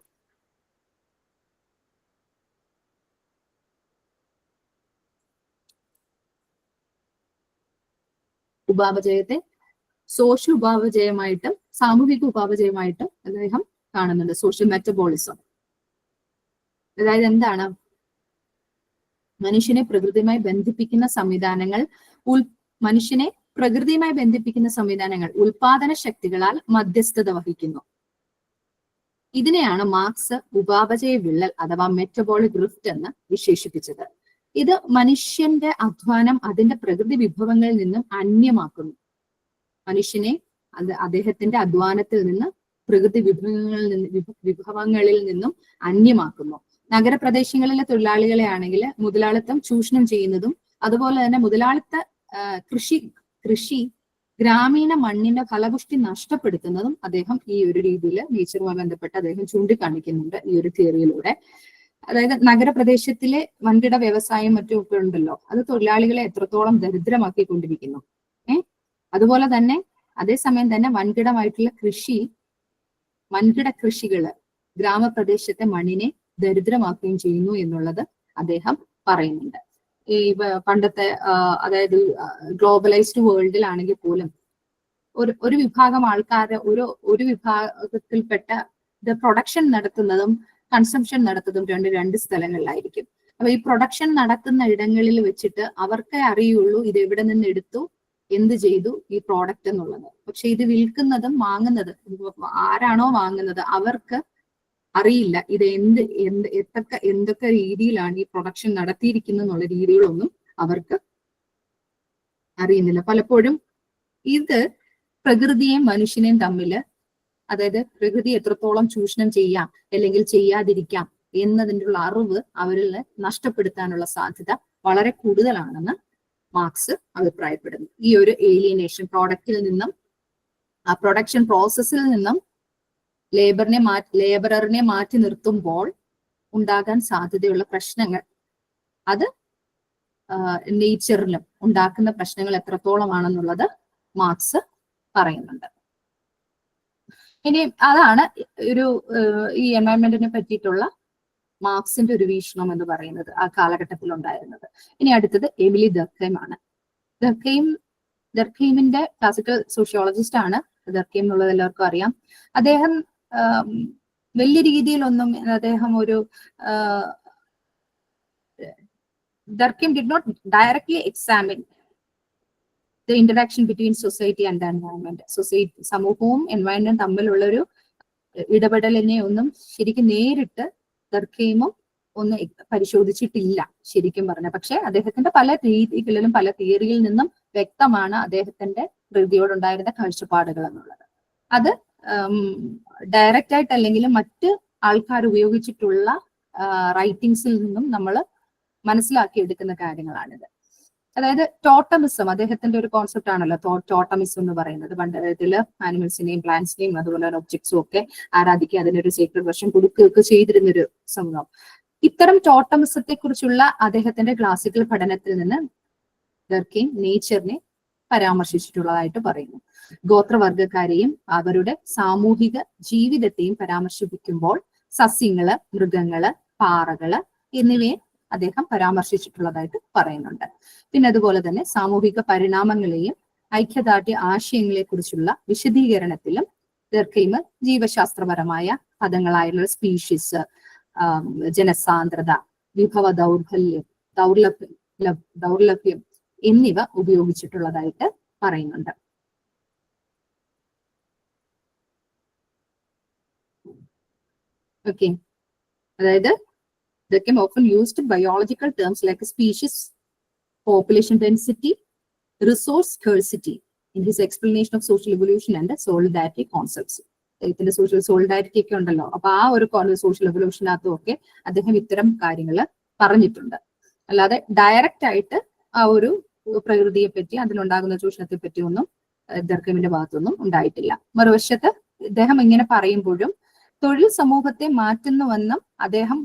ഉപാപചയത്തെ സോഷ്യൽ ഉപാപചയമായിട്ടും സാമൂഹിക ഉപാപചയമായിട്ടും അദ്ദേഹം കാണുന്നുണ്ട്. സോഷ്യൽ മെറ്റബോളിസം, അതായത് എന്താണ്? മനുഷ്യനെ പ്രകൃതിയുമായി ബന്ധിപ്പിക്കുന്ന സംവിധാനങ്ങൾ ഉൽപാദന ശക്തികളാൽ മധ്യസ്ഥത വഹിക്കുന്നു. ഇതിനെയാണ് മാർക്സ് ഉപാപചയ വിള്ളൽ അഥവാ മെറ്റബോളിക് റിഫ്റ്റ് എന്ന് വിശേഷിപ്പിച്ചത്. ഇത് മനുഷ്യന്റെ അധ്വാനം അതിന്റെ പ്രകൃതി വിഭവങ്ങളിൽ നിന്നും അന്യമാക്കുന്നു. മനുഷ്യനെ അദ്ദേഹത്തിന്റെ അധ്വാനത്തിൽ നിന്ന് പ്രകൃതി വിഭവങ്ങളിൽ നിന്നും അന്യമാക്കുന്നു. നഗരപ്രദേശങ്ങളിലെ തൊഴിലാളികളെ ആണെങ്കിൽ മുതലാളിത്തം ചൂഷണം ചെയ്യുന്നതും അതുപോലെ തന്നെ മുതലാളിത്ത കൃഷി ഗ്രാമീണ മണ്ണിന്റെ ഫലപുഷ്ടി നഷ്ടപ്പെടുത്തുന്നതും അദ്ദേഹം ഈ ഒരു രീതിയിൽ നേച്ചറുമായി ബന്ധപ്പെട്ട് അദ്ദേഹം ചൂണ്ടിക്കാണിക്കുന്നുണ്ട് ഈ ഒരു തിയറിയിലൂടെ. അതായത് നഗരപ്രദേശത്തിലെ വൻകിട വ്യവസായം മറ്റും ഒക്കെ ഉണ്ടല്ലോ, അത് തൊഴിലാളികളെ എത്രത്തോളം ദരിദ്രമാക്കിക്കൊണ്ടിരിക്കുന്നു. അതുപോലെ തന്നെ അതേസമയം തന്നെ വൻകിട കൃഷികള് ഗ്രാമപ്രദേശത്തെ മണ്ണിനെ ദരിദ്രമാക്കുകയും ചെയ്യുന്നു എന്നുള്ളത് അദ്ദേഹം പറയുന്നുണ്ട്. ഈ പണ്ടത്തെ അതായത് ഗ്ലോബലൈസ്ഡ് വേൾഡിലാണെങ്കിൽ പോലും ഒരു വിഭാഗം ആൾക്കാര് ഒരു വിഭാഗത്തിൽപ്പെട്ട പ്രൊഡക്ഷൻ നടത്തുന്നതും കൺസംഷൻ നടത്തുന്നതും രണ്ട് സ്ഥലങ്ങളിലായിരിക്കും. അപ്പൊ ഈ പ്രൊഡക്ഷൻ നടക്കുന്ന ഇടങ്ങളിൽ വെച്ചിട്ട് അവർക്കേ അറിയുള്ളൂ ഇത് എവിടെ നിന്ന് എടുത്തു, എന്ത് ചെയ്തു ഈ പ്രോഡക്റ്റ് എന്നുള്ളത്. പക്ഷെ ഇത് വിൽക്കുന്നതും ആരാണോ വാങ്ങുന്നത് അവർക്ക് അറിയില്ല ഇത് എന്തൊക്കെ രീതിയിലാണ് ഈ പ്രൊഡക്ഷൻ നടത്തിയിരിക്കുന്നത് എന്നുള്ള രീതികളൊന്നും അവർക്ക് അറിയുന്നില്ല. പലപ്പോഴും ഇത് പ്രകൃതിയെയും മനുഷ്യനെയും തമ്മിൽ, അതായത് പ്രകൃതി എത്രത്തോളം ചൂഷണം ചെയ്യാം അല്ലെങ്കിൽ ചെയ്യാതിരിക്കാം എന്നതിനുള്ള അറിവ് അവരിൽ നഷ്ടപ്പെടുത്താനുള്ള സാധ്യത വളരെ കൂടുതലാണെന്ന് മാർക്സ് അഭിപ്രായപ്പെടുന്നു. ഈ ഒരു ഏലിയനേഷൻ ആ പ്രൊഡക്ഷൻ പ്രോസസ്സിൽ നിന്നും ലേബററിനെ മാറ്റി നിർത്തുമ്പോൾ ഉണ്ടാകാൻ സാധ്യതയുള്ള പ്രശ്നങ്ങൾ, അത് നേച്ചറിലും ഉണ്ടാക്കുന്ന പ്രശ്നങ്ങൾ എത്രത്തോളമാണെന്നുള്ളത് മാർക്സ് പറയുന്നുണ്ട്. ഇനി അതാണ് ഈ എൻവയൺമെന്റിനെ പറ്റിയിട്ടുള്ള മാർക്സിന്റെ ഒരു വീക്ഷണം എന്ന് പറയുന്നത് ആ കാലഘട്ടത്തിൽ ഉണ്ടായിരുന്നത്. ഇനി അടുത്തത് എമിലി ദർക്കൈം ആണ്. ദർക്കൈമിന്റെ ക്ലാസിക്കൽ സോഷ്യോളജിസ്റ്റ് ആണ്. ദർക്കൈം എന്നുള്ളത് എല്ലാവർക്കും അറിയാം. അദ്ദേഹം വലിയ രീതിയിലൊന്നും Durkheim did not directly examine the interaction between society and the environment. സമൂഹവും എൻവയൺമെന്റും തമ്മിലുള്ള ഒരു ഇടപെടലിനെ ഒന്നും ശരിക്കും നേരിട്ട് ദർക്കൈമും ഒന്ന് പരിശോധിച്ചിട്ടില്ല ശരിക്കും പറഞ്ഞ. പക്ഷെ അദ്ദേഹത്തിന്റെ പല രീതികളിലും പല തിയറിയിൽ നിന്നും വ്യക്തമാണ് അദ്ദേഹത്തിന്റെ പ്രകൃതിയോടുണ്ടായിരുന്ന കാഴ്ചപ്പാടുകൾ എന്നുള്ളത്. അത് ഡയറക്റ്റ് ആയിട്ട് അല്ലെങ്കിലും മറ്റ് ആൾക്കാർ ഉപയോഗിച്ചിട്ടുള്ള റൈറ്റിംഗ്സിൽ നിന്നും നമ്മൾ മനസ്സിലാക്കിയെടുക്കുന്ന കാര്യങ്ങളാണിത്. അതായത് ടോട്ടമിസം അദ്ദേഹത്തിന്റെ ഒരു കോൺസെപ്റ്റ് ആണല്ലോ ടോട്ടമിസം എന്ന് പറയുന്നത്. പണ്ടത്തില് ആനിമൽസിനെയും പ്ലാന്റ്സിനെയും അതുപോലെ ഒബ്ജക്ട്സും ഒക്കെ ആരാധിക്കുക, അതിനൊരു സീക്രട്ട് വെർഷൻ കൊടുക്കുകയൊക്കെ ചെയ്തിരുന്നൊരു സമൂഹം. ഇത്തരം ടോട്ടമിസത്തെ കുറിച്ചുള്ള അദ്ദേഹത്തിന്റെ ക്ലാസിക്കൽ പഠനത്തിൽ നിന്ന് ദർക്കൈം നേച്ചറിനെ പരാമർശിച്ചിട്ടുള്ളതായിട്ട് പറയുന്നു. ഗോത്രവർഗക്കാരെയും അവരുടെ സാമൂഹിക ജീവിതത്തെയും പരാമർശിപ്പിക്കുമ്പോൾ സസ്യങ്ങള്, മൃഗങ്ങള്, പാറകള് എന്നിവയെ അദ്ദേഹം പരാമർശിച്ചിട്ടുള്ളതായിട്ട് പറയുന്നുണ്ട്. പിന്നെ അതുപോലെ തന്നെ സാമൂഹിക പരിണാമങ്ങളെയും ഐക്യദാർഢ്യ ആശയങ്ങളെ കുറിച്ചുള്ള വിശദീകരണത്തിലും ദർക്കൈം ജീവശാസ്ത്രപരമായ പദങ്ങളായുള്ള സ്പീഷീസ്, ജനസാന്ദ്രത, വിഭവ ദൗർലഭ്യം എന്നിവ ഉപയോഗിച്ചിട്ടുള്ളതായിട്ട് പറയുന്നുണ്ട്. ഓക്കെ, അതായത് Durkheim often used biological terms like species, population density, resource scarcity in his explanation of social evolution and solidarity concepts. ഇതിന്റെ സോഷ്യൽ സോളിഡാരിറ്റി ഒക്കെ ഉണ്ടല്ലോ, അപ്പൊ ആ ഒരു സോഷ്യൽ എവല്യൂഷനകത്തും ഒക്കെ അദ്ദേഹം ഇത്തരം കാര്യങ്ങൾ പറഞ്ഞിട്ടുണ്ട്. അല്ലാതെ ഡയറക്റ്റ് ആയിട്ട് ആ ഒരു പ്രകൃതിയെ പറ്റി അതിലുണ്ടാകുന്ന ചൂഷണത്തെ പറ്റി ഒന്നും ദർക്കമിന്റെ ഭാഗത്തുനിന്നും ഉണ്ടായിട്ടില്ല. മറുവശത്ത് ഇദ്ദേഹം ഇങ്ങനെ പറയുമ്പോഴും തൊഴിൽ സമൂഹത്തെ മാറ്റുന്നുവെന്നും അദ്ദേഹം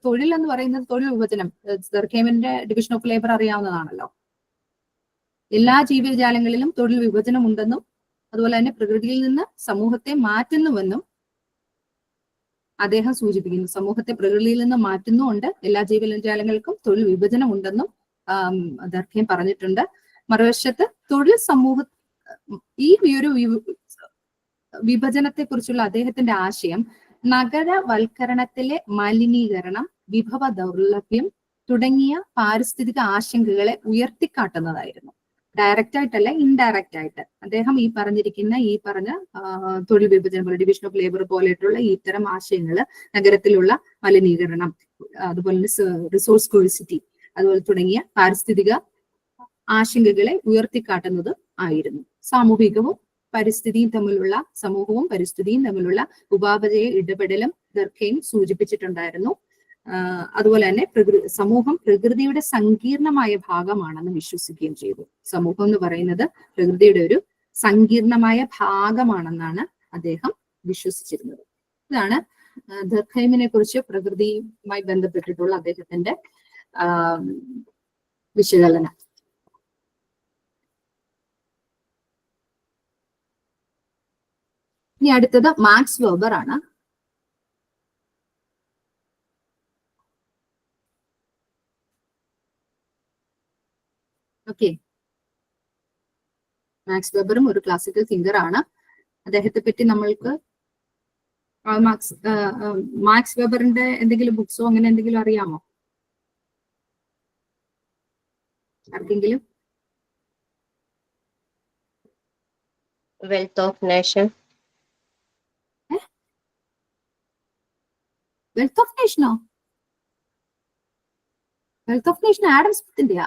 തൊഴിൽ എന്ന് പറയുന്നത് തൊഴിൽ വിഭജനം, ദർക്കമിന്റെ ഡിവിഷൻ ഓഫ് ലേബർ അറിയാവുന്നതാണല്ലോ. എല്ലാ ജീവജാലങ്ങളിലും തൊഴിൽ വിഭജനം ഉണ്ടെന്നും അതുപോലെ തന്നെ പ്രകൃതിയിൽ നിന്ന് സമൂഹത്തെ മാറ്റുന്നുവെന്നും അദ്ദേഹം സൂചിപ്പിക്കുന്നു. സമൂഹത്തെ പ്രകൃതിയിൽ നിന്ന് മാറ്റുന്നുമുണ്ട്, എല്ലാ ജീവജാലങ്ങൾക്കും തൊഴിൽ വിഭജനം ഉണ്ടെന്നും ദർക്കീം പറഞ്ഞിട്ടുണ്ട്. മറുവശത്ത് തൊഴിൽ ഈ ഒരു വിഭജനത്തെ കുറിച്ചുള്ള അദ്ദേഹത്തിന്റെ ആശയം നഗരവൽക്കരണത്തിലെ മലിനീകരണം, വിഭവ ദൗർലഭ്യം തുടങ്ങിയ പാരിസ്ഥിതിക ആശങ്കകളെ ഉയർത്തിക്കാട്ടുന്നതായിരുന്നു. ഡയറക്റ്റ് ആയിട്ടല്ല, ഇൻഡയറക്റ്റ് ആയിട്ട് അദ്ദേഹം ഈ പറഞ്ഞ തൊഴിൽ വിഭജനം, ഡിവിഷൻ ഓഫ് ലേബർ പോലെയുള്ള ഇത്തരം ആശയങ്ങൾ, നഗരത്തിലുള്ള മലിനീകരണം, അതുപോലെ തന്നെ റിസോഴ്സ് സ്കേഴ്സിറ്റി, അതുപോലെ തുടങ്ങിയ പാരിസ്ഥിതിക ആശങ്കകളെ ഉയർത്തിക്കാട്ടുന്നത് ആയിരുന്നു. സമൂഹവും പരിസ്ഥിതിയും തമ്മിലുള്ള ഉപാപചയ ഇടപെടലും ദർക്കീം സൂചിപ്പിച്ചിട്ടുണ്ടായിരുന്നു. അതുപോലെ തന്നെ സമൂഹം പ്രകൃതിയുടെ സങ്കീർണമായ ഭാഗമാണെന്ന് വിശ്വസിക്കുകയും ചെയ്തു. സമൂഹം എന്ന് പറയുന്നത് പ്രകൃതിയുടെ ഒരു സങ്കീർണമായ ഭാഗമാണെന്നാണ് അദ്ദേഹം വിശ്വസിച്ചിരുന്നത്. ഇതാണ് ദർക്കീമിനെ കുറിച്ച് പ്രകൃതിയുമായി ബന്ധപ്പെട്ടിട്ടുള്ള അദ്ദേഹത്തിന്റെ വിശകലനം. ഇനി അടുത്തത് മാക്സ് വെബർ ആണ്. ഓക്കെ, മാക്സ് വെബറും ഒരു ക്ലാസിക്കൽ തിങ്കർ ആണ്. അദ്ദേഹത്തെ പറ്റി നമ്മൾക്ക് മാക്സ് വെബറിന്റെ എന്തെങ്കിലും ബുക്സോ അങ്ങനെ എന്തെങ്കിലും അറിയാമോ ആർക്കെങ്കിലും? Wealth of nation. Wealth of നേഷനോ? വെൽത്ത് ഓഫ് നേഷൻ ആഡം സ്മിത്തിന്റെയാ?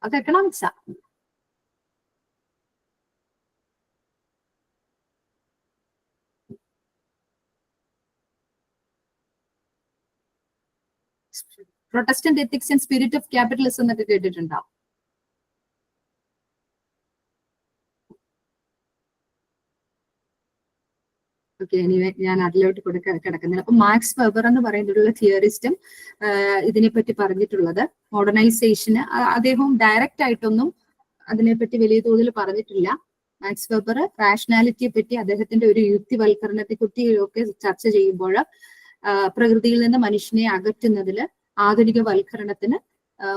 അത് എക്കണോമിക്സാ? Protestant ethics and spirit of capitalism എന്നൊക്കെ കേട്ടിട്ടുണ്ടാവും. ഓക്കെ, എനിവേ ഞാൻ അതിലോട്ട് കിടക്കുന്നില്ല. അപ്പൊ മാക്സ് വെബർ എന്ന് പറയുന്ന തിയറിസ്റ്റും ഇതിനെപ്പറ്റി പറഞ്ഞിട്ടുള്ളത് മോഡേണൈസേഷന്, അദ്ദേഹവും ഡയറക്റ്റ് ആയിട്ടൊന്നും അതിനെപ്പറ്റി വലിയ തോതിൽ പറഞ്ഞിട്ടില്ല. മാക്സ് വെബർ റാഷണാലിറ്റിയെ പറ്റി, അദ്ദേഹത്തിന്റെ ഒരു യുക്തിവൽക്കരണത്തെ പറ്റി ഒക്കെ ചർച്ച ചെയ്യുമ്പോൾ പ്രകൃതിയിൽ നിന്ന് മനുഷ്യനെ അകറ്റുന്നതിൽ ആധുനിക വൽക്കരണത്തിന്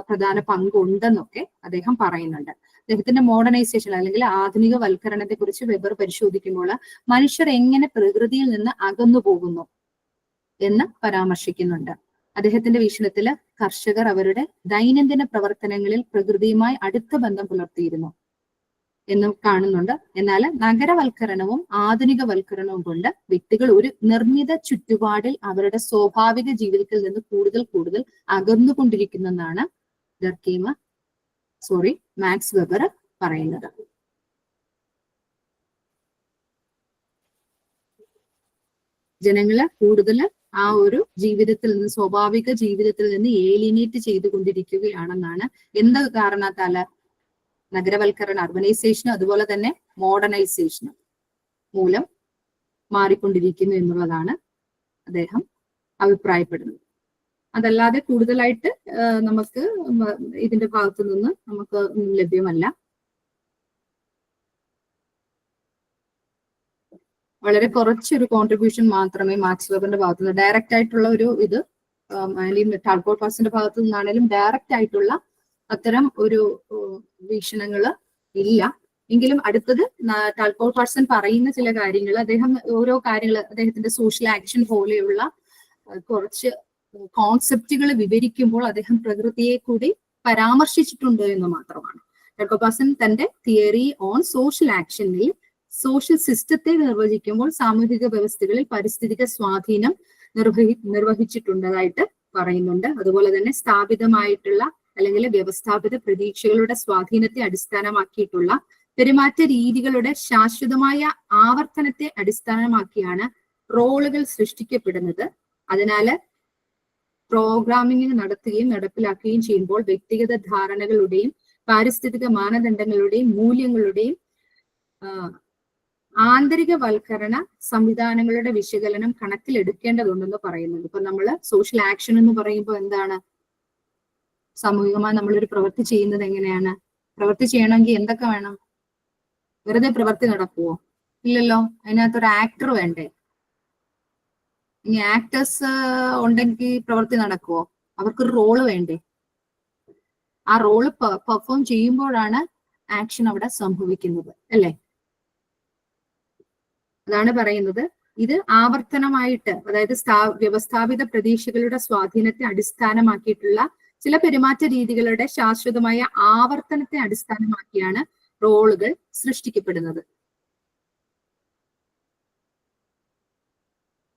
പ്രധാന പങ്കുണ്ടെന്നൊക്കെ അദ്ദേഹം പറയുന്നുണ്ട്. അദ്ദേഹത്തിന്റെ മോഡേണൈസേഷൻ അല്ലെങ്കിൽ ആധുനിക വൽക്കരണത്തെ കുറിച്ച് വെബർ പരിശോധിക്കുമ്പോൾ മനുഷ്യർ എങ്ങനെ പ്രകൃതിയിൽ നിന്ന് അകന്നു പോകുന്നു എന്ന് പരാമർശിക്കുന്നുണ്ട്. അദ്ദേഹത്തിന്റെ വീക്ഷണത്തില് കർഷകർ അവരുടെ ദൈനംദിന പ്രവർത്തനങ്ങളിൽ പ്രകൃതിയുമായി അടുത്ത ബന്ധം പുലർത്തിയിരുന്നു എന്നും കാണുന്നുണ്ട്. എന്നാൽ നഗരവൽക്കരണവും ആധുനികവൽക്കരണവും കൊണ്ട് വ്യക്തികൾ ഒരു നിർമ്മിത ചുറ്റുപാടിൽ അവരുടെ സ്വാഭാവിക ജീവിതത്തിൽ നിന്ന് കൂടുതൽ അകന്നുകൊണ്ടിരിക്കുന്നെന്നാണ് മാക്സ് വെബർ പറയുന്നത്. ജനങ്ങളെ കൂടുതൽ ആ ഒരു ജീവിതത്തിൽ നിന്ന്, സ്വാഭാവിക ജീവിതത്തിൽ നിന്ന് ഏലിനേറ്റ് ചെയ്തുകൊണ്ടിരിക്കുകയാണെന്നാണ്. എന്ത് കാരണത്താല്? നഗരവൽക്കരണം, അർബനൈസേഷനും അതുപോലെ തന്നെ മോഡേണൈസേഷനും മൂലം മാറിക്കൊണ്ടിരിക്കുന്നു എന്നുള്ളതാണ് അദ്ദേഹം അഭിപ്രായപ്പെടുന്നത്. അതല്ലാതെ കൂടുതലായിട്ട് നമുക്ക് ഇതിന്റെ ഭാഗത്തു നിന്ന് നമുക്ക് ലഭ്യമല്ല. വളരെ കുറച്ചൊരു കോൺട്രിബ്യൂഷൻ മാത്രമേ മാക്സ് വെബറിന്റെ ഭാഗത്തു നിന്ന്, ഡയറക്റ്റ് ആയിട്ടുള്ള ഒരു ഇത് ടാൾപോൾ പാസിന്റെ ഭാഗത്തു നിന്നാണേലും ഡയറക്റ്റ് ആയിട്ടുള്ള അത്തരം ഒരു വീക്ഷണങ്ങള് ഇല്ല. എങ്കിലും അടുത്തത് ടാൾപോൾ പാഴ്സൺ പറയുന്ന ചില കാര്യങ്ങൾ, ഓരോ കാര്യങ്ങൾ അദ്ദേഹത്തിന്റെ സോഷ്യൽ ആക്ഷൻ പോലെയുള്ള കുറച്ച് കോൺസെപ്റ്റുകൾ വിവരിക്കുമ്പോൾ അദ്ദേഹം പ്രകൃതിയെ കൂടി പരാമർശിച്ചിട്ടുണ്ട് എന്ന് മാത്രമാണ്. ടാൾപോൾ പാഴ്സൺ തന്റെ തിയറി ഓൺ സോഷ്യൽ ആക്ഷനിൽ സോഷ്യൽ സിസ്റ്റത്തെ നിർവചിക്കുമ്പോൾ സാമൂഹിക വ്യവസ്ഥകളിൽ പാരിസ്ഥിതിക സ്വാധീനം നിർവഹിച്ചിട്ടുള്ളതായിട്ട് പറയുന്നുണ്ട്. അതുപോലെ തന്നെ സ്ഥാപിതമായിട്ടുള്ള അല്ലെങ്കിൽ വ്യവസ്ഥാപിത പ്രതീക്ഷകളുടെ സ്വാധീനത്തെ അടിസ്ഥാനമാക്കിയിട്ടുള്ള പെരുമാറ്റ രീതികളുടെ ശാശ്വതമായ ആവർത്തനത്തെ അടിസ്ഥാനമാക്കിയാണ് റോളുകൾ സൃഷ്ടിക്കപ്പെടുന്നത്. അതിനാല് പ്രോഗ്രാമിംഗ് നടത്തുകയും നടപ്പിലാക്കുകയും ചെയ്യുമ്പോൾ വ്യക്തിഗത ധാരണകളുടെയും പാരിസ്ഥിതിക മാനദണ്ഡങ്ങളുടെയും മൂല്യങ്ങളുടെയും ആന്തരികവൽക്കരണ സംവിധാനങ്ങളുടെ വിശകലനം കണക്കിലെടുക്കേണ്ടതുണ്ടെന്ന് പറയുന്നുണ്ട്. ഇപ്പൊ നമ്മള് സോഷ്യൽ ആക്ഷൻ എന്ന് പറയുമ്പോൾ എന്താണ്? സാമൂഹികമായി നമ്മളൊരു പ്രവൃത്തി ചെയ്യുന്നത് എങ്ങനെയാണ്? പ്രവൃത്തി ചെയ്യണമെങ്കിൽ എന്തൊക്കെ വേണം? വെറുതെ പ്രവൃത്തി നടക്കുവോ? ഇല്ലല്ലോ. അതിനകത്തൊരു ആക്ടർ വേണ്ടേ? ഇനി ആക്ടേഴ്സ് ഉണ്ടെങ്കിൽ പ്രവൃത്തി നടക്കുവോ? അവർക്കൊരു റോള് വേണ്ടേ? ആ റോള് പെർഫോം ചെയ്യുമ്പോഴാണ് ആക്ഷൻ അവിടെ സംഭവിക്കുന്നത്, അല്ലേ? അതാണ് പറയുന്നത്. ഇത് ആവർത്തനമായിട്ട്, അതായത് വ്യവസ്ഥാപിത പ്രതീക്ഷകളുടെ സ്വാധീനത്തെ അടിസ്ഥാനമാക്കിയിട്ടുള്ള ചില പെരുമാറ്റ രീതികളുടെ ശാശ്വതമായ ആവർത്തനത്തെ അടിസ്ഥാനമാക്കിയാണ് റോളുകൾ സൃഷ്ടിക്കപ്പെടുന്നത്.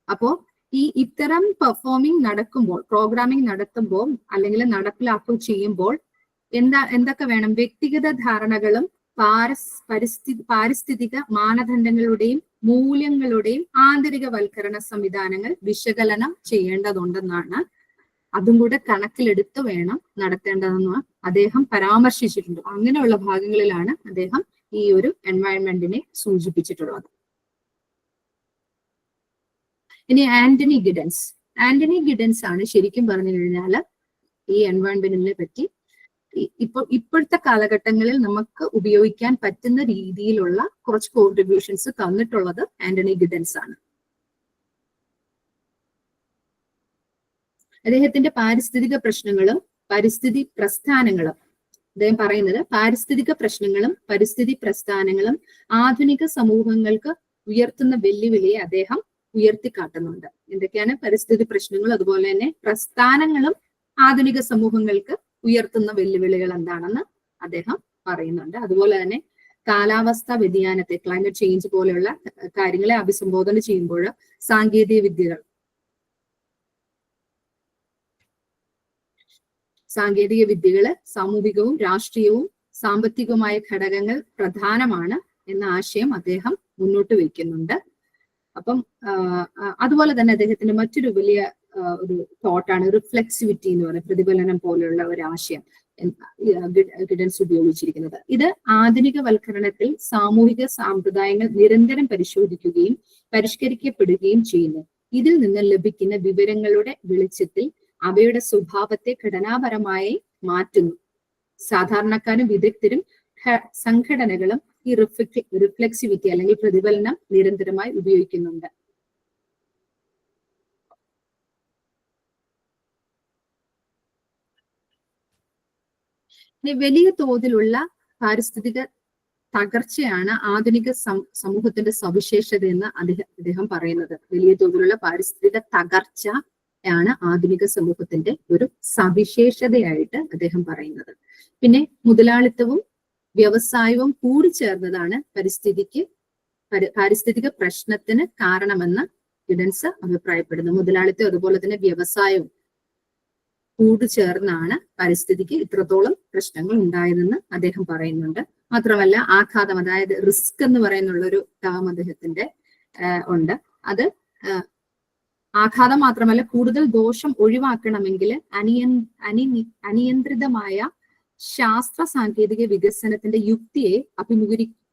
അപ്പോ ഇത്തരം പെർഫോമിംഗ് നടക്കുമ്പോൾ, പ്രോഗ്രാമിംഗ് നടത്തുമ്പോൾ അല്ലെങ്കിൽ നടപ്പിലാക്കുകയും ചെയ്യുമ്പോൾ എന്തൊക്കെ വേണം? വ്യക്തിഗത ധാരണകളും പാരിസ്ഥിതിക മാനദണ്ഡങ്ങളുടെയും മൂല്യങ്ങളുടെയും ആന്തരികവൽക്കരണ സംവിധാനങ്ങൾ വിശകലനം ചെയ്യേണ്ടതുണ്ടെന്നാണ്. അതും കൂടെ കണക്കിലെടുത്ത് വേണം നടത്തേണ്ടതെന്ന് അദ്ദേഹം പരാമർശിച്ചിട്ടുണ്ട്. അങ്ങനെയുള്ള ഭാഗങ്ങളിലാണ് അദ്ദേഹം ഈ ഒരു എൻവയൺമെന്റിനെ സൂചിപ്പിച്ചിട്ടുള്ളത്. ഇനി ആന്റണി ഗിഡൻസ് ആണ് ശരിക്കും പറഞ്ഞു കഴിഞ്ഞാൽ ഈ എൻവയൺമെന്റിനെ പറ്റി ഇപ്പോഴത്തെ കാലഘട്ടങ്ങളിൽ നമുക്ക് ഉപയോഗിക്കാൻ പറ്റുന്ന രീതിയിലുള്ള കുറച്ച് കോൺട്രിബ്യൂഷൻസ് തന്നിട്ടുള്ളത് ആന്റണി ഗിഡൻസ് ആണ്. അദ്ദേഹത്തിന്റെ പാരിസ്ഥിതിക പ്രശ്നങ്ങളും പരിസ്ഥിതി പ്രസ്ഥാനങ്ങളും, അദ്ദേഹം പറയുന്നത് പാരിസ്ഥിതിക പ്രശ്നങ്ങളും പരിസ്ഥിതി പ്രസ്ഥാനങ്ങളും ആധുനിക സമൂഹങ്ങൾക്ക് ഉയർത്തുന്ന വെല്ലുവിളിയെ അദ്ദേഹം ഉയർത്തിക്കാട്ടുന്നുണ്ട്. എന്തൊക്കെയാണ് പരിസ്ഥിതി പ്രശ്നങ്ങൾ, അതുപോലെ തന്നെ പ്രസ്ഥാനങ്ങളും ആധുനിക സമൂഹങ്ങൾക്ക് ഉയർത്തുന്ന വെല്ലുവിളികൾ എന്താണെന്ന് അദ്ദേഹം പറയുന്നുണ്ട്. അതുപോലെ തന്നെ കാലാവസ്ഥാ വ്യതിയാനത്തെ, ക്ലൈമറ്റ് ചേഞ്ച് പോലെയുള്ള കാര്യങ്ങളെ അഭിസംബോധന ചെയ്യുമ്പോൾ സാങ്കേതിക വിദ്യകള് സാമൂഹികവും രാഷ്ട്രീയവും സാമ്പത്തികവുമായ ഘടകങ്ങൾ പ്രധാനമാണ് എന്ന ആശയം അദ്ദേഹം മുന്നോട്ട് വയ്ക്കുന്നുണ്ട്. അപ്പം അതുപോലെ തന്നെ അദ്ദേഹത്തിന്റെ മറ്റൊരു വലിയ ഒരു തോട്ടാണ് റിഫ്ലെക്സിവിറ്റി എന്ന് പറയുന്നത്, പ്രതിഫലനം പോലെയുള്ള ഒരു ആശയം ഗിഡൻസ് ഉപയോഗിച്ചിരിക്കുന്നത്. ഇത് ആധുനികവൽക്കരണത്തിൽ സാമൂഹിക സമ്പ്രദായങ്ങൾ നിരന്തരം പരിശോധിക്കുകയും പരിഷ്കരിക്കപ്പെടുകയും ചെയ്യുന്നു. ഇതിൽ നിന്ന് ലഭിക്കുന്ന വിവരങ്ങളുടെ വെളിച്ചത്തിൽ അവയുടെ സ്വഭാവത്തെ ഘടനാപരമായി മാറ്റുന്നു. സാധാരണക്കാരും വിദഗ്ധരും സംഘടനകളും ഈ റിഫ്ലെക്സിവിറ്റി അല്ലെങ്കിൽ പ്രതിഫലനം നിരന്തരമായി ഉപയോഗിക്കുന്നുണ്ട്. വലിയ തോതിലുള്ള പാരിസ്ഥിതിക തകർച്ചയാണ് ആധുനിക സമൂഹത്തിന്റെ സവിശേഷത എന്ന് അദ്ദേഹം പറയുന്നത്. വലിയ തോതിലുള്ള പാരിസ്ഥിതിക തകർച്ചയാണ് ആധുനിക സമൂഹത്തിന്റെ ഒരു സവിശേഷതയായിട്ട് അദ്ദേഹം പറയുന്നത്. പിന്നെ മുതലാളിത്തവും വ്യവസായവും കൂടിച്ചേർന്നതാണ് പാരിസ്ഥിതിക പ്രശ്നത്തിന് കാരണമെന്ന് ഗിഡൻസ് അഭിപ്രായപ്പെടുന്നു. മുതലാളിത്തം അതുപോലെ തന്നെ വ്യവസായവും കൂടിച്ചേർന്നാണ് പരിസ്ഥിതിക്ക് ഇത്രത്തോളം പ്രശ്നങ്ങൾ ഉണ്ടായതെന്ന് അദ്ദേഹം പറയുന്നുണ്ട്. മാത്രമല്ല ആഘാതം, അതായത് റിസ്ക് എന്ന് പറയുന്നുള്ളൊരു ടേം അദ്ദേഹത്തിന്റെ ഉണ്ട്. അത് ആഘാതം മാത്രമല്ല, കൂടുതൽ ദോഷം ഒഴിവാക്കണമെങ്കിൽ അനിയന്ത്രിതമായ ശാസ്ത്ര സാങ്കേതിക വികസനത്തിന്റെ യുക്തിയെ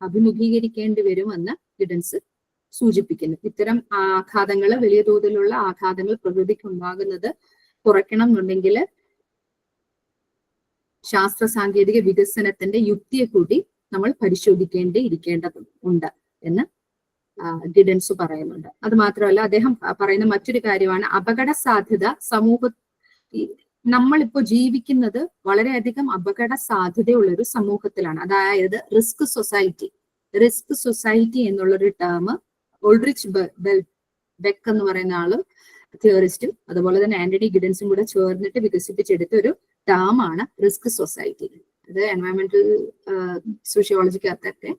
അഭിമുഖീകരിക്കേണ്ടി വരുമെന്ന് ഗിഡൻസ് സൂചിപ്പിക്കുന്നു. ഇത്തരം ആഘാതങ്ങൾ, വലിയ തോതിലുള്ള ആഘാതങ്ങൾ പ്രകൃതിക്ക് ഉണ്ടാകുന്നത് കുറയ്ക്കണം എന്നുണ്ടെങ്കിൽ ശാസ്ത്ര സാങ്കേതിക വികസനത്തിന്റെ യുക്തിയെ കൂടി നമ്മൾ പരിശോധിക്കേണ്ടിയിരിക്കേണ്ടതുണ്ട് എന്ന് ഗിഡൻസ് പറയുന്നുണ്ട്. അത് മാത്രമല്ല, അദ്ദേഹം പറയുന്ന മറ്റൊരു കാര്യമാണ് അപകട സാധ്യത. നമ്മളിപ്പോ ജീവിക്കുന്നത് വളരെയധികം അപകട സാധ്യതയുള്ള ഒരു സമൂഹത്തിലാണ്. അതായത് റിസ്ക് സൊസൈറ്റി എന്നുള്ളൊരു ടേം ഓൾഡ്രിച്ച് ബെക്ക് എന്ന് പറയുന്ന ആളും തിയറിസ്റ്റും അതുപോലെ തന്നെ ആന്റണി ഗിഡൻസും കൂടെ ചേർന്നിട്ട് വികസിപ്പിച്ചെടുത്ത ഒരു ടേമാണ് റിസ്ക് സൊസൈറ്റി. അത് എൻവയറമെന്റൽ സോഷ്യോളജിക്കകത്തൊക്കെ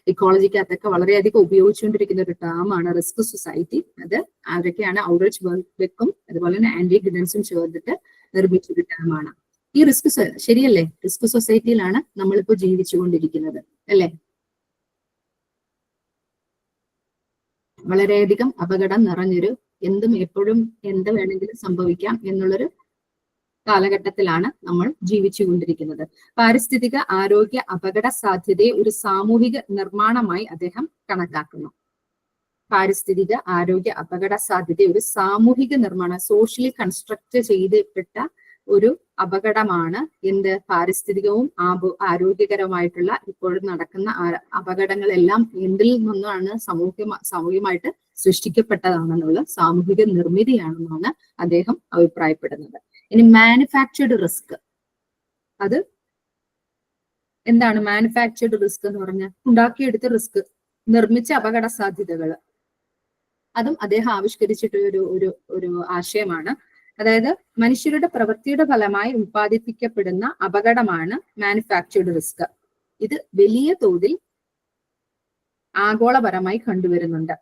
ഇക്കോളജിക്കകത്തൊക്കെ വളരെയധികം ഉപയോഗിച്ചുകൊണ്ടിരിക്കുന്ന ഒരു ടേമാണ് റിസ്ക് സൊസൈറ്റി. അത് ആരൊക്കെയാണ്? ഓൾഡ്രിച്ച് ബെക്കും അതുപോലെ തന്നെ ആന്റണി ഗിഡൻസും ചേർന്നിട്ട് നിർമ്മിച്ചൊരു ടേമാണ്. ഈ റിസ്ക് ശരിയല്ലേ? റിസ്ക് സൊസൈറ്റിയിലാണ് നമ്മളിപ്പോ ജീവിച്ചുകൊണ്ടിരിക്കുന്നത്, അല്ലേ? വളരെയധികം അപകടം നിറഞ്ഞൊരു, എന്തും എപ്പോഴും എന്ത് വേണമെങ്കിലും സംഭവിക്കാം എന്നുള്ളൊരു കാലഘട്ടത്തിലാണ് നമ്മൾ ജീവിച്ചുകൊണ്ടിരിക്കുന്നത്. പാരിസ്ഥിതിക ആരോഗ്യ അപകട സാധ്യതയെ ഒരു സാമൂഹിക നിർമ്മാണമായി അദ്ദേഹം കണക്കാക്കുന്നു. പാരിസ്ഥിതിക ആരോഗ്യ അപകട സാധ്യത ഒരു സാമൂഹിക നിർമ്മാണം, സോഷ്യലി കൺസ്ട്രക്ട് ചെയ്യപ്പെട്ട ഒരു അപകടമാണ്. എന്ത്? പാരിസ്ഥിതികവും ആരോഗ്യകരമായിട്ടുള്ള ഇപ്പോഴും നടക്കുന്ന അപകടങ്ങളെല്ലാം എന്തിൽ നിന്നാണ്? സാമൂഹികമായിട്ട് സൃഷ്ടിക്കപ്പെട്ടതാണെന്നുള്ള സാമൂഹിക നിർമ്മിതിയാണെന്നാണ് അദ്ദേഹം അഭിപ്രായപ്പെടുന്നത്. ഇനി മാനുഫാക്ചർഡ് റിസ്ക്, അത് എന്താണ് മാനുഫാക്ചർഡ് റിസ്ക് എന്ന് പറഞ്ഞാൽ? ഉണ്ടാക്കിയെടുത്ത റിസ്ക്, നിർമ്മിച്ച അപകട സാധ്യതകൾ, അതും അദ്ദേഹം ആവിഷ്കരിച്ചിട്ട് ഒരു ആശയമാണ്. അതായത് മനുഷ്യരുടെ പ്രവൃത്തിയുടെ ഫലമായി ഉത്പാദിപ്പിക്കപ്പെടുന്ന അപകടമാണ് മാനുഫാക്ചർഡ് റിസ്ക്. ഇത് വലിയ തോതിൽ ആഗോളപരമായി കണ്ടുവരുന്നുണ്ട്.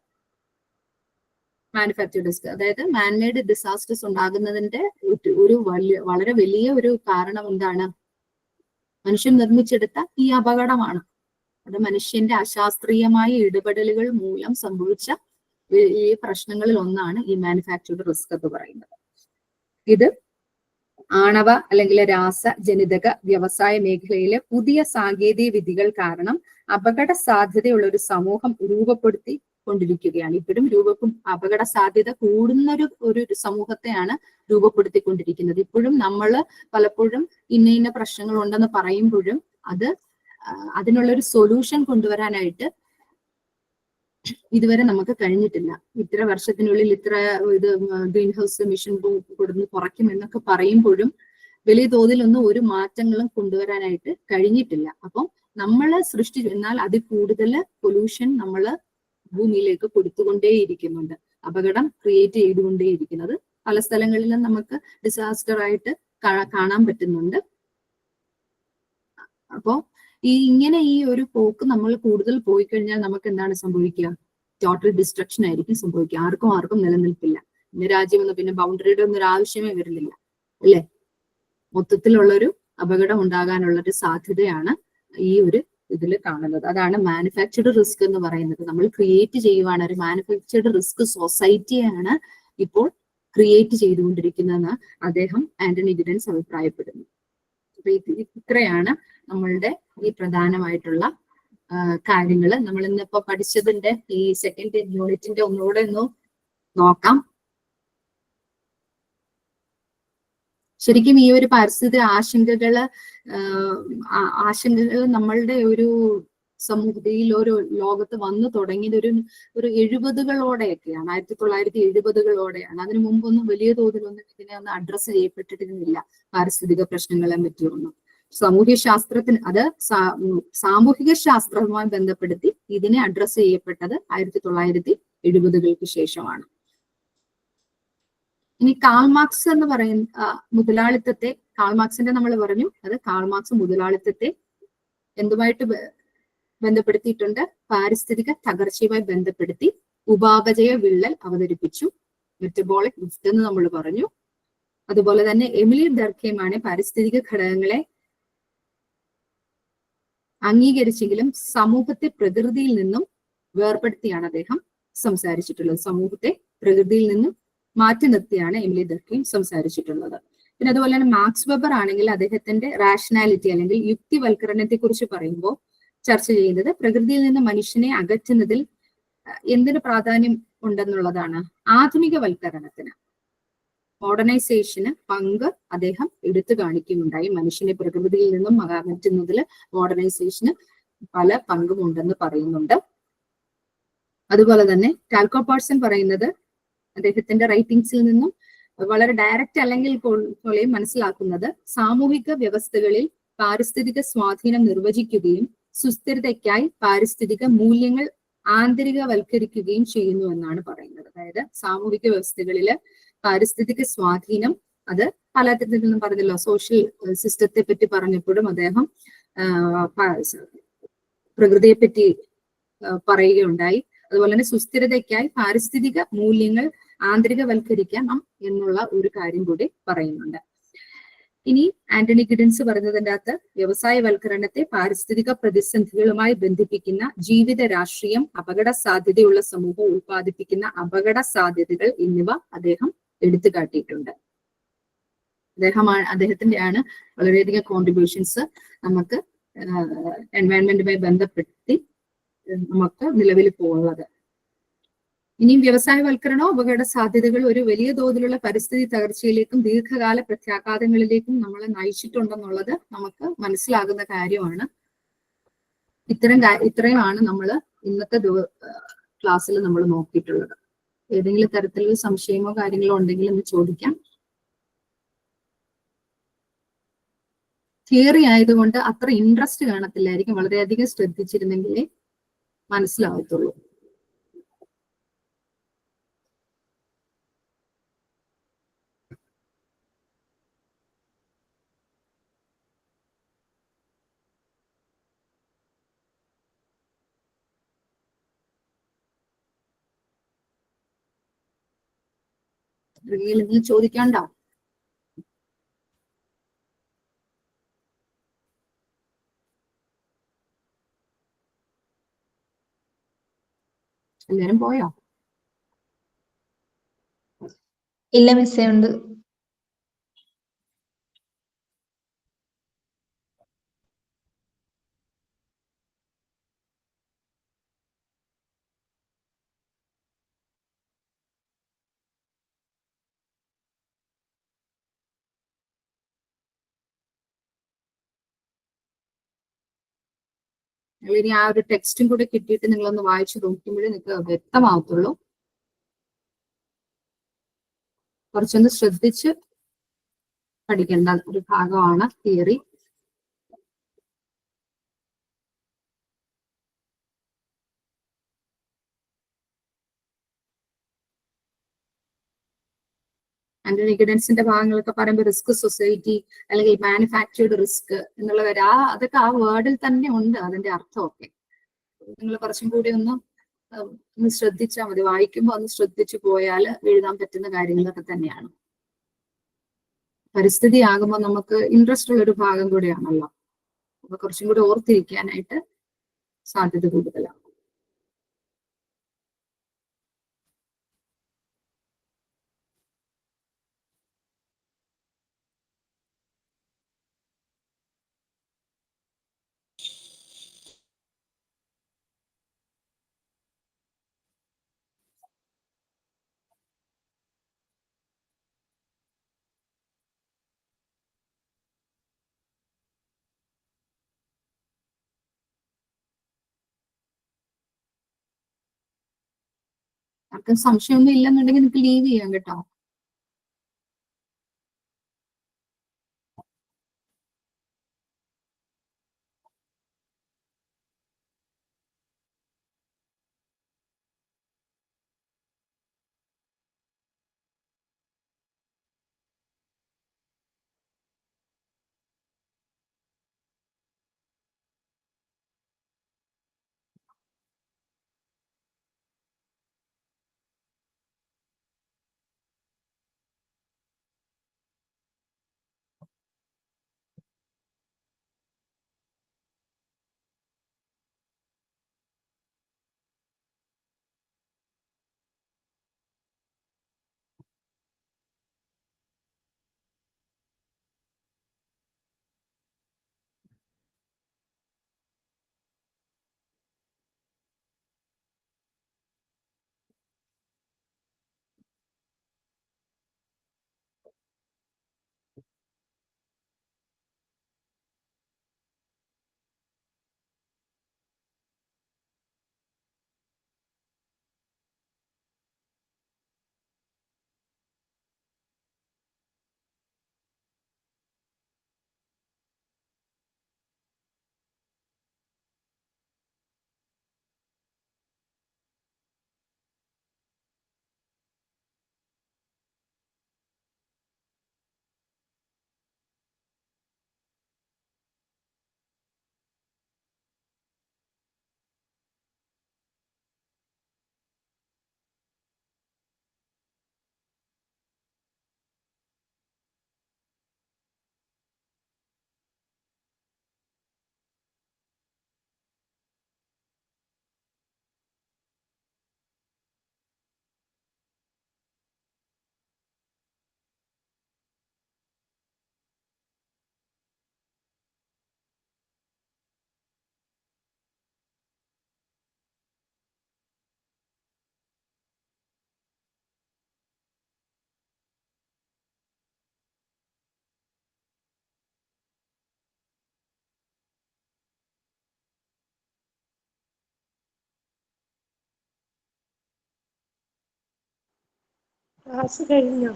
മാനുഫാക്ചർഡ് റിസ്ക് അതായത് മാൻമെയ്ഡ് ഡിസാസ്റ്റേഴ്സ് ഉണ്ടാകുന്നതിന്റെ വളരെ വലിയ ഒരു കാരണം എന്താണ്? മനുഷ്യൻ നിർമ്മിച്ചെടുത്ത ഈ അപകടമാണ്. അത് മനുഷ്യന്റെ അശാസ്ത്രീയമായ ഇടപെടലുകൾ മൂലം സംഭവിച്ച ഈ പ്രശ്നങ്ങളിൽ ഒന്നാണ് ഈ മാനുഫാക്ചർഡ് റിസ്ക് എന്ന് പറയുന്നത്. ഇത് ആണവ അല്ലെങ്കിൽ രാസജനിതക വ്യവസായ മേഖലയിലെ പുതിയ സാങ്കേതിക വിദ്യകൾ കാരണം അപകട സാധ്യതയുള്ള ഒരു സമൂഹം രൂപപ്പെടുത്തി കൊണ്ടിരിക്കുകയാണ്. ഇപ്പോഴും അപകട സാധ്യത കൂടുന്ന ഒരു സമൂഹത്തെയാണ് രൂപപ്പെടുത്തിക്കൊണ്ടിരിക്കുന്നത്. ഇപ്പോഴും നമ്മൾ പലപ്പോഴും ഇന്ന പ്രശ്നങ്ങൾ ഉണ്ടെന്ന് പറയുമ്പോഴും അതിനുള്ളൊരു സൊല്യൂഷൻ കൊണ്ടുവരാനായിട്ട് ഇതുവരെ നമുക്ക് കഴിഞ്ഞിട്ടില്ല. ഇത്ര വർഷത്തിനുള്ളിൽ ഇത്ര ഗ്രീൻ ഹൗസ് എമിഷൻ കൊടുന്ന് കുറയ്ക്കും എന്നൊക്കെ പറയുമ്പോഴും വലിയ തോതിലൊന്നും ഒരു മാറ്റങ്ങളും കൊണ്ടുവരാനായിട്ട് കഴിഞ്ഞിട്ടില്ല. അപ്പം നമ്മൾ എന്നാൽ അതിൽ കൂടുതൽ പൊല്യൂഷൻ നമ്മൾ ഭൂമിയിലേക്ക് കൊടുത്തുകൊണ്ടേയിരിക്കുന്നുണ്ട്. അപകടം ക്രിയേറ്റ് ചെയ്തുകൊണ്ടേയിരിക്കുന്നത് പല സ്ഥലങ്ങളിലും നമുക്ക് ഡിസാസ്റ്റർ ആയിട്ട് കാണാൻ പറ്റുന്നുണ്ട്. അപ്പോ ഇങ്ങനെ ഈ ഒരു പോക്ക് നമ്മൾ കൂടുതൽ പോയി കഴിഞ്ഞാൽ നമുക്ക് എന്താണ് സംഭവിക്കുക? ടോട്ടൽ ഡിസ്ട്രക്ഷൻ ആയിരിക്കും സംഭവിക്കുക. ആർക്കും നിലനിൽപ്പില്ല. പിന്നെ രാജ്യം പിന്നെ ബൗണ്ടറിയുടെ ഒന്നും ഒരു ആവശ്യമേ വരുന്നില്ല, അല്ലെ? മൊത്തത്തിലുള്ളൊരു അപകടം ഉണ്ടാകാനുള്ളൊരു സാധ്യതയാണ് ഈ ഒരു ഇതിൽ കാണുന്നത്. അതാണ് മാനുഫാക്ചർഡ് റിസ്ക് എന്ന് പറയുന്നത്. നമ്മൾ ക്രിയേറ്റ് ചെയ്യുവാണ് ഒരു മാനുഫാക്ചർഡ് റിസ്ക് സൊസൈറ്റിയാണ് ഇപ്പോൾ ക്രിയേറ്റ് ചെയ്തുകൊണ്ടിരിക്കുന്നതെന്ന് അദ്ദേഹം ആന്റണി ഗിഡൻസ് അഭിപ്രായപ്പെടുന്നു. അപ്പൊ ഇത്രയാണ് നമ്മളുടെ ഈ പ്രധാനമായിട്ടുള്ള കാര്യങ്ങൾ. നമ്മൾ ഇന്നിപ്പോ പഠിച്ചതിന്റെ ഈ സെക്കൻഡ് യൂണിറ്റിന്റെ ഒന്നുകൂടെ ഒന്ന് നോക്കാം. ശരിക്കും ഈ ഒരു പരിസ്ഥിതി ആശങ്കകൾ നമ്മളുടെ ഒരു സമൂഹത്തിൽ ഒരു ലോകത്ത് വന്നു തുടങ്ങിയത് ഒരു 70കളോടെയൊക്കെയാണ്, 1970കളോടെയാണ്. അതിനു മുമ്പൊന്നും വലിയ തോതിലൊന്നും ഇതിനെ ഒന്ന് അഡ്രസ്സ് ചെയ്യപ്പെട്ടിരുന്നില്ല, പാരിസ്ഥിതിക പ്രശ്നങ്ങളെ പറ്റിയൊന്നും. സാമൂഹ്യ ശാസ്ത്രത്തിന് സാമൂഹിക ശാസ്ത്രവുമായി ബന്ധപ്പെടുത്തി ഇതിനെ അഡ്രസ്സ് ചെയ്യപ്പെട്ടത് 1970കൾക്ക് ശേഷമാണ്. ഇനി കാൾ മാർക്സ് എന്ന് പറയുന്ന മുതലാളിത്തത്തെ, കാൾ മാർക്സിന്റെ നമ്മൾ പറഞ്ഞു, അത് കാൾ മാർക്സ് മുതലാളിത്തത്തെ എന്തുമായിട്ട് ബന്ധപ്പെടുത്തിയിട്ടുണ്ട്? പാരിസ്ഥിതിക തകർച്ചയുമായി ബന്ധപ്പെടുത്തി ഉപാപചയ വിള്ളൽ അവതരിപ്പിച്ചു, മെറ്റബോളിക് റിഫ്റ്റ് എന്ന് നമ്മൾ പറഞ്ഞു. അതുപോലെ തന്നെ എമിലി ഡർക്കെയിമാണ് പാരിസ്ഥിതിക ഘടകങ്ങളെ അംഗീകരിച്ചെങ്കിലും സമൂഹത്തെ പ്രകൃതിയിൽ നിന്നും വേർപെടുത്തിയാണ് അദ്ദേഹം സംസാരിച്ചിട്ടുള്ളത്. സമൂഹത്തെ പ്രകൃതിയിൽ നിന്നും മാറ്റി നിർത്തിയാണ് എമിലി ഡർക്കെയിം സംസാരിച്ചിട്ടുള്ളത്. പിന്നെ അതുപോലെ തന്നെ മാക്സ് വെബർ ആണെങ്കിൽ അദ്ദേഹത്തിന്റെ റാഷണാലിറ്റി അല്ലെങ്കിൽ യുക്തിവൽക്കരണത്തെ കുറിച്ച് പറയുമ്പോൾ ചർച്ച ചെയ്യുന്നത് പ്രകൃതിയിൽ നിന്ന് മനുഷ്യനെ അകറ്റുന്നതിൽ എന്തിന് പ്രാധാന്യം ഉണ്ടെന്നുള്ളതാണ്. ആധുനികവൽക്കരണത്തിന്, മോഡേണൈസേഷന് പങ്ക് അദ്ദേഹം എടുത്തു കാണിക്കുന്നുണ്ടായി. മനുഷ്യനെ പ്രകൃതിയിൽ നിന്നും അകറ്റുന്നതിൽ മോഡേണൈസേഷന് പല പങ്കും ഉണ്ടെന്ന് പറയുന്നുണ്ട്. അതുപോലെ തന്നെ ടാൽക്കോ പാഴ്സൺ പറയുന്നത് അദ്ദേഹത്തിന്റെ റൈറ്റിംഗ്സിൽ നിന്നും വളരെ ഡയറക്റ്റ് അല്ലെങ്കിൽ പോലെയും മനസ്സിലാക്കുന്നത് സാമൂഹിക വ്യവസ്ഥകളിൽ പാരിസ്ഥിതിക സ്വാധീനം നിർവചിക്കുകയും സുസ്ഥിരതയ്ക്കായി പാരിസ്ഥിതിക മൂല്യങ്ങൾ ആന്തരികവൽക്കരിക്കുകയും ചെയ്യുന്നു എന്നാണ് പറയുന്നത്. അതായത് സാമൂഹിക വ്യവസ്ഥകളില് പാരിസ്ഥിതിക സ്വാധീനം അത് പലതരത്തിൽ നിന്നും പറഞ്ഞല്ലോ. സോഷ്യൽ സിസ്റ്റത്തെ പറ്റി പറഞ്ഞപ്പോഴും അദ്ദേഹം പ്രകൃതിയെ പറ്റി പറയുകയുണ്ടായി. അതുപോലെ തന്നെ സുസ്ഥിരതയ്ക്കായി പാരിസ്ഥിതിക മൂല്യങ്ങൾ ആന്തരികവൽക്കരിക്കണം എന്നുള്ള ഒരു കാര്യം കൂടി പറയുന്നുണ്ട്. ഇനി ആന്റണി ഗിഡൻസ് പറഞ്ഞതിൻ്റെ അകത്ത് വ്യവസായവൽക്കരണത്തെ പാരിസ്ഥിതിക പ്രതിസന്ധികളുമായി ബന്ധിപ്പിക്കുന്ന ജീവിത രാഷ്ട്രീയം, അപകട സാധ്യതയുള്ള സമൂഹം ഉൽപ്പാദിപ്പിക്കുന്ന അപകട സാധ്യതകൾ എന്നിവ അദ്ദേഹം എടുത്തു കാട്ടിയിട്ടുണ്ട്. അദ്ദേഹത്തിന്റെയാണ് വളരെയധികം കോൺട്രിബ്യൂഷൻസ് നമുക്ക് എൻവയൺമെന്റുമായി ബന്ധപ്പെടുത്തി നമുക്ക് നിലവിൽ പോകുന്നത്. ഇനിയും വ്യവസായവൽക്കരണവും അപകട സാധ്യതകൾ ഒരു വലിയ തോതിലുള്ള പരിസ്ഥിതി തകർച്ചയിലേക്കും ദീർഘകാല പ്രത്യാഘാതങ്ങളിലേക്കും നമ്മളെ നയിച്ചിട്ടുണ്ടെന്നുള്ളത് നമുക്ക് മനസ്സിലാകുന്ന കാര്യമാണ്. ഇത്രയുമാണ് നമ്മൾ ഇന്നത്തെ ക്ലാസ്സിൽ നമ്മൾ നോക്കിയിട്ടുള്ളത്. ഏതെങ്കിലും തരത്തിലുള്ള സംശയമോ കാര്യങ്ങളോ ഉണ്ടെങ്കിൽ ഒന്ന് ചോദിക്കാം. തിയറി ആയതുകൊണ്ട് അത്ര ഇൻട്രസ്റ്റ് കാണത്തില്ലായിരിക്കും. വളരെയധികം ശ്രദ്ധിച്ചിരുന്നെങ്കിലേ മനസ്സിലാവത്തുള്ളൂ. എന്തെങ്കിലും ചോദിക്കാണ്ടോ? എല്ലാരും പോയോ? ഇല്ല മിസ്സേ, ഉണ്ട്. നിങ്ങൾ ഇനി ആ ഒരു ടെക്സ്റ്റും കൂടെ കിട്ടിയിട്ട് നിങ്ങളൊന്ന് വായിച്ചു നോക്കുമ്പോഴേ നിങ്ങൾക്ക് വ്യക്തമാവത്തുള്ളൂ. കുറച്ചൊന്ന് ശ്രദ്ധിച്ച് പഠിക്കേണ്ട ഒരു ഭാഗമാണ് തിയറി. ആന്റണി ഗിഡൻസിന്റെ ഭാഗങ്ങളൊക്കെ പറയുമ്പോൾ റിസ്ക് സൊസൈറ്റി അല്ലെങ്കിൽ മാനുഫാക്ചേർഡ് റിസ്ക് എന്നുള്ളവർ അതൊക്കെ ആ വേർഡിൽ തന്നെ ഉണ്ട് അതിന്റെ അർത്ഥമൊക്കെ. നിങ്ങൾ കുറച്ചും കൂടി ഒന്ന് ശ്രദ്ധിച്ചാൽ മതി. വായിക്കുമ്പോൾ ഒന്ന് ശ്രദ്ധിച്ചു പോയാൽ എഴുതാൻ പറ്റുന്ന കാര്യങ്ങളൊക്കെ തന്നെയാണ്. പരിസ്ഥിതി ആകുമ്പോൾ നമുക്ക് ഇൻട്രസ്റ്റ് ഉള്ള ഒരു ഭാഗം കൂടിയാണല്ലോ. അപ്പൊ കുറച്ചും കൂടി ഓർത്തിരിക്കാനായിട്ട് സാധ്യത കൂടുതലാണ്. ആർക്കും സംശയമൊന്നും ഇല്ലെന്നുണ്ടെങ്കിൽ നിങ്ങൾക്ക് ലീവ് ചെയ്യാം കേട്ടോ. ക്ലാസ് കഴിഞ്ഞോ?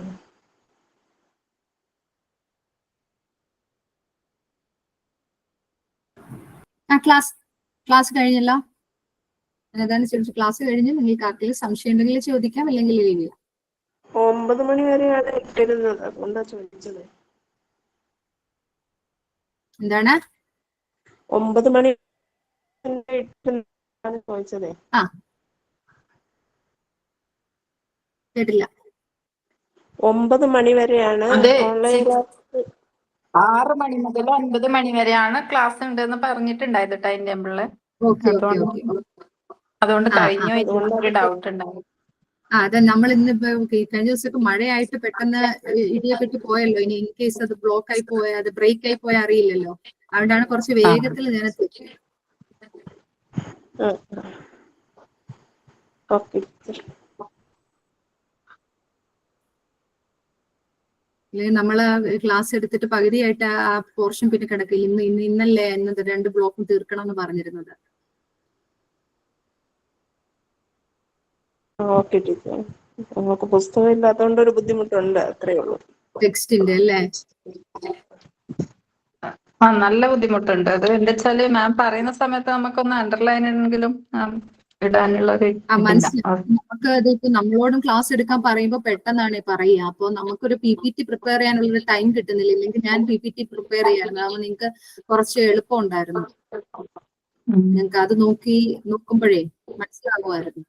ക്ലാസ് കഴിഞ്ഞല്ലോ. അതനുസരിച്ച് ക്ലാസ് കഴിഞ്ഞ് നിങ്ങൾക്ക് ആർക്കെങ്കിലും സംശയം ഉണ്ടെങ്കിൽ ചോദിക്കാം, അല്ലെങ്കിൽ ലീവ് ചെയ്യാം. 9 മണി വരെയാണ് ഇട്ടിരുന്നത്, അതുകൊണ്ടാ ചോദിച്ചത്. എന്താണ്? 9 മണി ഇട്ടാണ് ചോദിച്ചത്. ആ, കേട്ടില്ല. 9 മണി വരെയാണ് അതെ, ഓൺലൈൻ ക്ലാസ്. 6 മണി മുതൽ 9 മണി വരെയാണ് ക്ലാസ് ഉണ്ടെന്ന് പറഞ്ഞിട്ടുണ്ടായത് ടൈം ടേബിളില്. Okay okay okay. അതുകൊണ്ട് ആ കഴിഞ്ഞോ അതുകൊണ്ടാണ് ഒരു ഡൗട്ട് ഉണ്ടായിരുന്നു. അതെ, നമ്മൾ ഇന്നിപ്പോ കഴിഞ്ഞ ദിവസമൊക്കെ മഴയായിട്ട് പെട്ടെന്ന് ഇടിയൊക്കെ പോയല്ലോ. ഇനി ഇൻ കേസ് അത് ബ്ലോക്ക് ആയി പോയാൽ, അത് ബ്രേക്ക് ആയി പോയാൽ അറിയില്ലല്ലോ. അതുകൊണ്ടാണ് കുറച്ച് വേഗത്തിൽ ഞാൻ എത്തിച്ചത്. ഓക്കെ. അല്ലെങ്കിൽ നമ്മള് ക്ലാസ് എടുത്തിട്ട് പകുതിയായിട്ട് ആ പോർഷൻ പിന്നെ കിടക്കില്ല. ഇന്നല്ലേ 2 ബ്ലോക്കും തീർക്കണം എന്ന് പറഞ്ഞിരുന്നത്. ഓക്കെ ടീച്ചർ, നമുക്ക് പുസ്തകം ഇല്ലാത്തതുകൊണ്ട് ഒരു ബുദ്ധിമുട്ടുണ്ട്, അത്രേ ഉള്ളൂ. ടെക്സ്റ്റിന്റെ അല്ലേ? നല്ല ബുദ്ധിമുട്ടുണ്ട്. അത് എന്താ വെച്ചാല് മാം പറയുന്ന സമയത്ത് നമുക്കൊന്ന് അണ്ടർലൈൻ എങ്കിലും ഇടാനുള്ള ഒരു നമുക്ക് അതിപ്പോ നമ്മളോടും ക്ലാസ് എടുക്കാൻ പറയുമ്പോൾ പെട്ടെന്നാണ് പറയുക. അപ്പോൾ നമുക്കൊരു PPT പ്രിപ്പയർ ചെയ്യാനുള്ള ഒരു ടൈം കിട്ടുന്നില്ല. ഇല്ലെങ്കിൽ ഞാൻ PPT പ്രിപ്പയർ ചെയ്യായിരുന്നു. അതാവുമ്പോൾ നിങ്ങൾക്ക് കുറച്ച് എളുപ്പം ഉണ്ടായിരുന്നു. നിങ്ങൾക്ക് അത് നോക്കുമ്പോഴേ മനസ്സിലാകുമായിരുന്നു.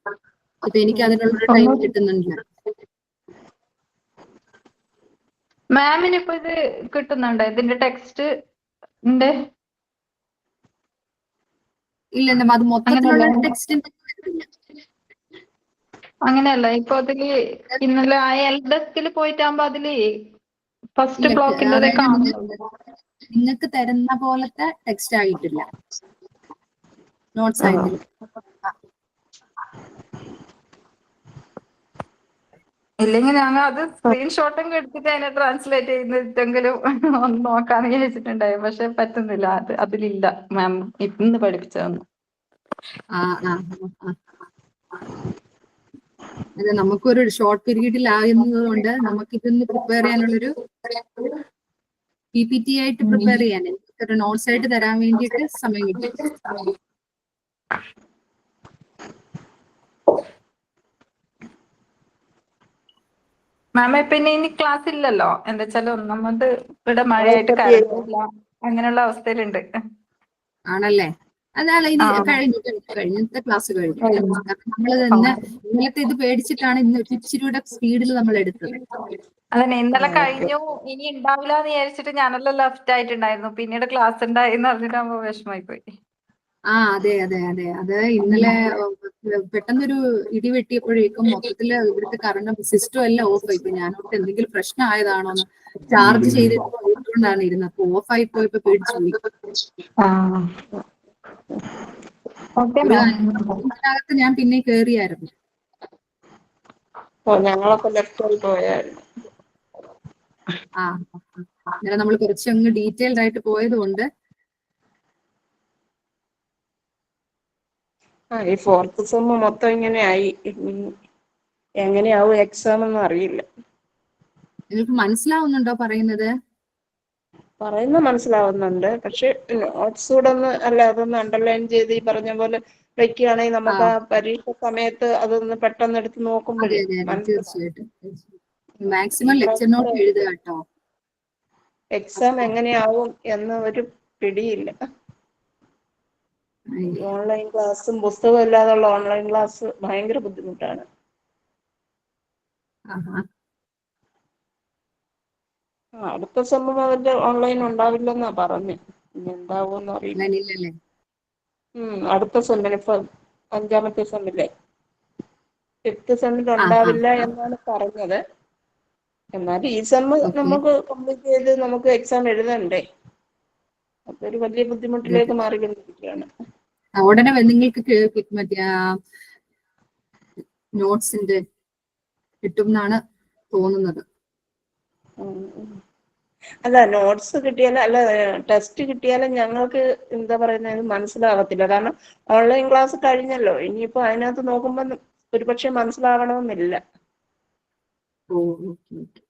ഇപ്പൊ എനിക്ക് അതിനുള്ളൊരു ടൈം കിട്ടുന്നുണ്ട്. മാമിന് ഇപ്പൊ ഇത് കിട്ടുന്നുണ്ടോ, ഇതിന്റെ ടെക്സ്റ്റ്? ഇല്ല, അത് മൊത്തത്തിലുള്ള ടെക്സ്റ്റിന്റെ അങ്ങനെയല്ല. ഇപ്പൊ അതില് ഇന്നലെ ഡെസ്കിൽ പോയിട്ടാകുമ്പോ അതില് ഫസ്റ്റ് ബ്ലോക്കിന്റെ നിങ്ങൾക്ക് തരുന്ന പോലത്തെ ടെക്സ്റ്റ് ആയിട്ടില്ല, നോട്ട്സ് ആയിട്ടില്ല. ഇല്ലെങ്കിൽ ഞങ്ങൾ അത് സ്ക്രീൻഷോട്ടും എടുത്തിട്ട് അതിനെ ട്രാൻസ്ലേറ്റ് ചെയ്തിട്ടെങ്കിലും ഒന്ന് നോക്കാന്ന് വിചാരിച്ചിട്ടുണ്ടായി. പക്ഷെ പറ്റുന്നില്ല, അതിലില്ല മാം ഇന്ന് പഠിപ്പിച്ചതൊന്നും. അതെ, നമുക്കൊരു ഷോർട്ട് പീരീഡിൽ ആകുന്നത് നമുക്ക് ഇതൊന്ന് പ്രിപ്പയർ ചെയ്യാനുള്ളൊരു PPT ആയിട്ട് പ്രിപ്പയർ ചെയ്യാൻ, ഒരു നോട്ട്സ് ആയിട്ട് തരാൻ വേണ്ടിയിട്ട് സമയം കിട്ടും. മാം പിന്നെ ഇനി ക്ലാസ് ഇല്ലല്ലോ, എന്താ വെച്ചാൽ ഒന്നാമത് ഇവിടെ മഴയായിട്ട് കറണ്ടില്ല, അങ്ങനെയുള്ള അവസ്ഥയിലുണ്ട്. ആണല്ലേ? അതല്ല, ഇനി കഴിഞ്ഞത്തെ ക്ലാസ് കഴിഞ്ഞു. നമ്മൾ ഇന്നലത്തെ ഇത് പേടിച്ചിട്ടാണ് ഇന്ന് ഇച്ചിരിയുടെ സ്പീഡിൽ നമ്മൾ എടുത്തത്. അതന്നെ, ഇന്നലെ കഴിഞ്ഞു, ഇനി ഉണ്ടാവില്ല എന്ന് വിചാരിച്ചിട്ട് ഞാനെല്ലാം ലെഫ്റ്റ് ആയിട്ടുണ്ടായിരുന്നു. പിന്നീട് ക്ലാസ് ഉണ്ടായിന്ന് പറഞ്ഞിട്ടാകുമ്പോ വിഷമായി പോയി. അതെ അതെ അതെ, അത് ഇന്നലെ പെട്ടെന്നൊരു ഇടി വെട്ടിയപ്പോഴേക്കും മൊത്തത്തില് ഇവിടുത്തെ കറണ്ട് സിസ്റ്റം എല്ലാം ഓഫ് ആയി പോയി. ഞാനോട്ട് എന്തെങ്കിലും പ്രശ്നം ആയതാണോന്ന് ചാർജ് ചെയ്തിട്ടുകൊണ്ടാണ് ഇരുന്നത്. അപ്പൊ ഓഫ് ആയി പോയപ്പോ പേടിച്ചു പോയി. അതിനകത്ത് ഞാൻ പിന്നെ കേറിയായിരുന്നു. ഞങ്ങളൊക്കെ ലെഫ്റ്റിൽ പോയായിരുന്നു. അന്നേരം നമ്മൾ കുറച്ചങ്ങ് ഡീറ്റെയിൽഡ് ആയിട്ട് പോയത് കൊണ്ട് ഈ 4th സെം മൊത്തം ഇങ്ങനെ ആയി. എങ്ങനെയാവും എക്സാം ഒന്നും അറിയില്ല. നിങ്ങൾക്ക് മനസ്സിലാവുന്നുണ്ടോ പറയുന്നത്? മനസ്സിലാവുന്നുണ്ട്, പക്ഷെ നോട്ട്സ് കൂടെ അതൊന്ന് അണ്ടർലൈൻ ചെയ്ത് ഈ പറഞ്ഞ പോലെ വെക്കുകയാണെങ്കിൽ നമുക്ക് ആ പരീക്ഷ സമയത്ത് അതൊന്ന് പെട്ടെന്ന് എടുത്ത് നോക്കുമ്പോഴേ തീർച്ചയായിട്ടും മാക്സിമം ലെക്ചർ നോട്ട് എഴുതുക കേട്ടോ. എക്സാം എങ്ങനെയാവും എന്ന് ഒരു പിടിയില്ല. ഓൺലൈൻ ക്ലാസ്സും പുസ്തകം ഇല്ലാതുള്ള ഓൺലൈൻ ക്ലാസ് ഭയങ്കര ബുദ്ധിമുട്ടാണ്. അടുത്ത സെമ്മിൽ അതിന്റെ ഓൺലൈൻ ഉണ്ടാവില്ലെന്നാ പറഞ്ഞ്. ഇനി എന്താവുമെന്ന് അറിയില്ല. അടുത്ത സെമ്മിന്, ഇപ്പൊ 5ാമത്തെ സെമ്മിലെ 5th സെമ്മിൽ ഉണ്ടാവില്ല എന്നാണ് പറഞ്ഞത്. എന്നാൽ ഈ സെമ്മ് നമുക്ക് കംപ്ലീറ്റ് ചെയ്ത് നമുക്ക് എക്സാം എഴുതണ്ടേ? അതൊരു വലിയ ബുദ്ധിമുട്ടിലേക്ക് മാറിക്കൊണ്ടിരിക്കുകയാണ്. ഉടനെ നിങ്ങൾക്ക് മറ്റേ നോട്ട്സിന്റെ കിട്ടും എന്നാണ് തോന്നുന്നത്. അല്ല, നോട്ട്സ് കിട്ടിയാലും അല്ല ടെസ്റ്റ് കിട്ടിയാലും ഞങ്ങൾക്ക് എന്താ പറയുന്നത് മനസ്സിലാകത്തില്ല. കാരണം ഓൺലൈൻ ക്ലാസ് കഴിഞ്ഞല്ലോ. ഇനിയിപ്പോ അതിനകത്ത് നോക്കുമ്പോൾ ഒരുപക്ഷെ മനസ്സിലാകണമെന്നില്ല. ഓ ഓക്കെ ഓക്കെ.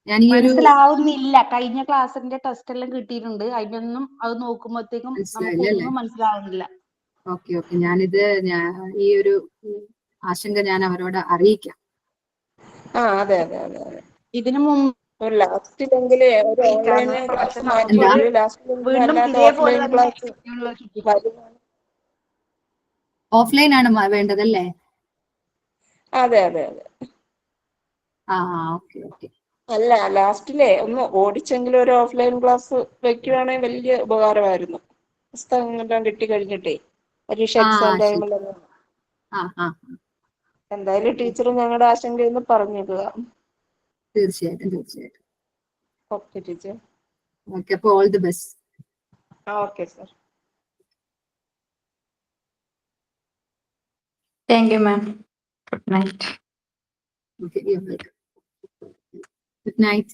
ഞാൻ ഈ ഒരു മനസ്സിലാവുന്നില്ല. കഴിഞ്ഞ ക്ലാസ്സിന്റെ ടെസ്റ്റ് എല്ലാം കിട്ടിയിട്ടുണ്ട്. അതിനൊന്നും അത് നോക്കുമ്പോഴത്തേക്കും മനസ്സിലായില്ല അല്ലേ? നമുക്കൊന്നും മനസ്സിലാവുന്നില്ല. Okay okay. ഈ ഒരു ആശങ്ക ഞാൻ അവരോട് അറിയിക്കാം. അതെ അതെ അതെ അതെ. ഇതിനു മുമ്പ് ലാസ്റ്റിലെങ്കില് ഒരു ഓൺലൈൻ ക്ലാസ് മാറ്റിയെങ്കിൽ ലാസ്റ്റിലെങ്കിലും വീണ്ടും അല്ലാതെ ഇതേപോലെ ഓഫ്ലൈൻ തന്നെ ക്ലാസ് വരുവാണ്. ഓഫ്ലൈൻ ആണ് വേണ്ടതല്ലേ? അതെ അതെ അതെ. ആ ഓക്കെ ഓക്കെ. അല്ല, ലാസ്റ്റിലെ ഒന്ന് ഓടിച്ചെങ്കിലും ഒരു ഓഫ്ലൈൻ ക്ലാസ് വെക്കുവാണെങ്കിൽ വലിയ ഉപകാരമായിരുന്നു. പുസ്തകങ്ങളെല്ലാം കിട്ടിക്കഴിഞ്ഞിട്ടേ പരീക്ഷ എക്സാം ശരി. ടൈമിലൊന്നും. ആ എന്തായാലും ടീച്ചർ ഞങ്ങളുടെ ആശങ്കയൊന്ന് പറഞ്ഞിടുക. തീർച്ചയായിട്ടും തീർച്ചയായിട്ടും. Okay teacher. ഓക്കെ, അപ്പോൾ all the best. Okay sir. Thank you ma'am. Good night. Okay, you're welcome. Good night.